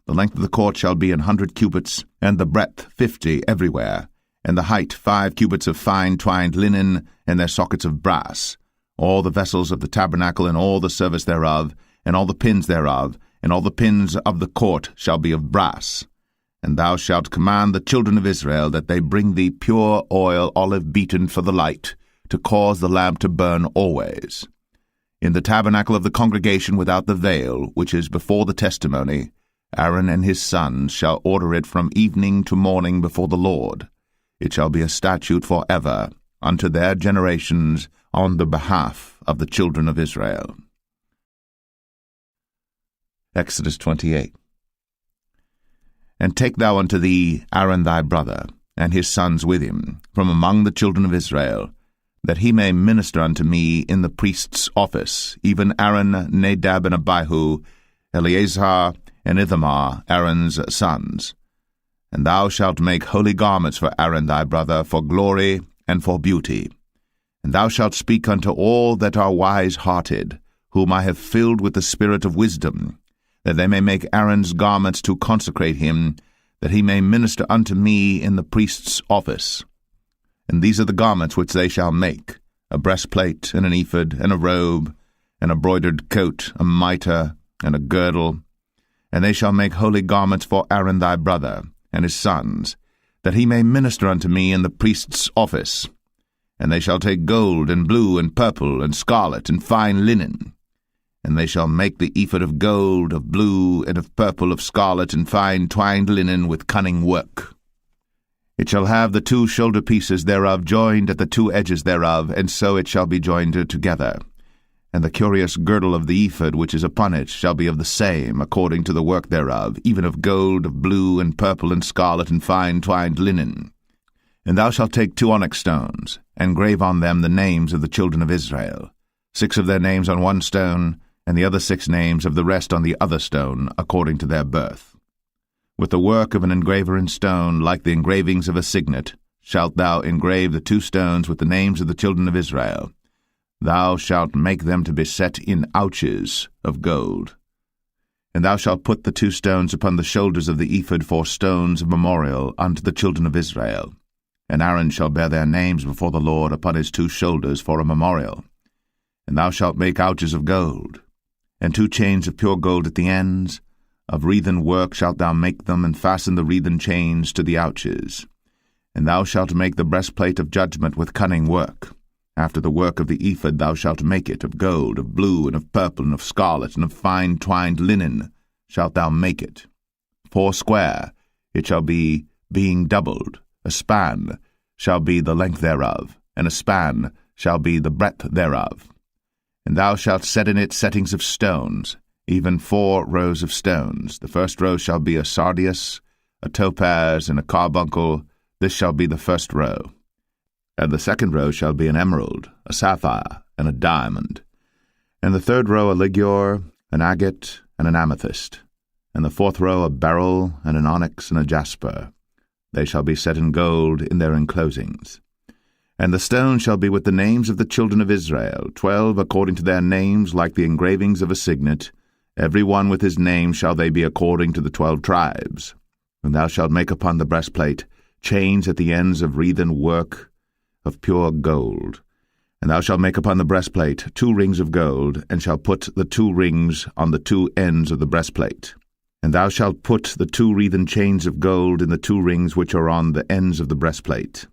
The length of the court shall be 100 cubits, and the breadth 50 everywhere, and the height 5 cubits of fine twined linen, and their sockets of brass. All the vessels of the tabernacle, and all the service thereof, and all the pins thereof, and all the pins of the court shall be of brass. And thou shalt command the children of Israel that they bring thee pure oil, olive beaten for the light, to cause the lamp to burn always. In the tabernacle of the congregation without the veil, which is before the testimony, Aaron and his sons shall order it from evening to morning before the Lord. It shall be a statute for ever, unto their generations, on the behalf of the children of Israel. Exodus 28. And take thou unto thee Aaron thy brother, and his sons with him, from among the children of Israel, that he may minister unto me in the priest's office, even Aaron, Nadab, and Abihu, Eleazar, and Ithamar Aaron's sons. And thou shalt make holy garments for Aaron thy brother, for glory and for beauty. And thou shalt speak unto all that are wise-hearted, whom I have filled with the spirit of wisdom, that they may make Aaron's garments to consecrate him, that he may minister unto me in the priest's office. And these are the garments which they shall make, a breastplate, and an ephod, and a robe, and a broidered coat, a mitre, and a girdle. And they shall make holy garments for Aaron thy brother, and his sons, that he may minister unto me in the priest's office. And they shall take gold, and blue, and purple, and scarlet, and fine linen. And they shall make the ephod of gold, of blue, and of purple, of scarlet, and fine twined linen with cunning work. It shall have the 2 shoulder pieces thereof joined at the 2 edges thereof, and so it shall be joined together. And the curious girdle of the ephod which is upon it shall be of the same, according to the work thereof, even of gold, of blue, and purple, and scarlet, and fine twined linen. And thou shalt take 2 onyx stones, and grave on them the names of the children of Israel, 6 of their names on one stone, and the other 6 names of the rest on the other stone, according to their birth. With the work of an engraver in stone, like the engravings of a signet, shalt thou engrave the 2 stones with the names of the children of Israel. Thou shalt make them to be set in ouches of gold. And thou shalt put the 2 stones upon the shoulders of the ephod for stones of memorial unto the children of Israel. And Aaron shall bear their names before the Lord upon his 2 shoulders for a memorial. And thou shalt make ouches of gold, and 2 chains of pure gold at the ends. Of wreathen work shalt thou make them, and fasten the wreathen chains to the ouches. And thou shalt make the breastplate of judgment with cunning work. After the work of the ephod thou shalt make it, of gold, of blue, and of purple, and of scarlet, and of fine twined linen shalt thou make it. 4 square it shall be, being doubled. A span shall be the length thereof, and a span shall be the breadth thereof. And thou shalt set in it settings of stones, even 4 rows of stones. The first row shall be a sardius, a topaz, and a carbuncle. This shall be the first row. And the second row shall be an emerald, a sapphire, and a diamond. And the third row a ligure, an agate, and an amethyst. And the 4th row a beryl, and an onyx, and a jasper. They shall be set in gold in their enclosings. And the stone shall be with the names of the children of Israel, 12 according to their names, like the engravings of a signet. Every one with his name shall they be according to the 12 tribes. And thou shalt make upon the breastplate chains at the ends of wreathen work of pure gold. And thou shalt make upon the breastplate 2 rings of gold, and shalt put the 2 rings on the 2 ends of the breastplate. And thou shalt put the 2 wreathen chains of gold in the 2 rings which are on the ends of the breastplate.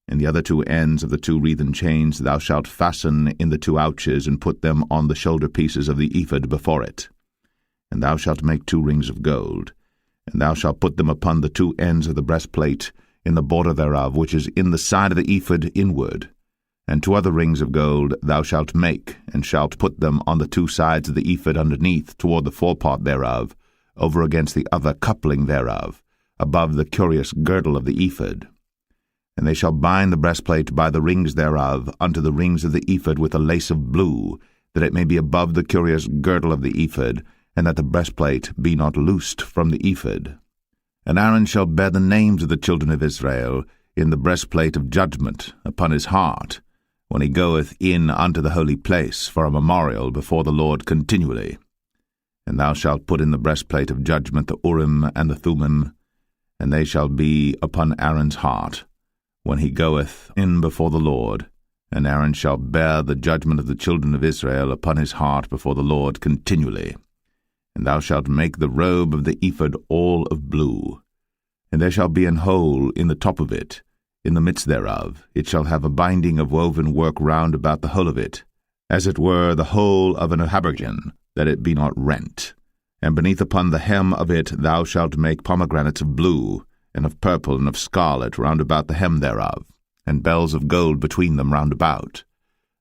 And the other 2 ends of the 2 wreathen chains thou shalt fasten in the 2 ouches, and put them on the shoulder pieces of the ephod before it. And thou shalt make 2 rings of gold, and thou shalt put them upon the 2 ends of the breastplate, in the border thereof, which is in the side of the ephod inward. And 2 other rings of gold thou shalt make, and shalt put them on the 2 sides of the ephod underneath, toward the forepart thereof, over against the other coupling thereof, above the curious girdle of the ephod. And they shall bind the breastplate by the rings thereof unto the rings of the ephod with a lace of blue, that it may be above the curious girdle of the ephod, and that the breastplate be not loosed from the ephod. And Aaron shall bear the names of the children of Israel in the breastplate of judgment upon his heart, when he goeth in unto the holy place for a memorial before the Lord continually. And thou shalt put in the breastplate of judgment the Urim and the Thummim, and they shall be upon Aaron's heart, when he goeth in before the Lord. And Aaron shall bear the judgment of the children of Israel upon his heart before the Lord continually. And thou shalt make the robe of the ephod all of blue. And there shall be an hole in the top of it, in the midst thereof. It shall have a binding of woven work round about the whole of it, as it were the hole of an habergeon, that it be not rent. And beneath upon the hem of it thou shalt make pomegranates of blue, and of purple, and of scarlet round about the hem thereof, and bells of gold between them round about.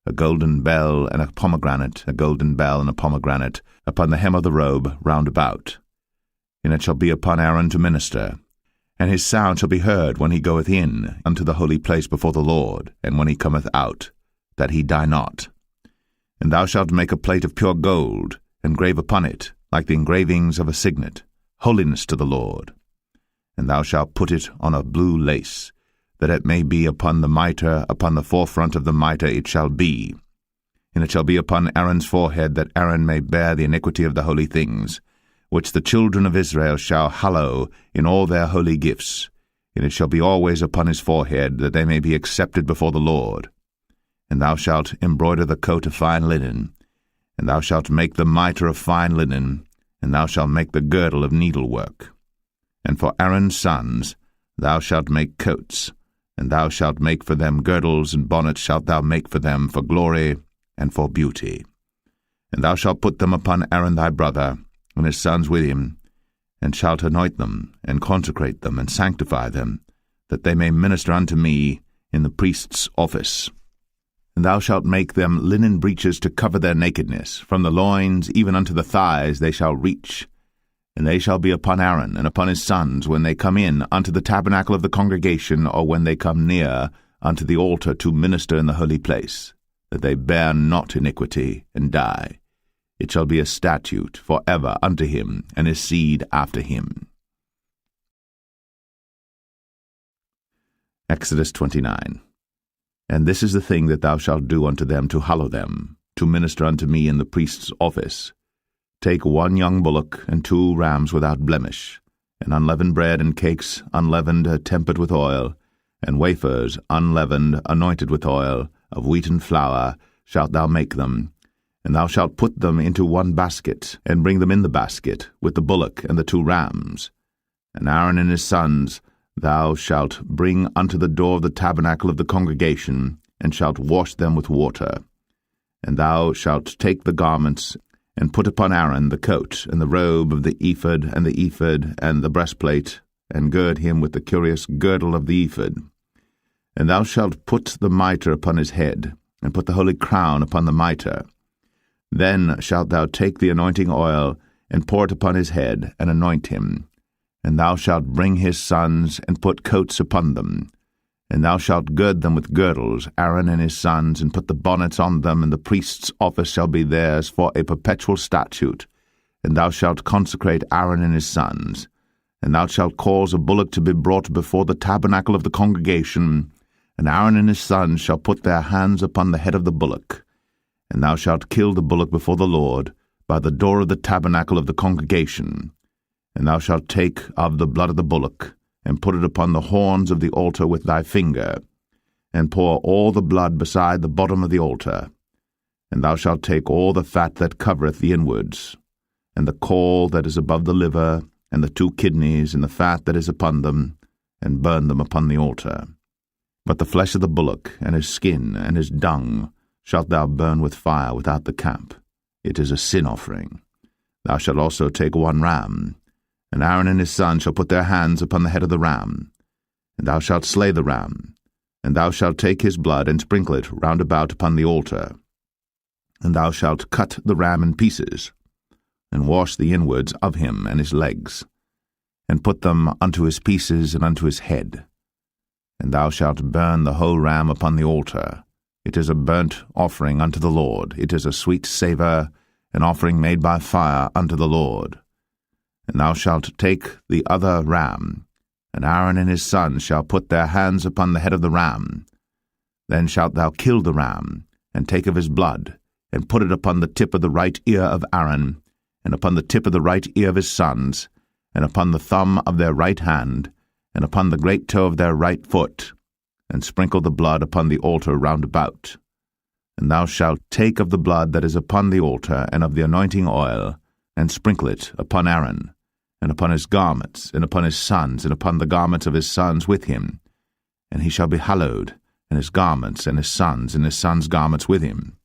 A golden bell and a pomegranate, a golden bell and a pomegranate, upon the hem of the robe round about. And it shall be upon Aaron to minister. And his sound shall be heard when he goeth in unto the holy place before the Lord, and when he cometh out, that he die not. And thou shalt make a plate of pure gold, and grave upon it, like the engravings of a signet, holiness to the Lord. And thou shalt put it on a blue lace, that it may be upon the mitre, upon the forefront of the mitre it shall be. And it shall be upon Aaron's forehead, that Aaron may bear the iniquity of the holy things, which the children of Israel shall hallow in all their holy gifts. And it shall be always upon his forehead, that they may be accepted before the Lord. And thou shalt embroider the coat of fine linen, and thou shalt make the mitre of fine linen, and thou shalt make the girdle of needlework. And for Aaron's sons thou shalt make coats, and thou shalt make for them girdles, and bonnets shalt thou make for them for glory and for beauty. And thou shalt put them upon Aaron thy brother, and his sons with him, and shalt anoint them, and consecrate them, and sanctify them, that they may minister unto me in the priest's office. And thou shalt make them linen breeches to cover their nakedness, from the loins even unto the thighs they shall reach. And they shall be upon Aaron and upon his sons when they come in unto the tabernacle of the congregation, or when they come near unto the altar to minister in the holy place, that they bear not iniquity and die. It shall be a statute for ever unto him and his seed after him. Exodus 29. And this is the thing that thou shalt do unto them to hallow them, to minister unto me in the priest's office. Take 1 young bullock, and 2 rams without blemish, and unleavened bread and cakes unleavened tempered with oil, and wafers unleavened anointed with oil, of wheaten flour shalt thou make them. And thou shalt put them into 1 basket, and bring them in the basket, with the bullock and the 2 rams. And Aaron and his sons thou shalt bring unto the door of the tabernacle of the congregation, and shalt wash them with water. And thou shalt take the garments, and put upon Aaron the coat, and the robe of the ephod, and the breastplate, and gird him with the curious girdle of the ephod. And thou shalt put the mitre upon his head, and put the holy crown upon the mitre. Then shalt thou take the anointing oil, and pour it upon his head, and anoint him. And thou shalt bring his sons, and put coats upon them. And thou shalt gird them with girdles, Aaron and his sons, and put the bonnets on them, and the priest's office shall be theirs for a perpetual statute. And thou shalt consecrate Aaron and his sons. And thou shalt cause a bullock to be brought before the tabernacle of the congregation, and Aaron and his sons shall put their hands upon the head of the bullock. And thou shalt kill the bullock before the Lord, by the door of the tabernacle of the congregation. And thou shalt take of the blood of the bullock, and put it upon the horns of the altar with thy finger, and pour all the blood beside the bottom of the altar. And thou shalt take all the fat that covereth the inwards, and the caul that is above the liver, and the 2 kidneys, and the fat that is upon them, and burn them upon the altar. But the flesh of the bullock, and his skin, and his dung, shalt thou burn with fire without the camp. It is a sin offering. Thou shalt also take 1 ram, and Aaron and his sons shall put their hands upon the head of the ram. And thou shalt slay the ram, and thou shalt take his blood, and sprinkle it round about upon the altar. And thou shalt cut the ram in pieces, and wash the inwards of him and his legs, and put them unto his pieces and unto his head. And thou shalt burn the whole ram upon the altar. It is a burnt offering unto the Lord. It is a sweet savour, an offering made by fire unto the Lord. And thou shalt take the other ram, and Aaron and his sons shall put their hands upon the head of the ram. Then shalt thou kill the ram, and take of his blood, and put it upon the tip of the right ear of Aaron, and upon the tip of the right ear of his sons, and upon the thumb of their right hand, and upon the great toe of their right foot, and sprinkle the blood upon the altar round about. And thou shalt take of the blood that is upon the altar, and of the anointing oil, and sprinkle it upon Aaron, and upon his garments, and upon his sons, and upon the garments of his sons with him. And he shall be hallowed, and his garments, and his sons' garments with him.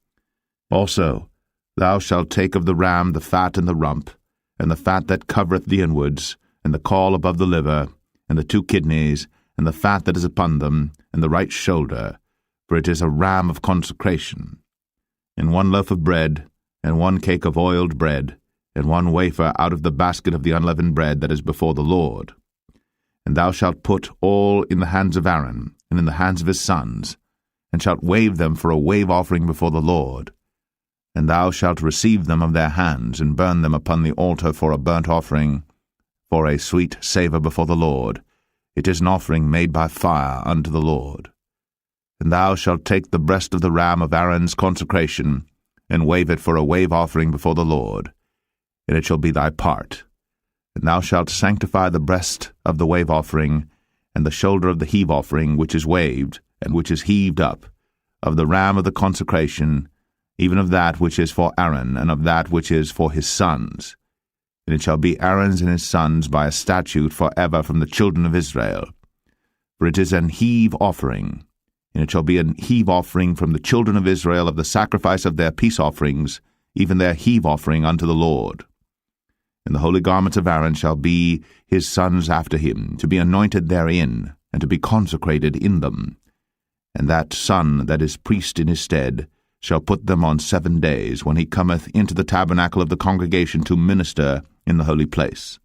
Also thou shalt take of the ram the fat and the rump, and the fat that covereth the inwards, and the caul above the liver, and the 2 kidneys, and the fat that is upon them, and the right shoulder, for it is a ram of consecration. And 1 loaf of bread, and 1 cake of oiled bread, and 1 wafer out of the basket of the unleavened bread that is before the Lord. And thou shalt put all in the hands of Aaron, and in the hands of his sons, and shalt wave them for a wave offering before the Lord. And thou shalt receive them of their hands, and burn them upon the altar for a burnt offering, for a sweet savour before the Lord. It is an offering made by fire unto the Lord. And thou shalt take the breast of the ram of Aaron's consecration, and wave it for a wave offering before the Lord, and it shall be thy part. And thou shalt sanctify the breast of the wave offering, and the shoulder of the heave offering, which is waved, and which is heaved up, of the ram of the consecration, even of that which is for Aaron, and of that which is for his sons. And it shall be Aaron's and his sons by a statute for ever from the children of Israel. For it is an heave offering, and it shall be an heave offering from the children of Israel of the sacrifice of their peace offerings, even their heave offering unto the Lord. And the holy garments of Aaron shall be his sons after him, to be anointed therein, and to be consecrated in them. And that son that is priest in his stead shall put them on 7 days, when he cometh into the tabernacle of the congregation to minister in the holy place.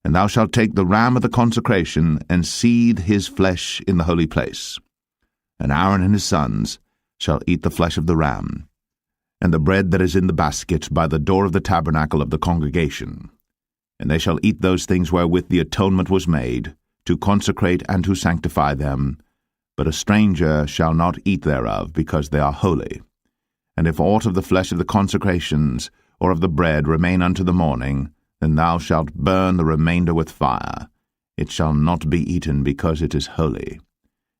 And thou shalt take the ram of the consecration, and seethe his flesh in the holy place. And Aaron and his sons shall eat the flesh of the ram, and the bread that is in the basket by the door of the tabernacle of the congregation. And they shall eat those things wherewith the atonement was made, to consecrate and to sanctify them. But a stranger shall not eat thereof, because they are holy. And if aught of the flesh of the consecrations, or of the bread, remain unto the morning, then thou shalt burn the remainder with fire. It shall not be eaten, because it is holy.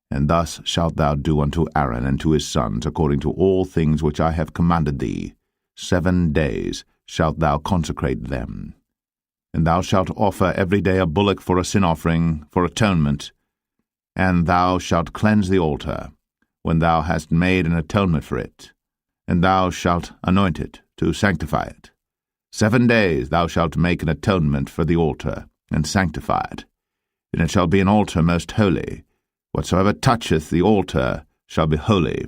And thus shalt thou do unto Aaron and to his sons, according to all things which I have commanded thee. 7 days shalt thou consecrate them. And thou shalt offer every day a bullock for a sin offering, for atonement. And thou shalt cleanse the altar, when thou hast made an atonement for it. And thou shalt anoint it, to sanctify it. 7 days thou shalt make an atonement for the altar, and sanctify it. And it shall be an altar most holy. Whatsoever toucheth the altar shall be holy.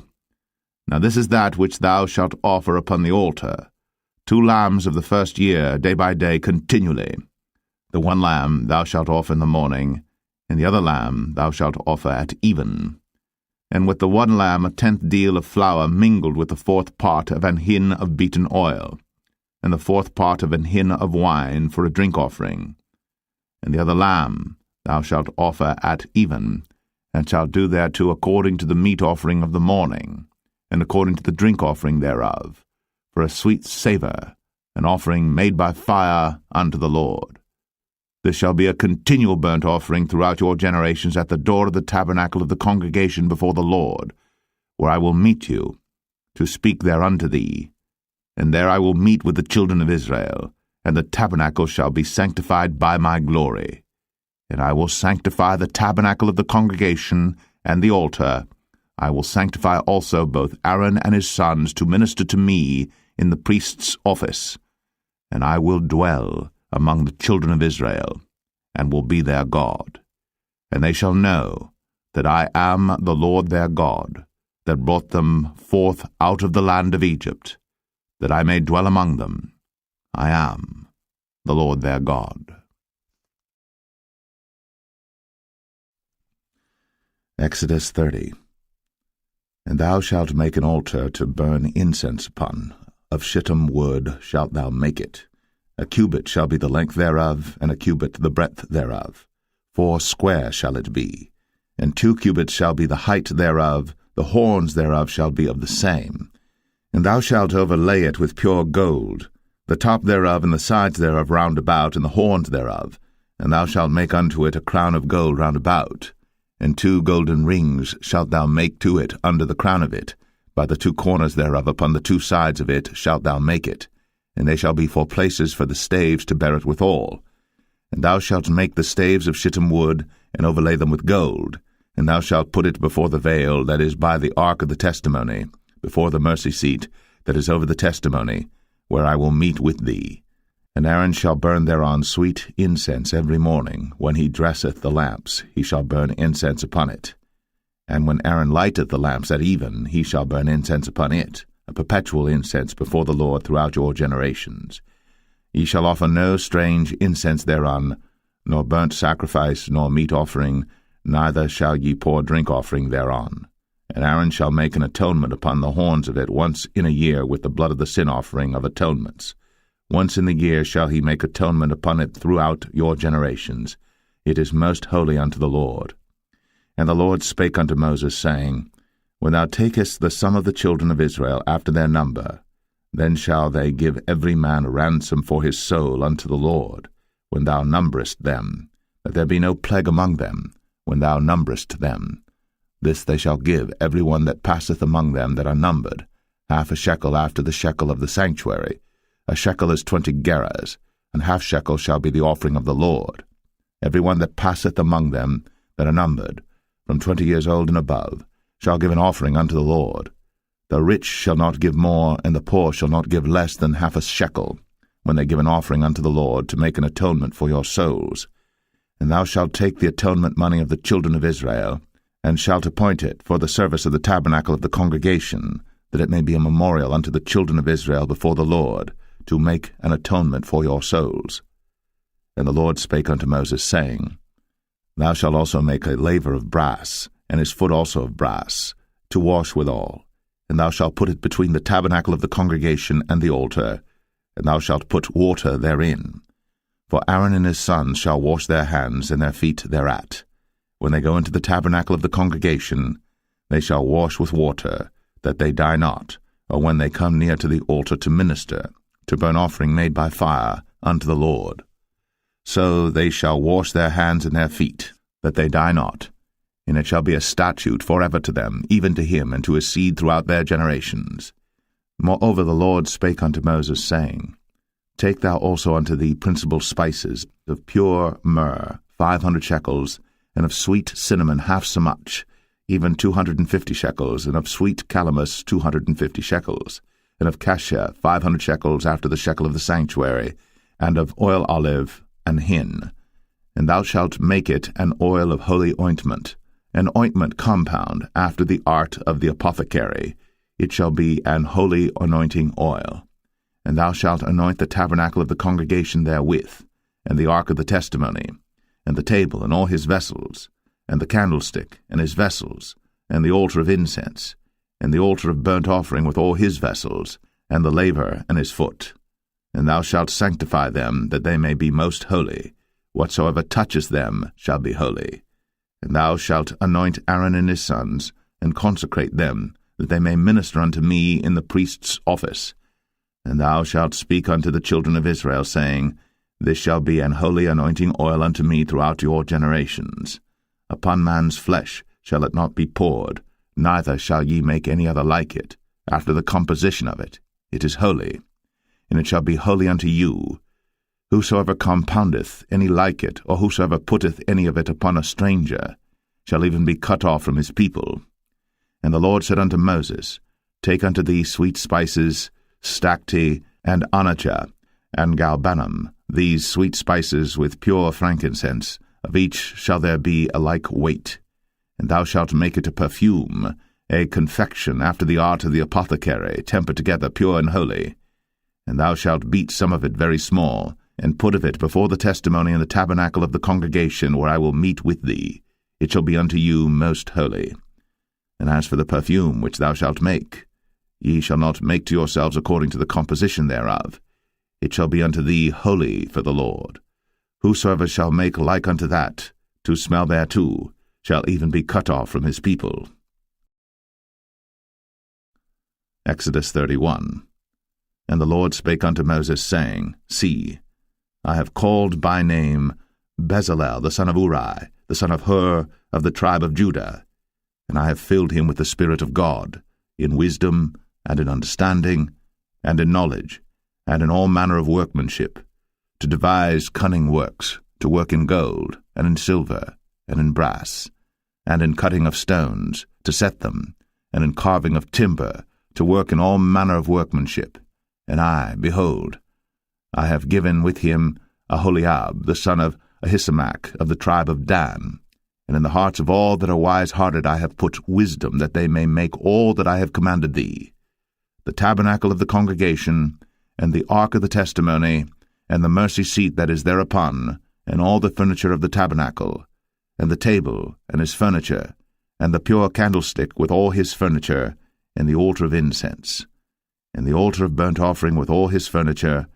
Now this is that which thou shalt offer upon the altar: 2 lambs of the first year, day by day, continually. The 1 lamb thou shalt offer in the morning, and the other lamb thou shalt offer at even. And with the 1 lamb 1/10 deal of flour mingled with the 4th part of an hin of beaten oil, and the 4th part of an hin of wine for a drink offering. And the other lamb thou shalt offer at even, and shalt do thereto according to the meat offering of the morning, and according to the drink offering thereof, for a sweet savour, an offering made by fire unto the Lord. This shall be a continual burnt offering throughout your generations at the door of the tabernacle of the congregation before the Lord, where I will meet you, to speak there unto thee. And there I will meet with the children of Israel, and the tabernacle shall be sanctified by my glory. And I will sanctify the tabernacle of the congregation and the altar. I will sanctify also both Aaron and his sons to minister to me in the priest's office. And I will dwell among the children of Israel, and will be their God. And they shall know that I am the Lord their God, that brought them forth out of the land of Egypt, that I may dwell among them. I am the Lord their God. Exodus 30. And thou shalt make an altar to burn incense upon. Of shittim wood shalt thou make it. A cubit shall be the length thereof, and a cubit the breadth thereof. 4 square shall it be. And 2 cubits shall be the height thereof. The horns thereof shall be of the same. And thou shalt overlay it with pure gold, the top thereof and the sides thereof round about, and the horns thereof. And thou shalt make unto it a crown of gold round about. And 2 golden rings shalt thou make to it under the crown of it. By the 2 corners thereof upon the 2 sides of it shalt thou make it. And they shall be for places for the staves to bear it withal. And thou shalt make the staves of shittim wood, and overlay them with gold. And thou shalt put it before the veil that is by the ark of the testimony, before the mercy seat that is over the testimony, where I will meet with thee. And Aaron shall burn thereon sweet incense every morning. When he dresseth the lamps, he shall burn incense upon it. And when Aaron lighteth the lamps at even, he shall burn incense upon it, a perpetual incense before the Lord throughout your generations. Ye shall offer no strange incense thereon, nor burnt sacrifice, nor meat offering, neither shall ye pour drink offering thereon. And Aaron shall make an atonement upon the horns of it once in a year with the blood of the sin offering of atonements, Once in the year shall he make atonement upon it throughout your generations. It is most holy unto the Lord. And the Lord spake unto Moses, saying, When thou takest the sum of the children of Israel after their number, then shall they give every man a ransom for his soul unto the Lord, when thou numberest them, that there be no plague among them, when thou numberest them. This they shall give every one that passeth among them that are numbered, half a shekel after the shekel of the sanctuary. A shekel is 20 gerahs, and half shekel shall be the offering of the Lord. Every one that passeth among them that are numbered, from 20 years old and above, shall give an offering unto the Lord. The rich shall not give more, and the poor shall not give less than half a shekel, when they give an offering unto the Lord, to make an atonement for your souls. And thou shalt take the atonement money of the children of Israel, and shalt appoint it for the service of the tabernacle of the congregation, that it may be a memorial unto the children of Israel before the Lord, to make an atonement for your souls. And the Lord spake unto Moses, saying, Thou shalt also make a laver of brass, and his foot also of brass, to wash withal. And thou shalt put it between the tabernacle of the congregation and the altar, and thou shalt put water therein. For Aaron and his sons shall wash their hands and their feet thereat. When they go into the tabernacle of the congregation, they shall wash with water, that they die not, or when they come near to the altar to minister, to burn offering made by fire unto the Lord. So they shall wash their hands and their feet, that they die not. And it shall be a statute forever to them, even to him and to his seed throughout their generations. Moreover the Lord spake unto Moses, saying, Take thou also unto thee principal spices, of pure myrrh 500 shekels, and of sweet cinnamon half so much, even 250 shekels, and of sweet calamus 250 shekels, and of cassia 500 shekels after the shekel of the sanctuary, and of oil olive and hin. And thou shalt make it an oil of holy ointment, an ointment compound after the art of the apothecary. It shall be an holy anointing oil. And thou shalt anoint the tabernacle of the congregation therewith, and the ark of the testimony, and the table and all his vessels, and the candlestick and his vessels, and the altar of incense, and the altar of burnt offering with all his vessels, and the laver and his foot. And thou shalt sanctify them, that they may be most holy. Whatsoever toucheth them shall be holy. And thou shalt anoint Aaron and his sons, and consecrate them, that they may minister unto me in the priest's office. And thou shalt speak unto the children of Israel, saying, This shall be an holy anointing oil unto me throughout your generations. Upon man's flesh shall it not be poured, neither shall ye make any other like it, after the composition of it. It is holy, and it shall be holy unto you. Whosoever compoundeth any like it, or whosoever putteth any of it upon a stranger, shall even be cut off from his people. And the Lord said unto Moses, Take unto thee sweet spices, stacte, and onycha, and galbanum, these sweet spices with pure frankincense, of each shall there be a like weight. And thou shalt make it a perfume, a confection after the art of the apothecary, tempered together pure and holy. And thou shalt beat some of it very small, and put of it before the testimony in the tabernacle of the congregation, where I will meet with thee. It shall be unto you most holy. And as for the perfume which thou shalt make, ye shall not make to yourselves according to the composition thereof. It shall be unto thee holy for the Lord. Whosoever shall make like unto that, to smell thereto, shall even be cut off from his people. Exodus 31. And the Lord spake unto Moses, saying, See, I have called by name Bezalel the son of Uri, the son of Hur, of the tribe of Judah, and I have filled him with the Spirit of God, in wisdom, and in understanding, and in knowledge, and in all manner of workmanship, to devise cunning works, to work in gold, and in silver, and in brass, and in cutting of stones, to set them, and in carving of timber, to work in all manner of workmanship. And I, behold, I have given with him Aholiab, the son of Ahisamach, of the tribe of Dan. And in the hearts of all that are wise-hearted I have put wisdom, that they may make all that I have commanded thee: the tabernacle of the congregation, and the ark of the testimony, and the mercy seat that is thereupon, and all the furniture of the tabernacle, and the table, and his furniture, and the pure candlestick with all his furniture, and the altar of incense, and the altar of burnt offering with all his furniture,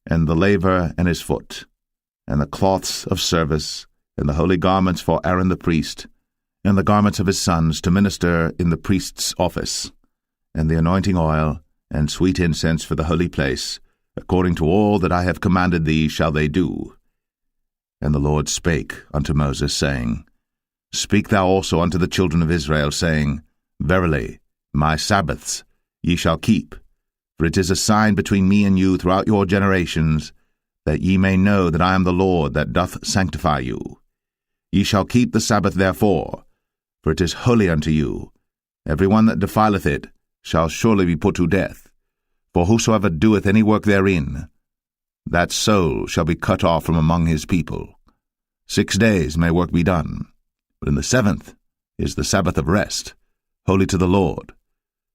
and the laver and his foot, and the cloths of service, and the holy garments for Aaron the priest, and the garments of his sons to minister in the priest's office, and the anointing oil, and sweet incense for the holy place, according to all that I have commanded thee shall they do. And the Lord spake unto Moses, saying, Speak thou also unto the children of Israel, saying, Verily, my Sabbaths ye shall keep, for it is a sign between me and you throughout your generations, that ye may know that I am the Lord that doth sanctify you. Ye shall keep the Sabbath therefore, for it is holy unto you. Every one that defileth it shall surely be put to death. For whosoever doeth any work therein, that soul shall be cut off from among his people. 6 days may work be done, but in the 7th is the Sabbath of rest, holy to the Lord.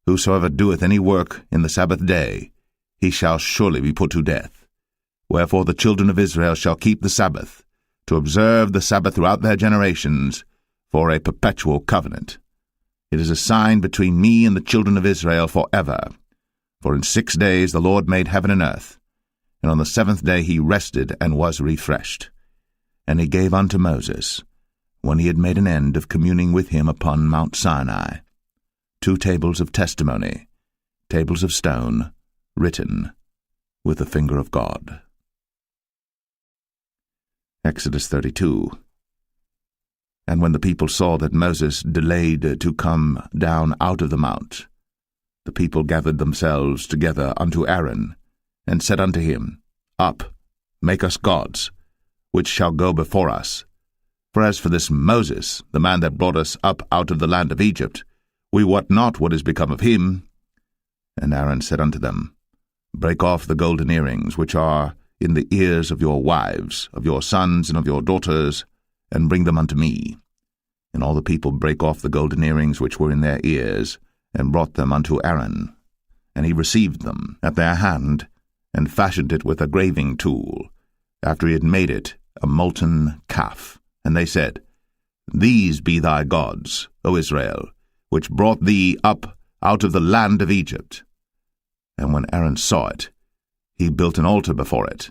Whosoever doeth any work in the Sabbath day, he shall surely be put to death. Wherefore the children of Israel shall keep the Sabbath, to observe the Sabbath throughout their generations, for a perpetual covenant. It is a sign between me and the children of Israel forever. For in 6 days the Lord made heaven and earth, and on the 7th day he rested and was refreshed. And he gave unto Moses, when he had made an end of communing with him upon Mount Sinai, 2 tables of testimony, tables of stone, written with the finger of God. Exodus 32. And when the people saw that Moses delayed to come down out of the mount, the people gathered themselves together unto Aaron, and said unto him, Up, make us gods, which shall go before us. For as for this Moses, the man that brought us up out of the land of Egypt, we wot not what is become of him. And Aaron said unto them, Break off the golden earrings which are in the ears of your wives, of your sons, and of your daughters, and bring them unto me. And all the people brake off the golden earrings which were in their ears, and brought them unto Aaron. And he received them at their hand, and fashioned it with a graving tool, after he had made it a molten calf. And they said, These be thy gods, O Israel, which brought thee up out of the land of Egypt. And when Aaron saw it, he built an altar before it.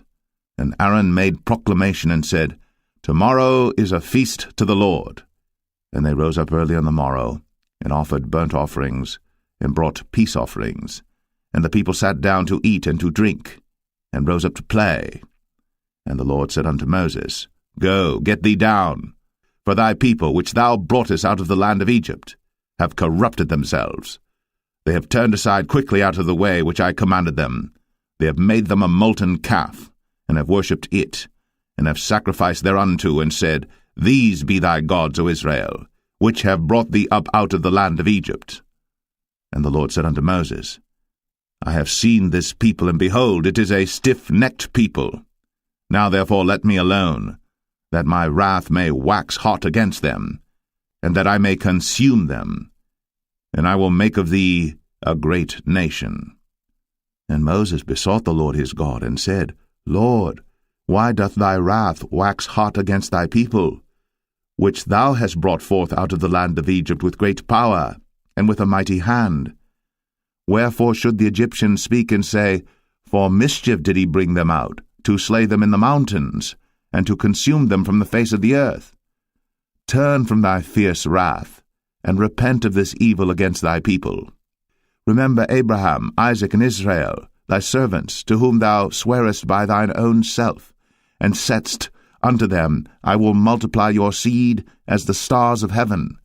And Aaron made proclamation and said, Tomorrow is a feast to the Lord. And they rose up early on the morrow, and offered burnt offerings, and brought peace offerings. And the people sat down to eat and to drink, and rose up to play. And the Lord said unto Moses, Go, get thee down, for thy people, which thou broughtest out of the land of Egypt, have corrupted themselves. They have turned aside quickly out of the way which I commanded them. They have made them a molten calf, and have worshipped it, and have sacrificed thereunto, and said, These be thy gods, O Israel, which have brought thee up out of the land of Egypt. And the Lord said unto Moses, I have seen this people, and behold, it is a stiff-necked people. Now therefore let me alone, that my wrath may wax hot against them, and that I may consume them, and I will make of thee a great nation. And Moses besought the Lord his God, and said, Lord, why doth thy wrath wax hot against thy people, which thou hast brought forth out of the land of Egypt with great power, and with a mighty hand? Wherefore should the Egyptians speak and say, For mischief did he bring them out, to slay them in the mountains, and to consume them from the face of the earth? Turn from thy fierce wrath, and repent of this evil against thy people. Remember Abraham, Isaac, and Israel, thy servants, to whom thou swarest by thine own self, and saidst unto them, I will multiply your seed as the stars of heaven,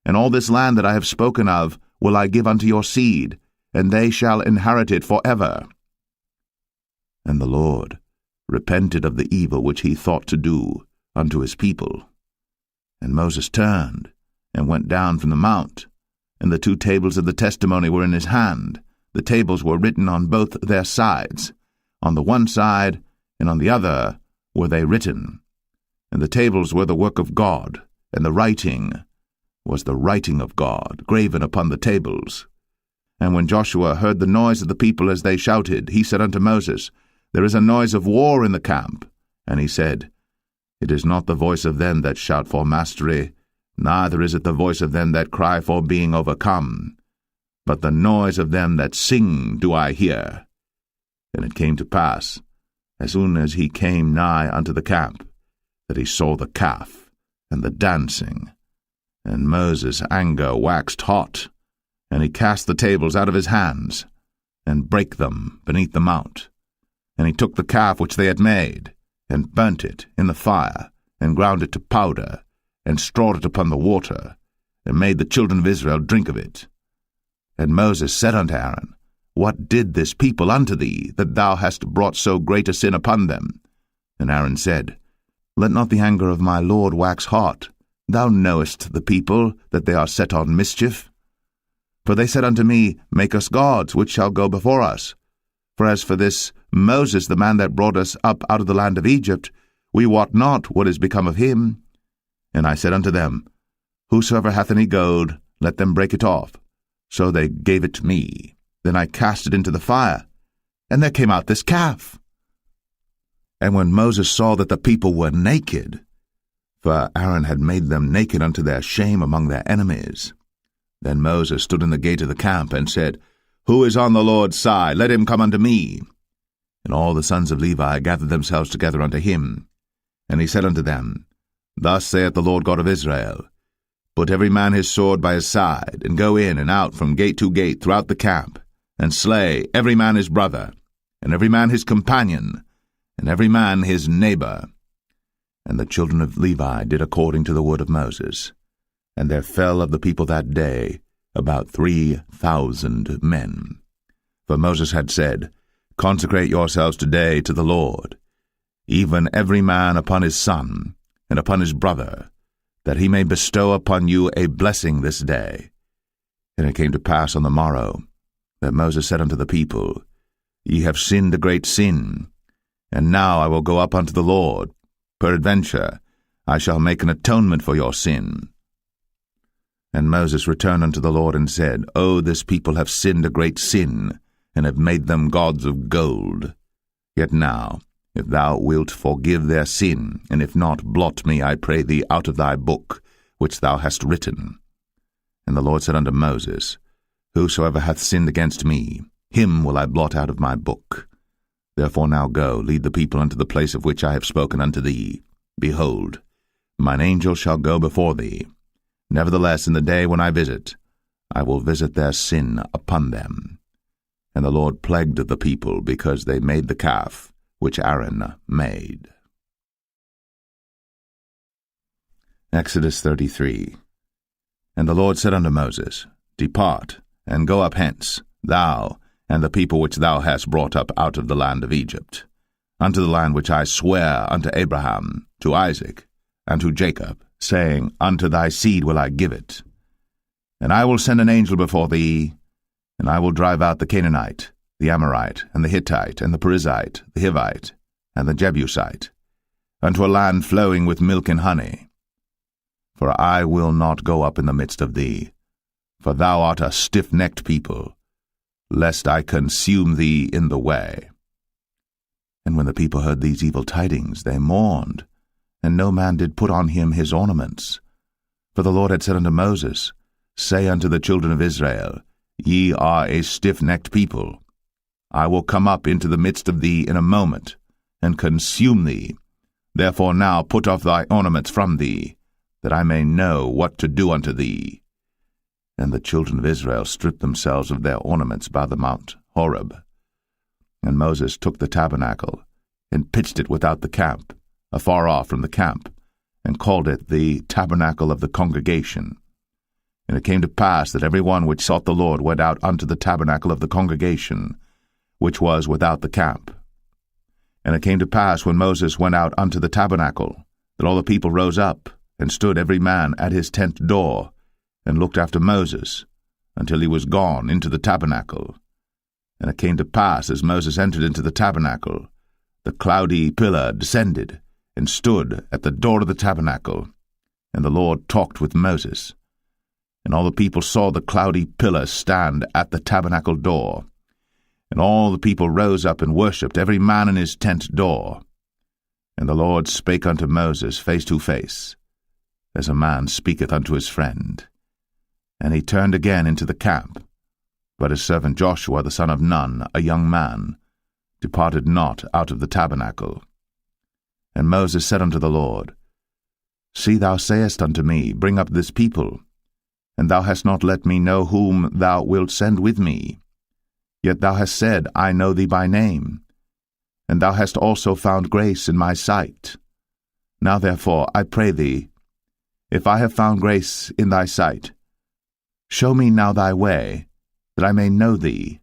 and all this land that I have spoken of will I give unto your seed, and they shall inherit it forever. And the Lord repented of the evil which he thought to do unto his people. And Moses turned, and went down from the mount, and the 2 tables of the testimony were in his hand. The tables were written on both their sides. On the one side, and on the other, were they written. And the tables were the work of God, and the writing was the writing of God, graven upon the tables. And when Joshua heard the noise of the people as they shouted, he said unto Moses, There is a noise of war in the camp. And he said, It is not the voice of them that shout for mastery, neither is it the voice of them that cry for being overcome, but the noise of them that sing do I hear. And it came to pass, as soon as he came nigh unto the camp, that he saw the calf and the dancing. And Moses' anger waxed hot, and he cast the tables out of his hands, and brake them beneath the mount. And he took the calf which they had made, and burnt it in the fire, and ground it to powder, and strawed it upon the water, and made the children of Israel drink of it. And Moses said unto Aaron, What did this people unto thee, that thou hast brought so great a sin upon them? And Aaron said, Let not the anger of my Lord wax hot. Thou knowest the people, that they are set on mischief. For they said unto me, Make us gods, which shall go before us. For as for this Moses, the man that brought us up out of the land of Egypt, we wot not what is become of him. And I said unto them, Whosoever hath any gold, let them break it off. So they gave it to me. Then I cast it into the fire, and there came out this calf. And when Moses saw that the people were naked, for Aaron had made them naked unto their shame among their enemies, then Moses stood in the gate of the camp, and said, Who is on the Lord's side? Let him come unto me. And all the sons of Levi gathered themselves together unto him. And he said unto them, Thus saith the Lord God of Israel, Put every man his sword by his side, and go in and out from gate to gate throughout the camp, and slay every man his brother, and every man his companion, and every man his neighbor. And the children of Levi did according to the word of Moses. And there fell of the people that day about 3,000 men. For Moses had said, Consecrate yourselves today to the Lord, even every man upon his son, and upon his brother, that he may bestow upon you a blessing this day. And it came to pass on the morrow, that Moses said unto the people, Ye have sinned a great sin, and now I will go up unto the Lord. Peradventure I shall make an atonement for your sin. And Moses returned unto the Lord, and said, O this people have sinned a great sin, and have made them gods of gold. Yet now, if thou wilt forgive their sin, and if not, blot me, I pray thee, out of thy book, which thou hast written. And the Lord said unto Moses, Whosoever hath sinned against me, him will I blot out of my book. Therefore now go, lead the people unto the place of which I have spoken unto thee. Behold, mine angel shall go before thee. Nevertheless, in the day when I visit, I will visit their sin upon them. And the Lord plagued the people, because they made the calf which Aaron made. Exodus 33. And the Lord said unto Moses, Depart, and go up hence, thou, and the people which thou hast brought up out of the land of Egypt, unto the land which I sware unto Abraham, to Isaac, and to Jacob, saying, Unto thy seed will I give it. And I will send an angel before thee, and I will drive out the Canaanite, the Amorite, and the Hittite, and the Perizzite, the Hivite, and the Jebusite, unto a land flowing with milk and honey. For I will not go up in the midst of thee, for thou art a stiff-necked people, lest I consume thee in the way. And when the people heard these evil tidings, they mourned, and no man did put on him his ornaments. For the Lord had said unto Moses, Say unto the children of Israel, Ye are a stiff-necked people. I will come up into the midst of thee in a moment, and consume thee. Therefore now put off thy ornaments from thee, that I may know what to do unto thee. And the children of Israel stripped themselves of their ornaments by the mount Horeb. And Moses took the tabernacle, and pitched it without the camp, afar off from the camp, and called it the tabernacle of the congregation. And it came to pass that every one which sought the Lord went out unto the tabernacle of the congregation, which was without the camp. And it came to pass, when Moses went out unto the tabernacle, that all the people rose up, and stood every man at his tent door, and looked after Moses, until he was gone into the tabernacle. And it came to pass, as Moses entered into the tabernacle, the cloudy pillar descended, and stood at the door of the tabernacle, and the Lord talked with Moses. And all the people saw the cloudy pillar stand at the tabernacle door. And all the people rose up and worshipped, every man in his tent door. And the Lord spake unto Moses face to face, as a man speaketh unto his friend. And he turned again into the camp. But his servant Joshua the son of Nun, a young man, departed not out of the tabernacle. And Moses said unto the Lord, See, thou sayest unto me, Bring up this people, and thou hast not let me know whom thou wilt send with me. Yet thou hast said, I know thee by name, and thou hast also found grace in my sight. Now therefore, I pray thee, if I have found grace in thy sight, show me now thy way, that I may know thee,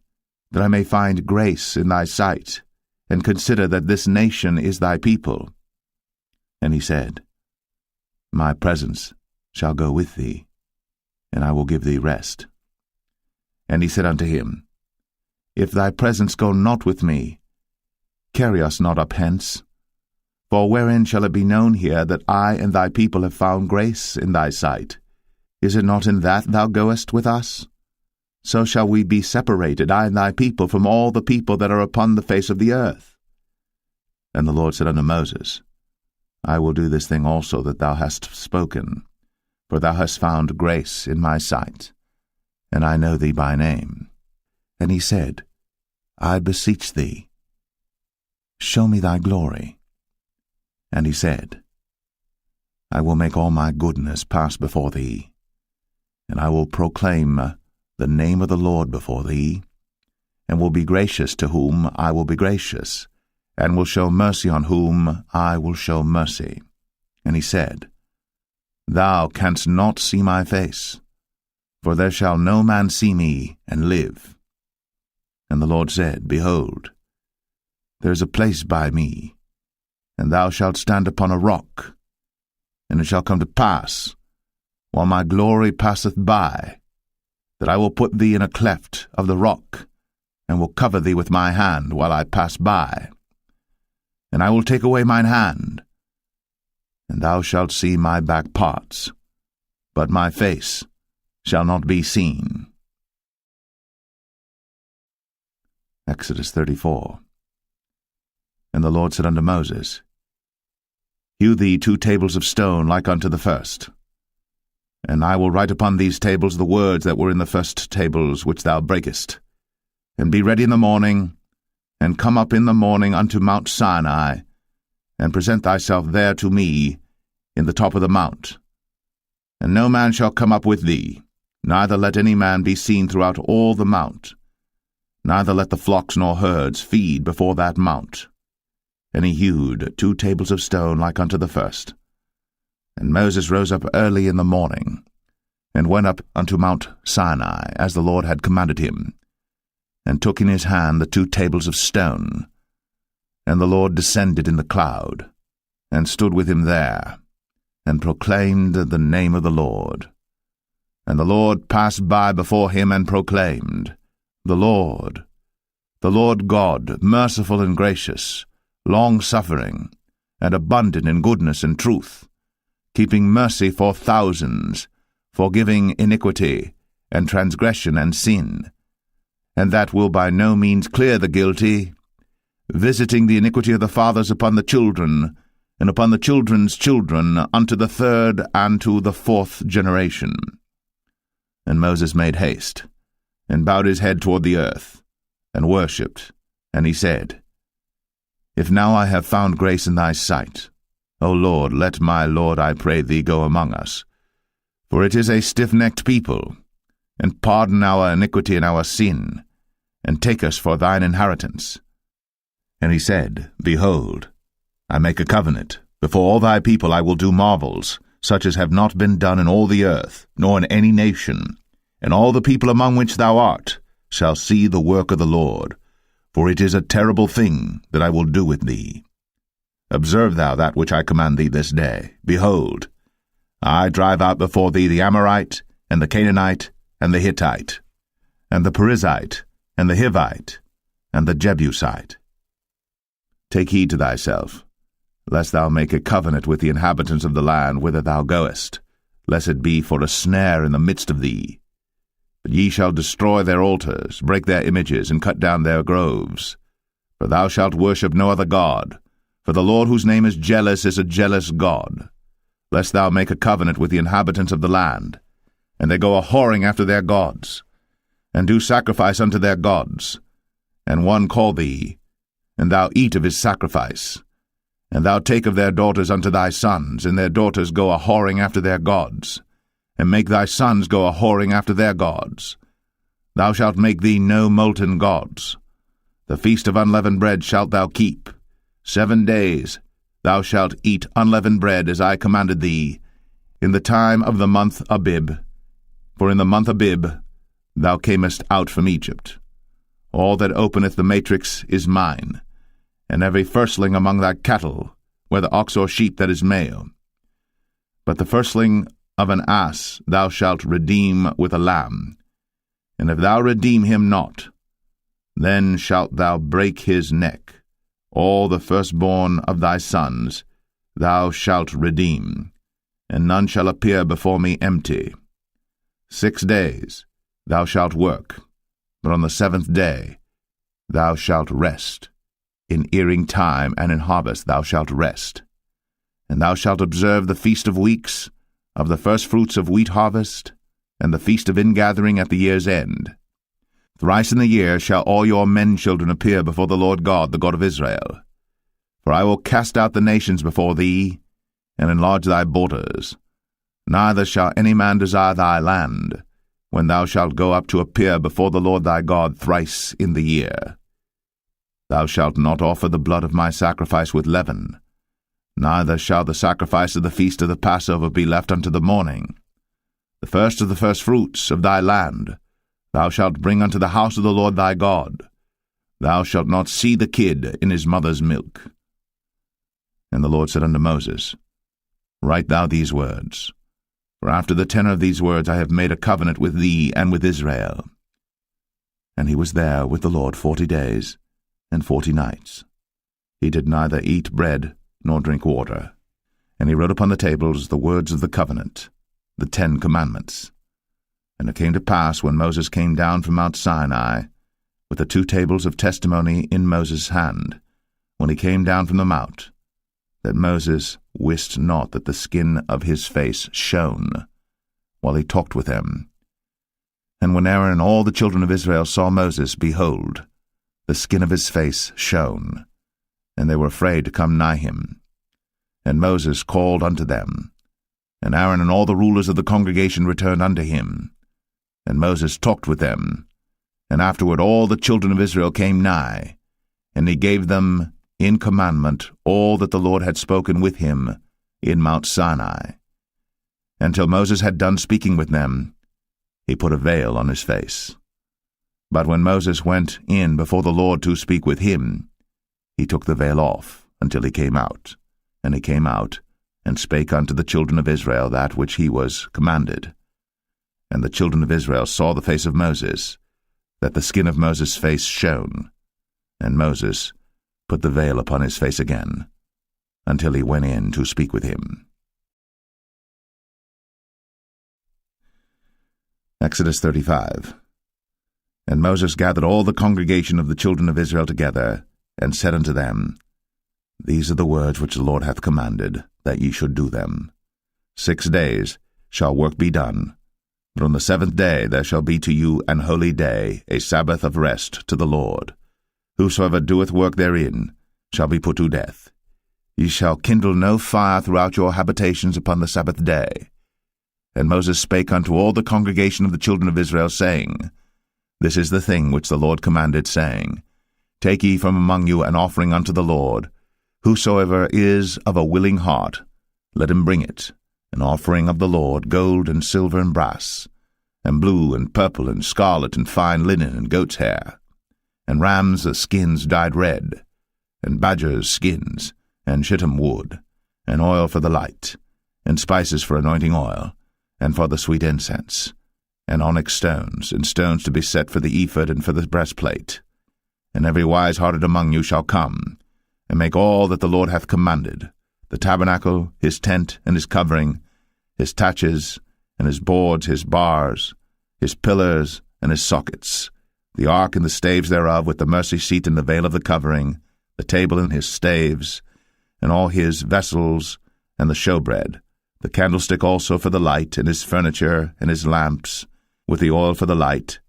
that I may find grace in thy sight, and consider that this nation is thy people. And he said, My presence shall go with thee, and I will give thee rest. And he said unto him, If thy presence go not with me, carry us not up hence. For wherein shall it be known here that I and thy people have found grace in thy sight? Is it not in that thou goest with us? So shall we be separated, I and thy people, from all the people that are upon the face of the earth. And the Lord said unto Moses, I will do this thing also that thou hast spoken, for thou hast found grace in my sight, and I know thee by name. And he said, I beseech thee, show me thy glory. And he said, I will make all my goodness pass before thee, and I will proclaim the name of the Lord before thee, and will be gracious to whom I will be gracious, and will show mercy on whom I will show mercy. And he said, Thou canst not see my face, for there shall no man see me and live. And the Lord said, Behold, there is a place by me, and thou shalt stand upon a rock. And it shall come to pass, while my glory passeth by, that I will put thee in a cleft of the rock, and will cover thee with my hand while I pass by. And I will take away mine hand, and thou shalt see my back parts, but my face shall not be seen. Exodus 34. And the Lord said unto Moses, Hew thee 2 tables of stone like unto the first. And I will write upon these tables the words that were in the first tables which thou breakest. And be ready in the morning, and come up in the morning unto Mount Sinai, and present thyself there to me in the top of the mount. And no man shall come up with thee, neither let any man be seen throughout all the mount, neither let the flocks nor herds feed before that mount. And he hewed 2 tables of stone like unto the first. And Moses rose up early in the morning, and went up unto Mount Sinai, as the Lord had commanded him, and took in his hand the 2 tables of stone. And the Lord descended in the cloud, and stood with him there, and proclaimed the name of the Lord. And the Lord passed by before him, and proclaimed, the Lord God, merciful and gracious, long-suffering, and abundant in goodness and truth, keeping mercy for thousands, forgiving iniquity, and transgression and sin, and that will by no means clear the guilty, visiting the iniquity of the fathers upon the children, and upon the children's children, unto the 3rd and to the 4th generation. And Moses made haste, and bowed his head toward the earth, and worshipped, and he said, If now I have found grace in thy sight, O Lord, let my Lord, I pray thee, go among us. For it is a stiff-necked people, and pardon our iniquity and our sin, and take us for thine inheritance. And he said, Behold, I make a covenant. Before all thy people I will do marvels, such as have not been done in all the earth, nor in any nation. And all the people among which thou art shall see the work of the Lord, for it is a terrible thing that I will do with thee. Observe thou that which I command thee this day. Behold, I drive out before thee the Amorite, and the Canaanite, and the Hittite, and the Perizzite, and the Hivite, and the Jebusite. Take heed to thyself, lest thou make a covenant with the inhabitants of the land whither thou goest, lest it be for a snare in the midst of thee. But ye shall destroy their altars, break their images, and cut down their groves. For thou shalt worship no other god, for the Lord whose name is a jealous God. Lest thou make a covenant with the inhabitants of the land, and they go a-whoring after their gods, and do sacrifice unto their gods, and one call thee, and thou eat of his sacrifice. And thou take of their daughters unto thy sons, and their daughters go a-whoring after their gods, and make thy sons go a-whoring after their gods. Thou shalt make thee no molten gods. The feast of unleavened bread shalt thou keep. 7 days thou shalt eat unleavened bread, as I commanded thee, in the time of the month Abib. For in the month Abib thou camest out from Egypt. All that openeth the matrix is mine, and every firstling among thy cattle, whether ox or sheep that is male. But the firstling of an ass thou shalt redeem with a lamb, and if thou redeem him not, then shalt thou break his neck. All the firstborn of thy sons thou shalt redeem, and none shall appear before me empty. 6 days thou shalt work, but on the 7th day thou shalt rest. In earing time and in harvest thou shalt rest. And thou shalt observe the feast of weeks, of the firstfruits of wheat harvest, and the feast of ingathering at the year's end. Thrice in the year shall all your men-children appear before the Lord God, the God of Israel. For I will cast out the nations before thee, and enlarge thy borders. Neither shall any man desire thy land, when thou shalt go up to appear before the Lord thy God thrice in the year. Thou shalt not offer the blood of my sacrifice with leaven, neither shall the sacrifice of the feast of the Passover be left unto the morning. The first of the firstfruits of thy land thou shalt bring unto the house of the Lord thy God. Thou shalt not see the kid in his mother's milk. And the Lord said unto Moses, Write thou these words, for after the tenor of these words I have made a covenant with thee and with Israel. And he was there with the Lord 40 days and 40 nights. He did neither eat bread nor drink water. And he wrote upon the tables the words of the covenant, the 10 commandments. And it came to pass, when Moses came down from Mount Sinai, with the 2 tables of testimony in Moses' hand, when he came down from the mount, that Moses wist not that the skin of his face shone, while he talked with them. And when Aaron and all the children of Israel saw Moses, behold, the skin of his face shone, and they were afraid to come nigh him. And Moses called unto them, and Aaron and all the rulers of the congregation returned unto him. And Moses talked with them, and afterward all the children of Israel came nigh, and he gave them in commandment all that the Lord had spoken with him in Mount Sinai. And till Moses had done speaking with them, he put a veil on his face. But when Moses went in before the Lord to speak with him, he took the veil off until he came out. And he came out, and spake unto the children of Israel that which he was commanded. And the children of Israel saw the face of Moses, that the skin of Moses' face shone. And Moses put the veil upon his face again, until he went in to speak with him. Exodus 35. And Moses gathered all the congregation of the children of Israel together, and said unto them, These are the words which the Lord hath commanded, that ye should do them. 6 days shall work be done, but on the 7th day there shall be to you an holy day, a Sabbath of rest to the Lord. Whosoever doeth work therein shall be put to death. Ye shall kindle no fire throughout your habitations upon the Sabbath day. And Moses spake unto all the congregation of the children of Israel, saying, This is the thing which the Lord commanded, saying, Take ye from among you an offering unto the Lord. Whosoever is of a willing heart, let him bring it, an offering of the Lord, gold and silver and brass, and blue and purple and scarlet and fine linen and goat's hair, and rams' skins dyed red, and badgers' skins, and shittim wood, and oil for the light, and spices for anointing oil, and for the sweet incense, and onyx stones, and stones to be set for the ephod and for the breastplate. And every wise-hearted among you shall come, and make all that the Lord hath commanded, the tabernacle, his tent, and his covering, his taches, and his boards, his bars, his pillars, and his sockets, the ark and the staves thereof, with the mercy seat and the veil of the covering, the table and his staves, and all his vessels, and the showbread, the candlestick also for the light, and his furniture, and his lamps, with the oil for the light,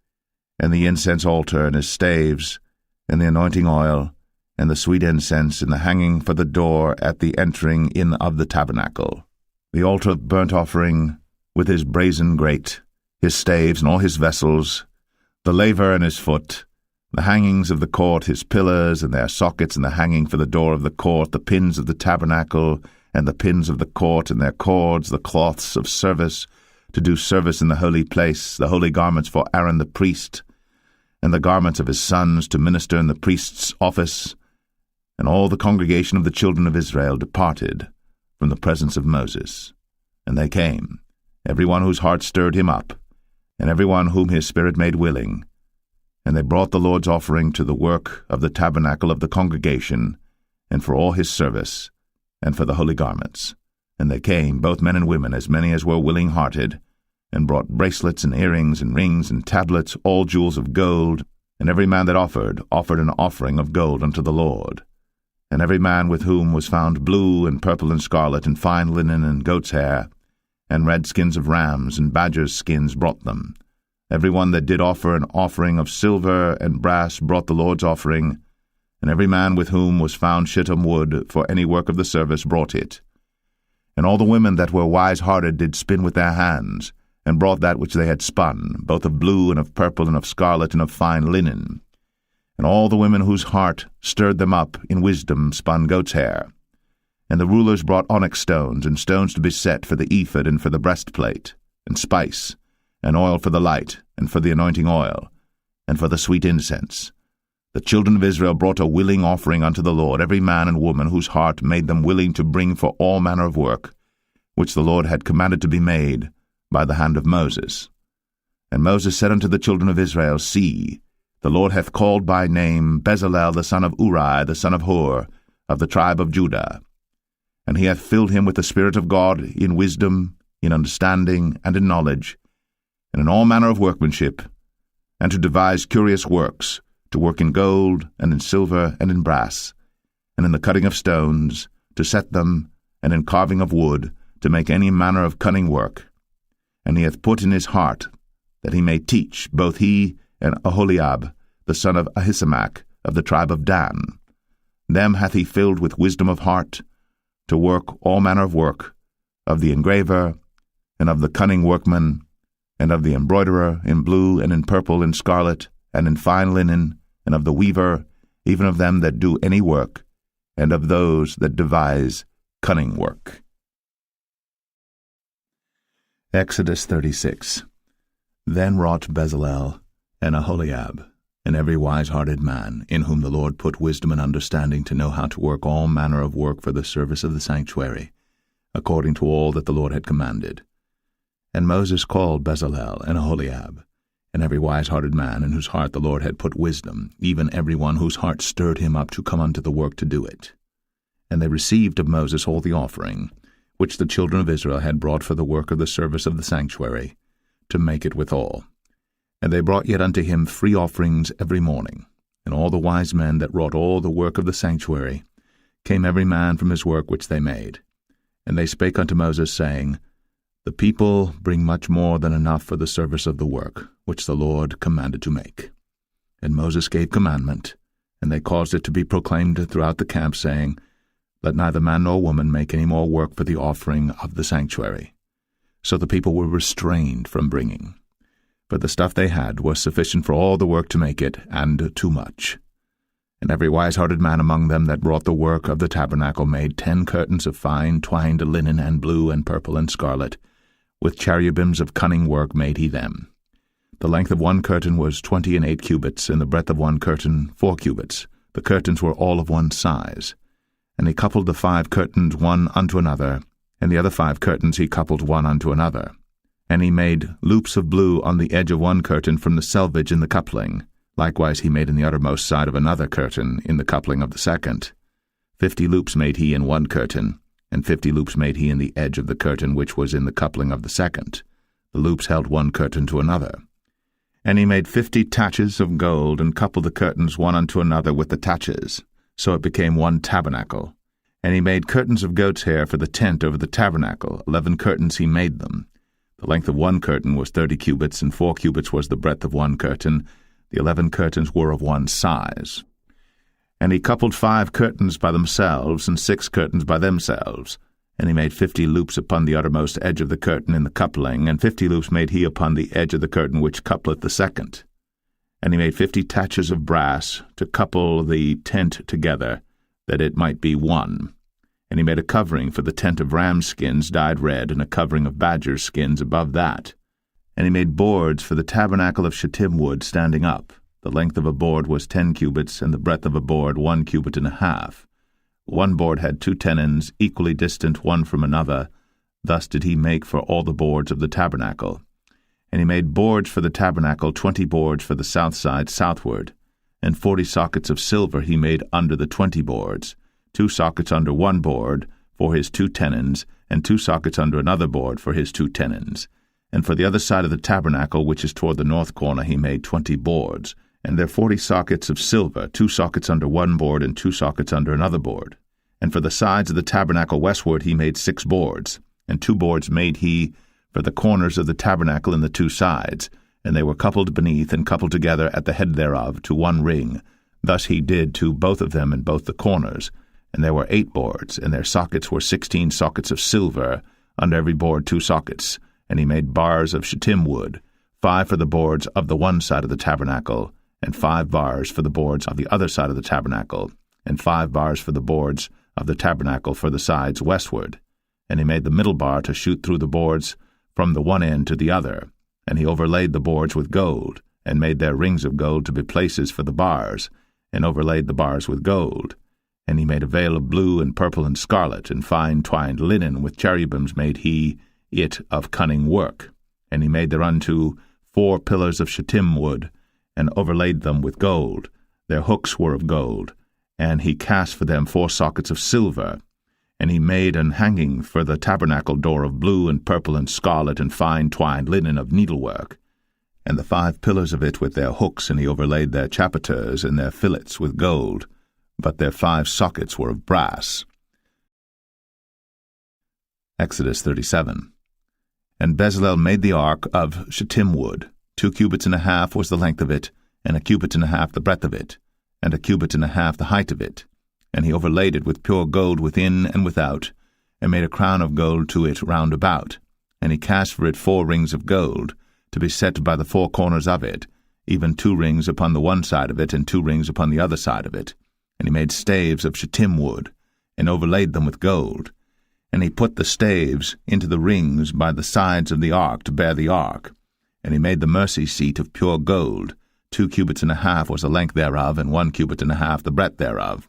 and the incense altar, and his staves, and the anointing oil, and the sweet incense, and the hanging for the door at the entering in of the tabernacle, the altar of burnt offering, with his brazen grate, his staves and all his vessels, the laver and his foot, the hangings of the court, his pillars and their sockets, and the hanging for the door of the court, the pins of the tabernacle, and the pins of the court, and their cords, the cloths of service, to do service in the holy place, the holy garments for Aaron the priest, and the garments of his sons to minister in the priest's office. And all the congregation of the children of Israel departed from the presence of Moses. And they came, every one whose heart stirred him up, and every one whom his spirit made willing. And they brought the Lord's offering to the work of the tabernacle of the congregation, and for all his service, and for the holy garments. And they came, both men and women, as many as were willing-hearted, and brought bracelets and earrings and rings and tablets, all jewels of gold. And every man that offered an offering of gold unto the Lord. And every man with whom was found blue and purple and scarlet and fine linen and goat's hair, and red skins of rams and badgers' skins brought them. Every one that did offer an offering of silver and brass brought the Lord's offering, and every man with whom was found shittim wood for any work of the service brought it. And all the women that were wise-hearted did spin with their hands, and brought that which they had spun, both of blue and of purple and of scarlet and of fine linen. And all the women whose heart stirred them up in wisdom spun goat's hair. And the rulers brought onyx stones, and stones to be set for the ephod and for the breastplate, and spice, and oil for the light, and for the anointing oil, and for the sweet incense. The children of Israel brought a willing offering unto the Lord, every man and woman whose heart made them willing to bring for all manner of work, which the Lord had commanded to be made by the hand of Moses. And Moses said unto the children of Israel, See, the Lord hath called by name Bezalel the son of Uri, the son of Hur, of the tribe of Judah. And he hath filled him with the Spirit of God in wisdom, in understanding, and in knowledge, and in all manner of workmanship, and to devise curious works, to work in gold, and in silver, and in brass, and in the cutting of stones, to set them, and in carving of wood, to make any manner of cunning work. And he hath put in his heart that he may teach, both he and Aholiab, the son of Ahisamach, of the tribe of Dan. Them hath he filled with wisdom of heart, to work all manner of work, of the engraver, and of the cunning workman, and of the embroiderer, in blue, and in purple, and scarlet, and in fine linen, and of the weaver, even of them that do any work, and of those that devise cunning work. Exodus 36. Then wrought Bezalel and Aholiab, and every wise-hearted man, in whom the Lord put wisdom and understanding to know how to work all manner of work for the service of the sanctuary, according to all that the Lord had commanded. And Moses called Bezalel and Aholiab, and every wise-hearted man in whose heart the Lord had put wisdom, even every one whose heart stirred him up to come unto the work to do it. And they received of Moses all the offering, which the children of Israel had brought for the work of the service of the sanctuary, to make it withal. And they brought yet unto him free offerings every morning. And all the wise men that wrought all the work of the sanctuary came every man from his work which they made. And they spake unto Moses, saying, The people bring much more than enough for the service of the work, which the Lord commanded to make. And Moses gave commandment, and they caused it to be proclaimed throughout the camp, saying, Let neither man nor woman make any more work for the offering of the sanctuary. So the people were restrained from bringing. For the stuff they had was sufficient for all the work to make it, and too much. And every wise-hearted man among them that wrought the work of the tabernacle made 10 curtains of fine twined linen and blue and purple and scarlet. With cherubims of cunning work made he them. The length of one curtain was 28 cubits, and the breadth of one curtain 4 cubits. The curtains were all of one size. And he coupled the 5 curtains one unto another, and the other 5 curtains he coupled one unto another. And he made loops of blue on the edge of one curtain from the selvage in the coupling. Likewise he made in the uttermost side of another curtain in the coupling of the second. 50 loops made he in one curtain, and 50 loops made he in the edge of the curtain which was in the coupling of the second. The loops held one curtain to another. And he made 50 taches of gold, and coupled the curtains one unto another with the taches. So it became one tabernacle. And he made curtains of goat's hair for the tent over the tabernacle. 11 curtains he made them. The length of one curtain was 30 cubits, and 4 cubits was the breadth of one curtain. The 11 curtains were of one size. And he coupled 5 curtains by themselves, and 6 curtains by themselves. And he made 50 loops upon the uttermost edge of the curtain in the coupling, and 50 loops made he upon the edge of the curtain which coupleth the second. And he made 50 taches of brass to couple the tent together, that it might be one. And he made a covering for the tent of rams' skins dyed red, and a covering of badgers' skins above that. And he made boards for the tabernacle of shittim wood standing up. The length of a board was 10 cubits, and the breadth of a board 1 cubit and a half. One board had 2 tenons, equally distant one from another. Thus did he make for all the boards of the tabernacle. And he made boards for the tabernacle, 20 boards for the south side southward. And 40 sockets of silver he made under the 20 boards, 2 sockets under one board for his 2 tenons, and 2 sockets under another board for his 2 tenons. And for the other side of the tabernacle, which is toward the north corner, he made 20 boards. And there 40 sockets of silver, 2 sockets under one board, and 2 sockets under another board. And for the sides of the tabernacle westward he made 6 boards, and 2 boards made he for the corners of the tabernacle in the 2 sides, and they were coupled beneath and coupled together at the head thereof to one ring. Thus he did to both of them in both the corners. And there were 8 boards, and their sockets were 16 sockets of silver, under every board 2 sockets. And he made bars of shittim wood, 5 for the boards of the one side of the tabernacle, and 5 bars for the boards of the other side of the tabernacle, and 5 bars for the boards of the tabernacle for the sides westward. And he made the middle bar to shoot through the boards from the one end to the other. And he overlaid the boards with gold, and made their rings of gold to be places for the bars, and overlaid the bars with gold. And he made a veil of blue and purple and scarlet, and fine twined linen with cherubims made he it of cunning work. And he made thereunto 4 pillars of shittim wood, and overlaid them with gold. Their hooks were of gold, and he cast for them 4 sockets of silver. And he made an hanging for the tabernacle door of blue and purple and scarlet and fine twined linen of needlework, and the 5 pillars of it with their hooks, and he overlaid their chapiters and their fillets with gold, but their 5 sockets were of brass. Exodus 37. And Bezalel made the ark of shittim wood. 2 cubits and a half was the length of it, and 1 cubit and a half the breadth of it, and 1 cubit and a half the height of it. And he overlaid it with pure gold within and without, and made a crown of gold to it round about. And he cast for it 4 rings of gold, to be set by the 4 corners of it, even 2 rings upon the one side of it, and 2 rings upon the other side of it. And he made staves of shittim wood, and overlaid them with gold. And he put the staves into the rings by the sides of the ark to bear the ark. And he made the mercy seat of pure gold. 2 cubits and a half was the length thereof, and 1 cubit and a half the breadth thereof.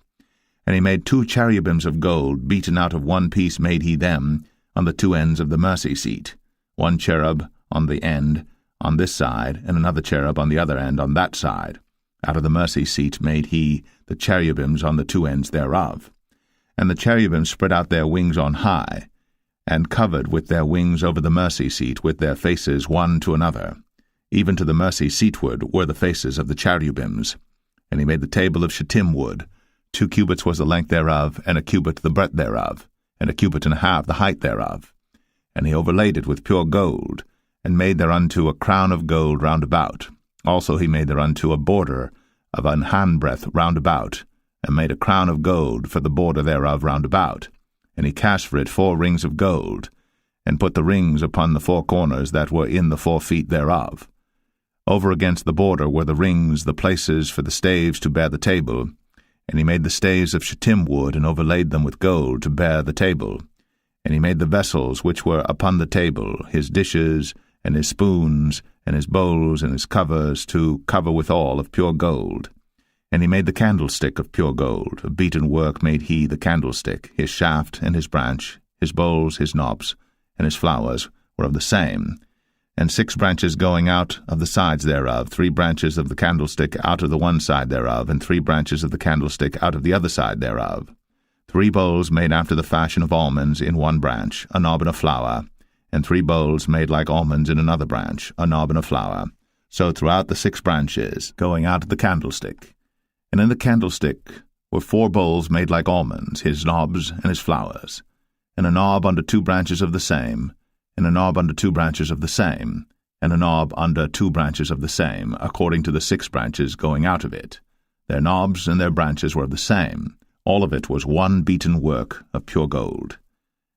And he made 2 cherubims of gold, beaten out of one piece made he them, on the 2 ends of the mercy seat, 1 cherub on the end on this side, and another cherub on the other end on that side. Out of the mercy seat made he the cherubims on the 2 ends thereof. And the cherubims spread out their wings on high, and covered with their wings over the mercy seat with their faces one to another. Even to the mercy seatward were the faces of the cherubims. And he made the table of shittim wood. 2 cubits was the length thereof, and 1 cubit the breadth thereof, and 1 cubit and a half the height thereof. And he overlaid it with pure gold, and made thereunto a crown of gold round about. Also he made thereunto a border of an handbreadth round about, and made a crown of gold for the border thereof round about. And he cast for it 4 rings of gold, and put the rings upon the 4 corners that were in the 4 feet thereof. Over against the border were the rings, the places for the staves to bear the table. And he made the staves of shittim wood, and overlaid them with gold to bear the table. And he made the vessels which were upon the table, his dishes, and his spoons, and his bowls, and his covers, to cover withal of pure gold. And he made the candlestick of pure gold. Of beaten work made he the candlestick. His shaft and his branch, his bowls, his knobs, and his flowers were of the same. And 6 branches going out of the sides thereof, 3 branches of the candlestick out of the one side thereof, and 3 branches of the candlestick out of the other side thereof. 3 bowls made after the fashion of almonds in one branch, a knob and a flower, and 3 bowls made like almonds in another branch, a knob and a flower. So throughout the 6 branches, going out of the candlestick. And in the candlestick were 4 bowls made like almonds, his knobs and his flowers, and a knob under 2 branches of the same, and a knob under 2 branches of the same, and a knob under 2 branches of the same, according to the 6 branches going out of it. Their knobs and their branches were of the same. All of it was one beaten work of pure gold.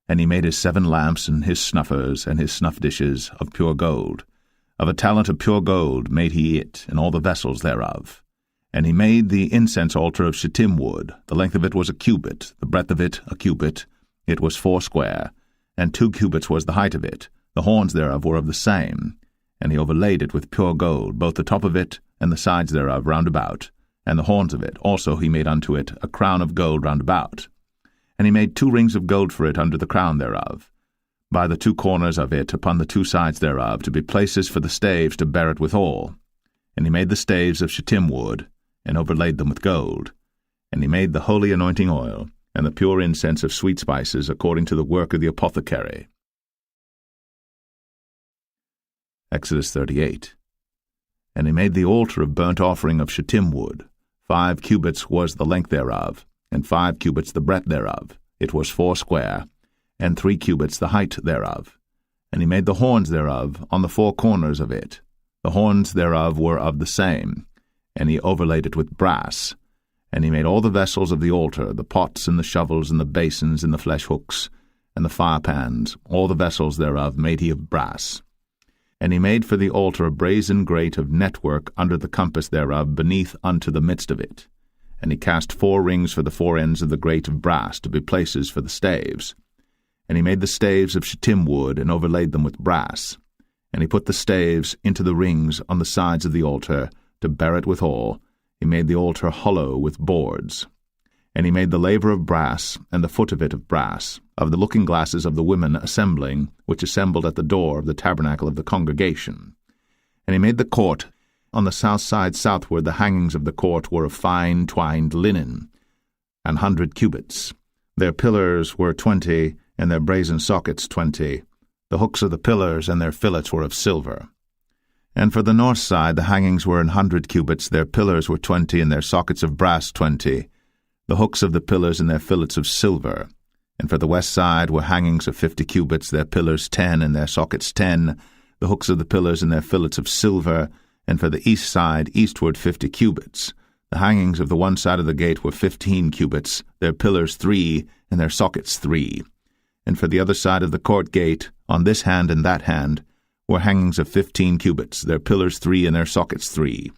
And he made his 7 lamps and his snuffers and his snuff dishes of pure gold. Of a talent of pure gold made he it, and all the vessels thereof. And he made the incense altar of shittim wood. The length of it was a cubit, the breadth of it a cubit. It was 4 square, and 2 cubits was the height of it. The horns thereof were of the same. And he overlaid it with pure gold, both the top of it and the sides thereof round about. And the horns of it also he made unto it a crown of gold round about. And he made 2 rings of gold for it under the crown thereof, by the 2 corners of it upon the 2 sides thereof, to be places for the staves to bear it withal. And he made the staves of shittim wood, and overlaid them with gold. And he made the holy anointing oil, and the pure incense of sweet spices, according to the work of the apothecary. Exodus 38. And he made the altar of burnt offering of shittim wood. 5 cubits was the length thereof, and 5 cubits the breadth thereof. It was 4 square, and 3 cubits the height thereof. And he made the horns thereof on the 4 corners of it. The horns thereof were of the same, and he overlaid it with brass. And he made all the vessels of the altar, the pots and the shovels and the basins and the flesh hooks and the firepans, all the vessels thereof made he of brass. And he made for the altar a brazen grate of network under the compass thereof beneath unto the midst of it. And he cast 4 rings for the 4 ends of the grate of brass to be places for the staves. And he made the staves of shittim wood, and overlaid them with brass. And he put the staves into the rings on the sides of the altar, to bear it withal. He made the altar hollow with boards. And he made the laver of brass, and the foot of it of brass, of the looking glasses of the women assembling, which assembled at the door of the tabernacle of the congregation. And he made the court. On the south side southward the hangings of the court were of fine twined linen, 100 cubits. Their pillars were 20, and their brazen sockets 20. The hooks of the pillars and their fillets were of silver. And for the north side the hangings were 100 cubits, their pillars were 20, and their sockets of brass 20. The hooks of the pillars and their fillets of silver. And for the west side were hangings of 50 cubits, their pillars 10, and their sockets 10. The hooks of the pillars and their fillets of silver. And for the east side eastward 50 cubits. The hangings of the one side of the gate were 15 cubits, their pillars 3, and their sockets 3. And for the other side of the court gate, on this hand and that hand, were hangings of 15 cubits, their pillars 3, and their sockets 3.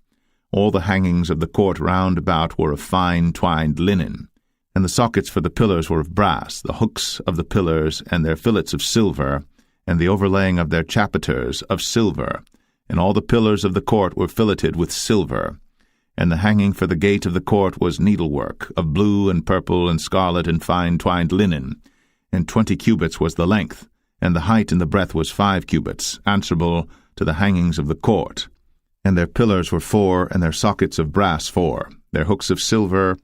All the hangings of the court round about were of fine twined linen. And the sockets for the pillars were of brass, the hooks of the pillars and their fillets of silver, and the overlaying of their chapiters of silver. And all the pillars of the court were filleted with silver. And the hanging for the gate of the court was needlework, of blue and purple and scarlet and fine twined linen. And 20 cubits was the length, and the height and the breadth was 5 cubits, answerable to the hangings of the court. And their pillars were 4, and their sockets of brass 4, their hooks of silver,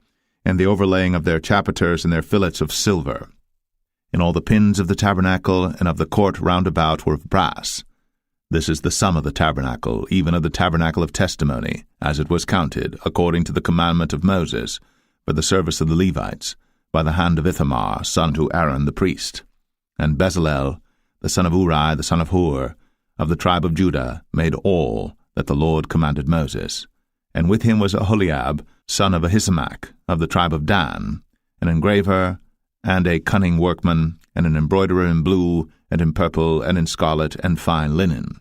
and the overlaying of their chapiters and their fillets of silver. And all the pins of the tabernacle and of the court round about were of brass. This is the sum of the tabernacle, even of the tabernacle of testimony, as it was counted, according to the commandment of Moses, for the service of the Levites, by the hand of Ithamar, son to Aaron the priest. And Bezalel, the son of Uri, the son of Hur, of the tribe of Judah, made all that the Lord commanded Moses. And with him was Aholiab, son of Ahisamach, of the tribe of Dan, an engraver, and a cunning workman, and an embroiderer in blue, and in purple, and in scarlet, and fine linen.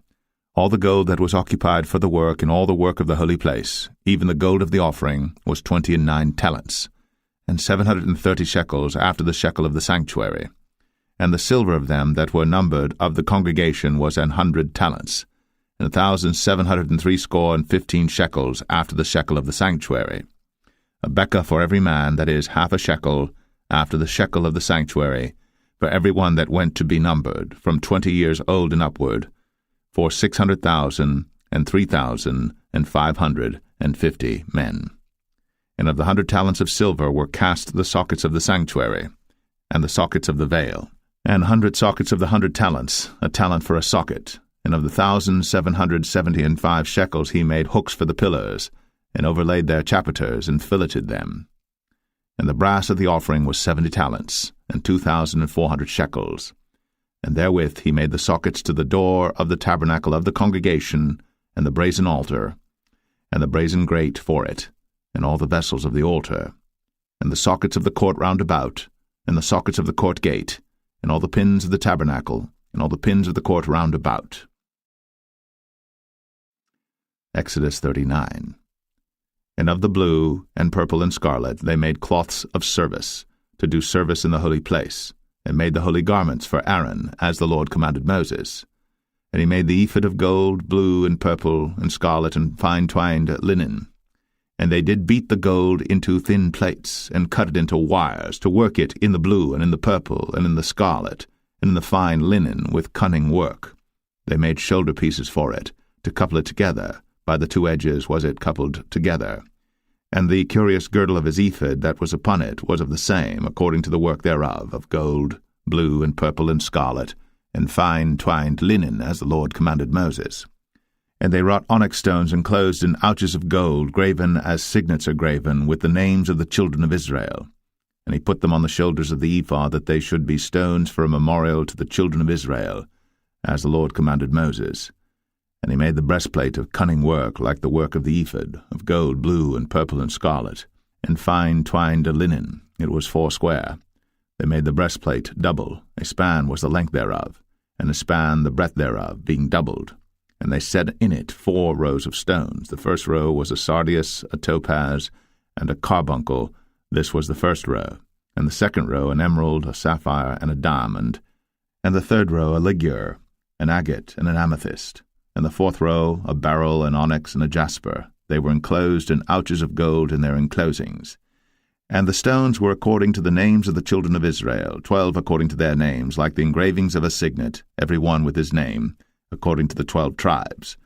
All the gold that was occupied for the work, and all the work of the holy place, even the gold of the offering, was 29 talents, and 730 shekels after the shekel of the sanctuary. And the silver of them that were numbered of the congregation was 100 talents, and 1,760 shekels after the shekel of the sanctuary. A bekah for every man, that is, half a shekel, after the shekel of the sanctuary, for every one that went to be numbered, from 20 years old and upward, for 600,000 and 3,550 men. And of the 100 talents of silver were cast the sockets of the sanctuary, and the sockets of the veil, and 100 sockets of the 100 talents, a talent for a socket. And of the 1,775 shekels he made hooks for the pillars, and overlaid their chapiters, and filleted them. And the brass of the offering was 70 talents, and 2,400 shekels. And therewith he made the sockets to the door of the tabernacle of the congregation, and the brazen altar, and the brazen grate for it, and all the vessels of the altar, and the sockets of the court round about, and the sockets of the court gate, and all the pins of the tabernacle, and all the pins of the court round about. Exodus 39. And of the blue, and purple, and scarlet they made cloths of service, to do service in the holy place, and made the holy garments for Aaron, as the Lord commanded Moses. And he made the ephod of gold, blue, and purple, and scarlet, and fine-twined linen. And they did beat the gold into thin plates, and cut it into wires, to work it in the blue, and in the purple, and in the scarlet, and in the fine linen, with cunning work. They made shoulder pieces for it, to couple it together. By the two edges was it coupled together. And the curious girdle of his ephod that was upon it was of the same, according to the work thereof, of gold, blue, and purple, and scarlet, and fine twined linen, as the Lord commanded Moses. And they wrought onyx stones enclosed in ouches of gold, graven as signets are graven, with the names of the children of Israel. And he put them on the shoulders of the ephod, that they should be stones for a memorial to the children of Israel, as the Lord commanded Moses. And he made the breastplate of cunning work, like the work of the ephod, of gold, blue, and purple, and scarlet, and fine twined linen. It was foursquare. They made the breastplate double. A span was the length thereof, and a span the breadth thereof, being doubled. And they set in it 4 rows of stones. The first row was a sardius, a topaz, and a carbuncle. This was the first row. And the second row an emerald, a sapphire, and a diamond. And the third row a ligure, an agate, and an amethyst. And the fourth row a beryl, an onyx, and a jasper. They were enclosed in ouches of gold in their enclosings. And the stones were according to the names of the children of Israel, 12 according to their names, like the engravings of a signet, every one with his name, according to the 12 tribes.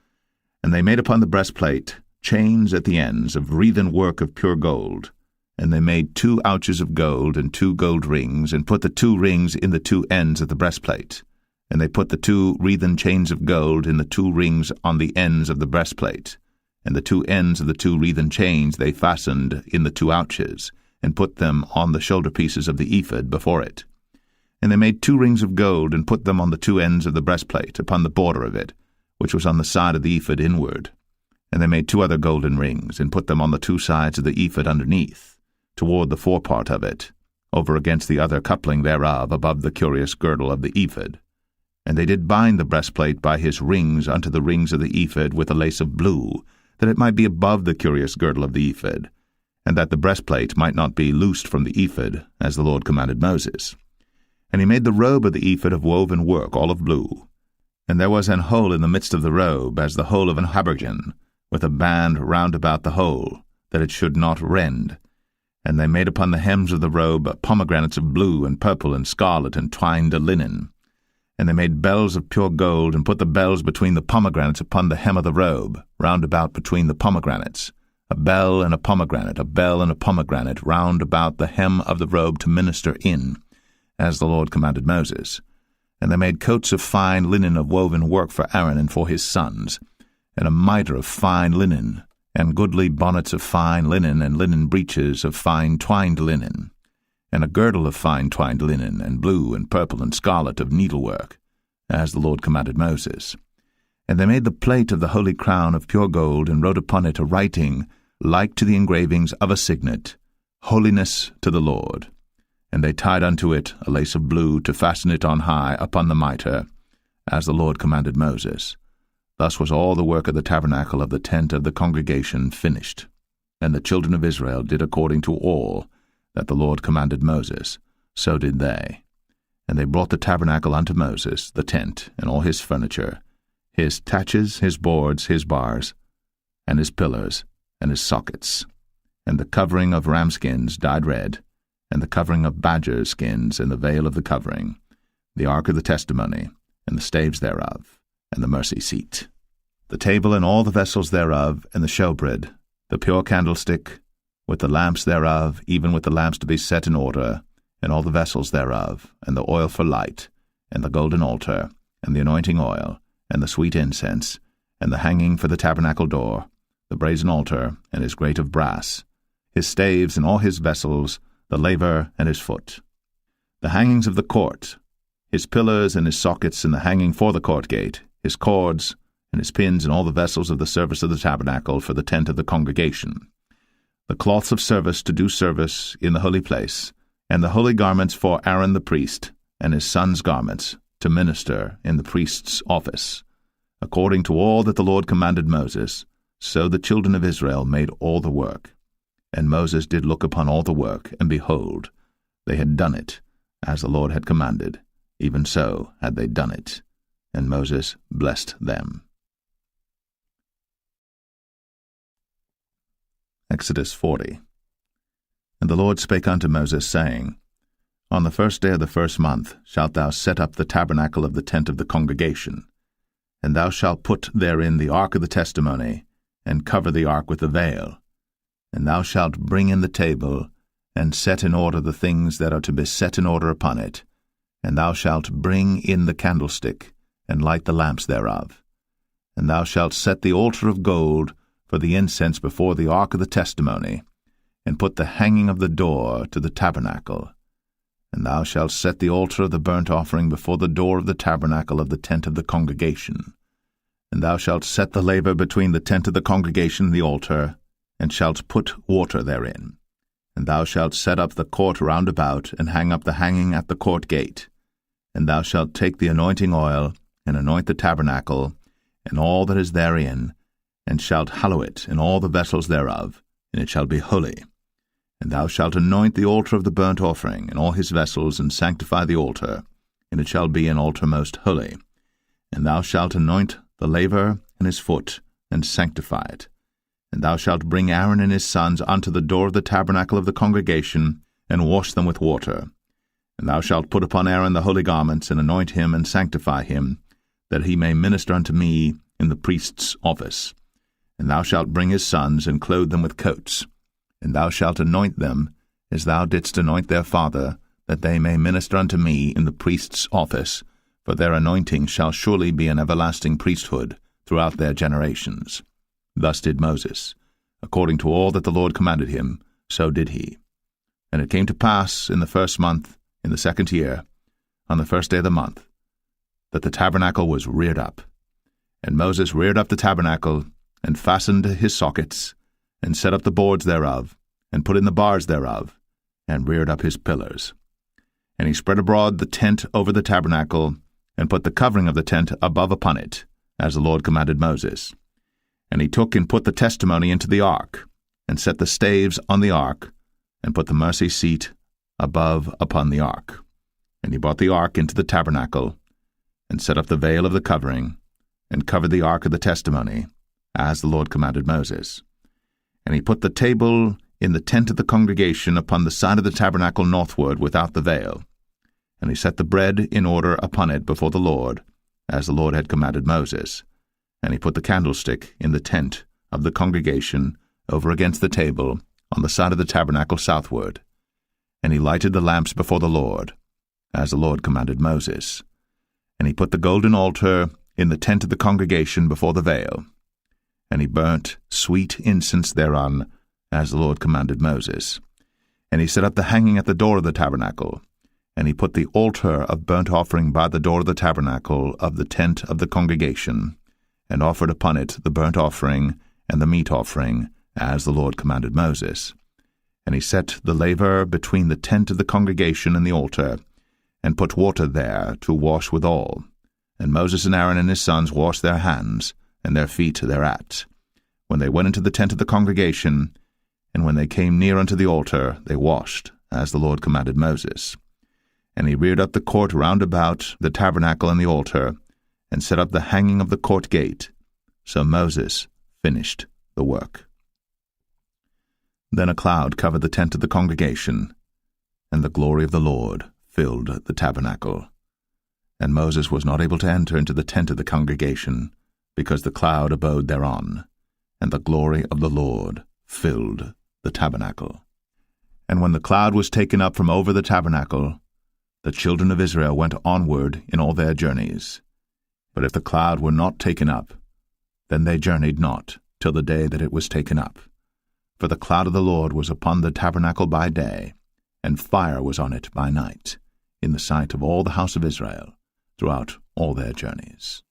And they made upon the breastplate chains at the ends of wreathen work of pure gold. And they made 2 ouches of gold and 2 gold rings, and put the 2 rings in the 2 ends of the breastplate. And they put the 2 wreathen chains of gold in the 2 rings on the ends of the breastplate. And the 2 ends of the 2 wreathen chains they fastened in the 2 ouches, and put them on the shoulder pieces of the ephod before it. And they made 2 rings of gold, and put them on the 2 ends of the breastplate, upon the border of it, which was on the side of the ephod inward. And they made 2 other golden rings, and put them on the 2 sides of the ephod underneath, toward the forepart of it, over against the other coupling thereof, above the curious girdle of the ephod. And they did bind the breastplate by his rings unto the rings of the ephod with a lace of blue, that it might be above the curious girdle of the ephod, and that the breastplate might not be loosed from the ephod, as the Lord commanded Moses. And he made the robe of the ephod of woven work, all of blue. And there was an hole in the midst of the robe, as the hole of an habergeon, with a band round about the hole, that it should not rend. And they made upon the hems of the robe pomegranates of blue and purple and scarlet and twined linen. And they made bells of pure gold, and put the bells between the pomegranates upon the hem of the robe, round about between the pomegranates, a bell and a pomegranate round about the hem of the robe to minister in, as the Lord commanded Moses. And they made coats of fine linen of woven work for Aaron and for his sons, and a mitre of fine linen, and goodly bonnets of fine linen, and linen breeches of fine twined linen, and a girdle of fine twined linen, and blue and purple and scarlet of needlework, as the Lord commanded Moses. And they made the plate of the holy crown of pure gold, and wrote upon it a writing like to the engravings of a signet, Holiness to the Lord. And they tied unto it a lace of blue, to fasten it on high upon the mitre, as the Lord commanded Moses. Thus was all the work of the tabernacle of the tent of the congregation finished. And the children of Israel did according to all that the Lord commanded Moses, so did they. And they brought the tabernacle unto Moses, the tent, and all his furniture, his taches, his boards, his bars, and his pillars, and his sockets, and the covering of ram skins dyed red, and the covering of badger skins, and the veil of the covering, the ark of the testimony, and the staves thereof, and the mercy seat, the table and all the vessels thereof, and the showbread, the pure candlestick, with the lamps thereof, even with the lamps to be set in order, and all the vessels thereof, and the oil for light, and the golden altar, and the anointing oil, and the sweet incense, and the hanging for the tabernacle door, the brazen altar, and his grate of brass, his staves and all his vessels, the laver and his foot, the hangings of the court, his pillars and his sockets, and the hanging for the court gate, his cords, and his pins, and all the vessels of the service of the tabernacle for the tent of the congregation, the cloths of service to do service in the holy place, and the holy garments for Aaron the priest, and his sons' garments, to minister in the priest's office. According to all that the Lord commanded Moses, so the children of Israel made all the work. And Moses did look upon all the work, and behold, they had done it, as the Lord had commanded, even so had they done it. And Moses blessed them. Exodus 40. And the Lord spake unto Moses, saying, On the first day of the first month shalt thou set up the tabernacle of the tent of the congregation, and thou shalt put therein the ark of the testimony, and cover the ark with the veil. And thou shalt bring in the table, and set in order the things that are to be set in order upon it. And thou shalt bring in the candlestick, and light the lamps thereof. And thou shalt set the altar of gold for the incense before the ark of the testimony, and put the hanging of the door to the tabernacle. And thou shalt set the altar of the burnt offering before the door of the tabernacle of the tent of the congregation. And thou shalt set the laver between the tent of the congregation and the altar, and shalt put water therein. And thou shalt set up the court round about, and hang up the hanging at the court gate. And thou shalt take the anointing oil, and anoint the tabernacle, and all that is therein, and shalt hallow it in all the vessels thereof, and it shall be holy. And thou shalt anoint the altar of the burnt offering, and all his vessels, and sanctify the altar, and it shall be an altar most holy. And thou shalt anoint the laver and his foot, and sanctify it. And thou shalt bring Aaron and his sons unto the door of the tabernacle of the congregation, and wash them with water. And thou shalt put upon Aaron the holy garments, and anoint him, and sanctify him, that he may minister unto me in the priest's office. And thou shalt bring his sons, and clothe them with coats. And thou shalt anoint them, as thou didst anoint their father, that they may minister unto me in the priest's office, for their anointing shall surely be an everlasting priesthood throughout their generations. Thus did Moses. According to all that the Lord commanded him, so did he. And it came to pass in the first month, in the second year, on the first day of the month, that the tabernacle was reared up. And Moses reared up the tabernacle, and fastened his sockets, and set up the boards thereof, and put in the bars thereof, and reared up his pillars. And he spread abroad the tent over the tabernacle, and put the covering of the tent above upon it, as the Lord commanded Moses. And he took and put the testimony into the ark, and set the staves on the ark, and put the mercy seat above upon the ark. And he brought the ark into the tabernacle, and set up the veil of the covering, and covered the ark of the testimony, as the Lord commanded Moses. And he put the table in the tent of the congregation upon the side of the tabernacle northward without the veil. And he set the bread in order upon it before the Lord, as the Lord had commanded Moses. And he put the candlestick in the tent of the congregation over against the table on the side of the tabernacle southward. And he lighted the lamps before the Lord, as the Lord commanded Moses. And he put the golden altar in the tent of the congregation before the veil. And he burnt sweet incense thereon, as the Lord commanded Moses. And he set up the hanging at the door of the tabernacle. And he put the altar of burnt offering by the door of the tabernacle of the tent of the congregation, and offered upon it the burnt offering and the meat offering, as the Lord commanded Moses. And he set the laver between the tent of the congregation and the altar, and put water there to wash withal. And Moses and Aaron and his sons washed their hands, and their feet thereat, when they went into the tent of the congregation, and when they came near unto the altar, they washed, as the Lord commanded Moses. And he reared up the court round about the tabernacle and the altar, and set up the hanging of the court gate. So Moses finished the work. Then a cloud covered the tent of the congregation, and the glory of the Lord filled the tabernacle. And Moses was not able to enter into the tent of the congregation, because the cloud abode thereon, and the glory of the Lord filled the tabernacle. And when the cloud was taken up from over the tabernacle, the children of Israel went onward in all their journeys. But if the cloud were not taken up, then they journeyed not till the day that it was taken up. For the cloud of the Lord was upon the tabernacle by day, and fire was on it by night, in the sight of all the house of Israel, throughout all their journeys.